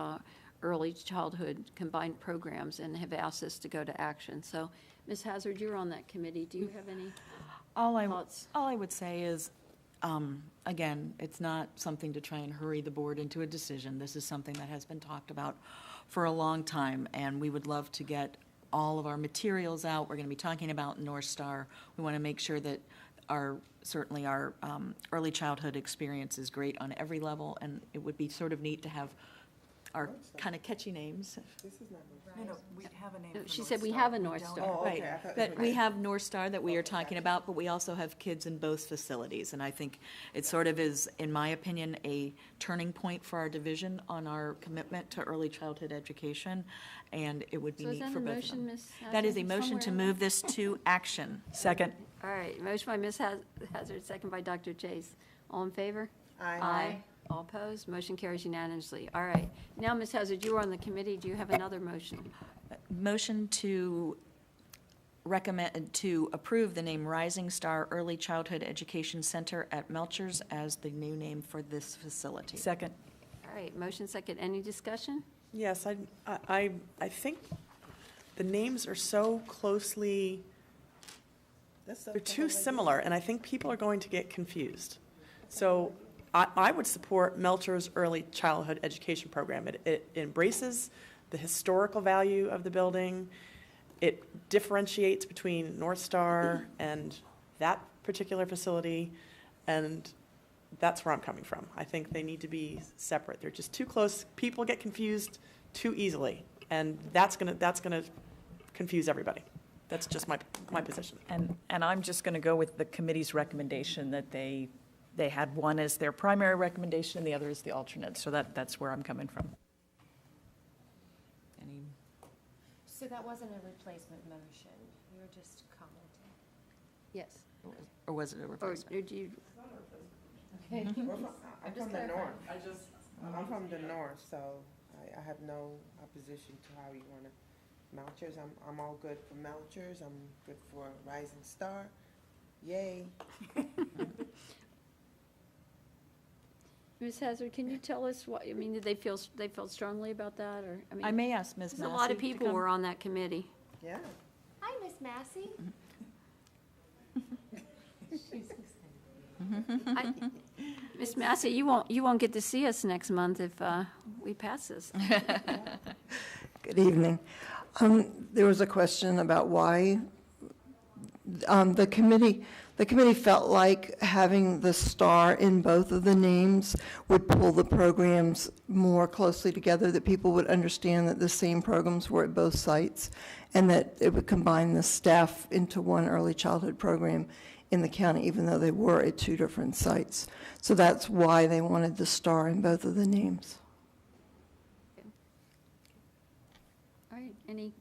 early childhood combined programs and have asked us to go to action. So, Ms. Hazard, you're on that committee. Do you have any thoughts? All I would say is, again, it's not something to try and hurry the board into a decision. This is something that has been talked about for a long time, and we would love to get all of our materials out. We're going to be talking about North Star. We want to make sure that certainly our early childhood experience is great on every level, and it would be sort of neat to have our kind of catchy names. No, we have a name for She North said we Star. have a North Star. Oh, okay. Right, but we have North Star that we are talking about, but we also have kids in both facilities. And I think it sort of is, in my opinion, a turning point for our division on our commitment to early childhood education, and it would be So is neat that for a both of motion, them. Ms. That is a Hazard, motion to somewhere in move this to action. Second. All right, motion by Ms. Hazard, second by Dr. Chase. All in favor? Aye. All opposed? Motion carries unanimously. All right. Now, Ms. Hazard, you are on the committee. Do you have another motion? Motion to recommend, to approve the name Rising Star Early Childhood Education Center at Melchers as the new name for this facility. Second. All right, motion second. Any discussion? Yes, I think the names are so closely, they're too similar, and I think people are going to get confused. So I would support Melchers Early Childhood Education Program. It embraces the historical value of the building. It differentiates between North Star and that particular facility, and that's where I'm coming from. I think they need to be separate. They're just too close. People get confused too easily, and that's gonna confuse everybody. That's just my position. And I'm just going to go with the committee's recommendation that they had one as their primary recommendation and the other as the alternate. So that's where I'm coming from. So that wasn't a replacement motion, you were just commenting. Yes. Or was it a replacement? Or do you? Okay. I'm from the north. I'm from the north, so I have no opposition to how you want to. Melchers, I'm all good for Melchers. I'm good for Rising Star. Yay. Ms. Hazard, can you tell us what, I mean, did they felt strongly about that, or? I may ask Ms. There's a lot of Massey to people come. were on that committee. Yeah. Hi, Miss Massey. Ms. Massey, you won't get to see us next month if we pass this. Good evening. There was a question about why the committee felt like having the star in both of the names would pull the programs more closely together, that people would understand that the same programs were at both sites, and that it would combine the staff into one early childhood program in the county, even though they were at two different sites. So that's why they wanted the star in both of the names. All right, any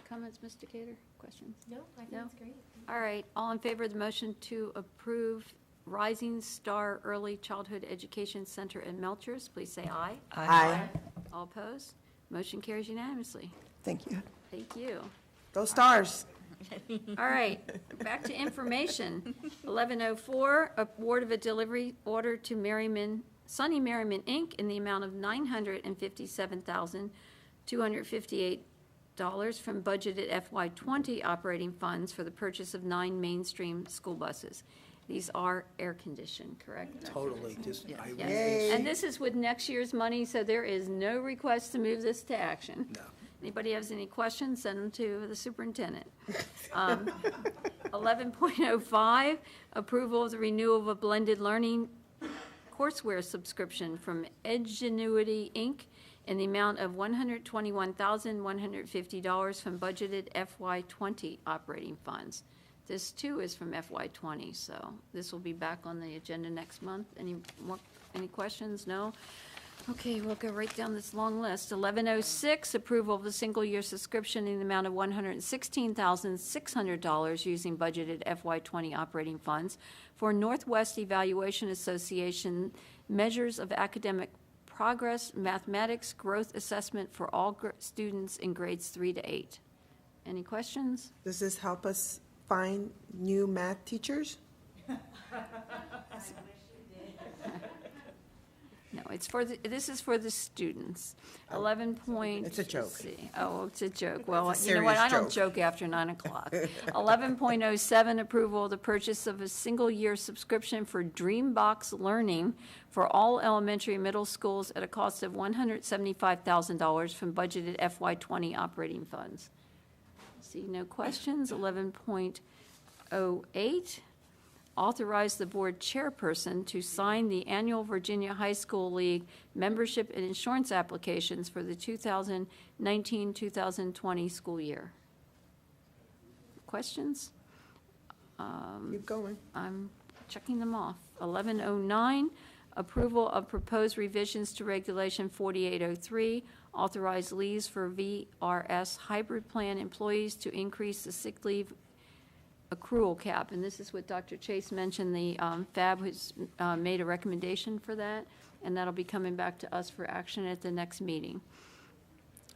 comments, Ms. Decatur? Questions? No, I think No? it's great. All right, all in favor of the motion to approve Rising Star Early Childhood Education Center in Melchers, please say aye. Aye. All opposed? Motion carries unanimously. Thank you. Thank you. Go Stars. All right, back to information. 1104, award of a delivery order to Sunny Merriman, Inc. in the amount of $957,258 from budgeted FY20 operating funds for the purchase of 9 mainstream school buses. These are air-conditioned, correct? Totally, just, I Yes. really. And this is with next year's money, so there is no request to move this to action. No. Anybody has any questions, send them to the superintendent. 11.05, approval of the renewal of a blended learning courseware subscription from Edgenuity, Inc. in the amount of $121,150 from budgeted FY20 operating funds. This, too, is from FY20, so this will be back on the agenda next month. Any questions? No? Okay, we'll go right down this long list. 1106, approval of the single-year subscription in the amount of $116,600 using budgeted FY20 operating funds for Northwest Evaluation Association Measures of Academic progress mathematics growth assessment for all students in grades 3 to 8. Any questions? Does this help us find new math teachers? No, it's for the, this is for the students. 11 point. It's a joke. let's see. Oh, it's a joke. Well, It's a you know what? serious I don't joke. joke after 9 o'clock. 11.07, approval of the purchase of a single-year subscription for Dreambox Learning for all elementary and middle schools at a cost of $175,000 from budgeted FY20 operating funds. See no questions. 11.08, authorize the board chairperson to sign the annual Virginia High School League membership and insurance applications for the 2019-2020 school year. Questions? Keep going. I'm checking them off. 1109, approval of proposed revisions to Regulation 4803, authorize leaves for VRS hybrid plan employees to increase the sick leave accrual cap. And this is what Dr. Chase mentioned, the FAB has made a recommendation for that, and that'll be coming back to us for action at the next meeting.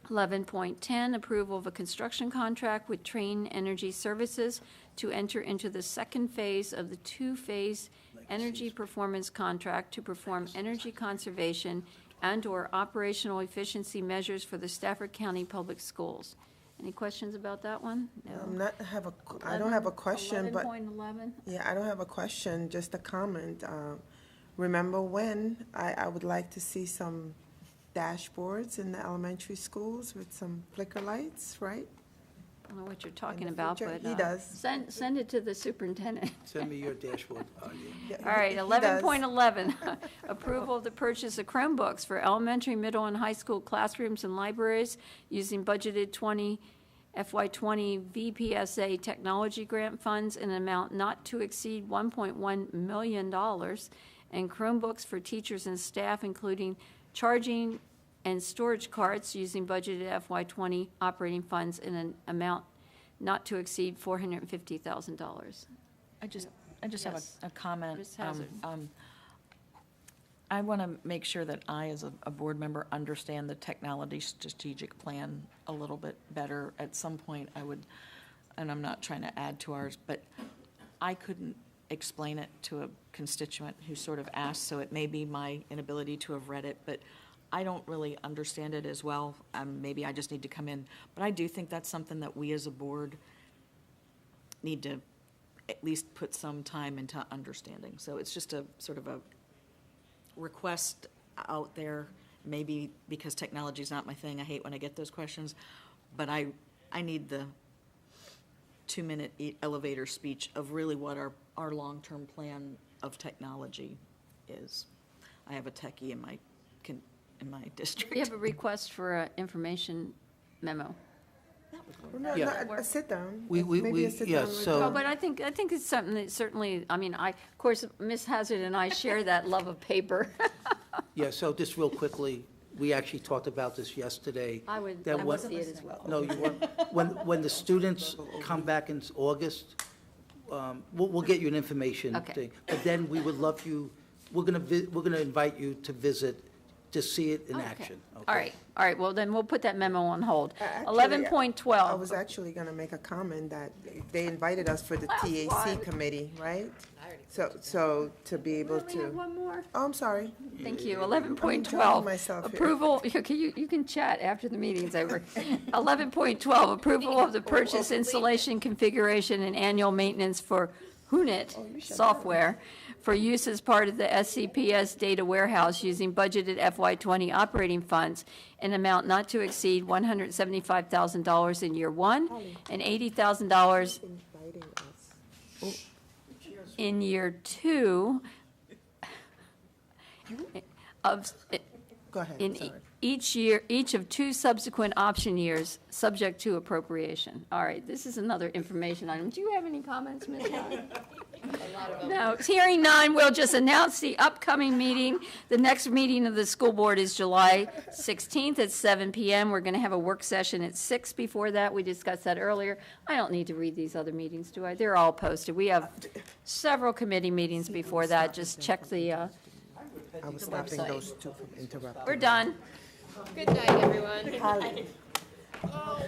11.10, approval of a construction contract with Train Energy Services to enter into the second phase of the two-phase energy performance contract to perform energy conservation and/or operational efficiency measures for the Stafford County Public Schools. Any questions about that one? No. I don't have a question, but. 11.11? Yeah, I don't have a question, just a comment. Remember when I would like to see some dashboards in the elementary schools with some flicker lights, right? I don't know what you're talking about, future, but. he does. Send it to the superintendent. Send me your dashboard. All right, He does. 11.11, approval of the purchase of Chromebooks for elementary, middle, and high school classrooms and libraries using budgeted FY20 VPSA technology grant funds in an amount not to exceed $1.1 million, and Chromebooks for teachers and staff, including charging and storage carts using budgeted FY20 operating funds in an amount not to exceed $450,000. I just have Yes. a comment. Ms. Hazard. I want to make sure that I, as a board member, understand the technology strategic plan a little bit better. At some point, I would, and I'm not trying to add to ours, but I couldn't explain it to a constituent who sort of asked, so it may be my inability to have read it, but I don't really understand it as well. Maybe I just need to come in. But I do think that's something that we as a board need to at least put some time into understanding. So it's just a sort of a request out there, maybe because technology is not my thing. I hate when I get those questions, but I need the 2-minute elevator speech of really what our long-term plan of technology is. I have a techie in my district. We have a request for an information memo. No, Yeah. a sit down. We- Maybe a sit yeah, down with- so- Well, but I think it's something that certainly, I mean, of course, Ms. Hazard and I share that love of paper. Yeah, so just real quickly, we actually talked about this yesterday. I would that like what- to see it as well. No, you weren't. When the students come back in August, we'll get you an information Okay. thing. But then we would love you, we're gonna invite you to visit, to see it in Okay. action. All right, well, then we'll put that memo on hold. Actually, 11.12. I was actually going to make a comment that they invited us for the TAC committee, right? So to be able We have to, one more. oh, I'm sorry. Thank you. I'm enjoying 11.12, myself here. approval, okay, you can chat after the meeting's over. 11.12, approval of the purchase, installation, configuration, and annual maintenance for Hunit software for use as part of the SCPS data warehouse using budgeted FY20 operating funds in amount not to exceed $175,000 in year one and $80,000 in year two of, Go ahead, in sorry. each of two subsequent option years, subject to appropriation. All right, this is another information item. Do you have any comments, Ms. Howard? No, hearing none, we'll just announce the upcoming meeting. The next meeting of the school board is July 16th at 7 p.m. We're going to have a work session at 6 before that. We discussed that earlier. I don't need to read these other meetings, do I? They're all posted. We have several committee meetings before that. Just check the I was stopping those two from interrupting. We're done. Good night, everyone.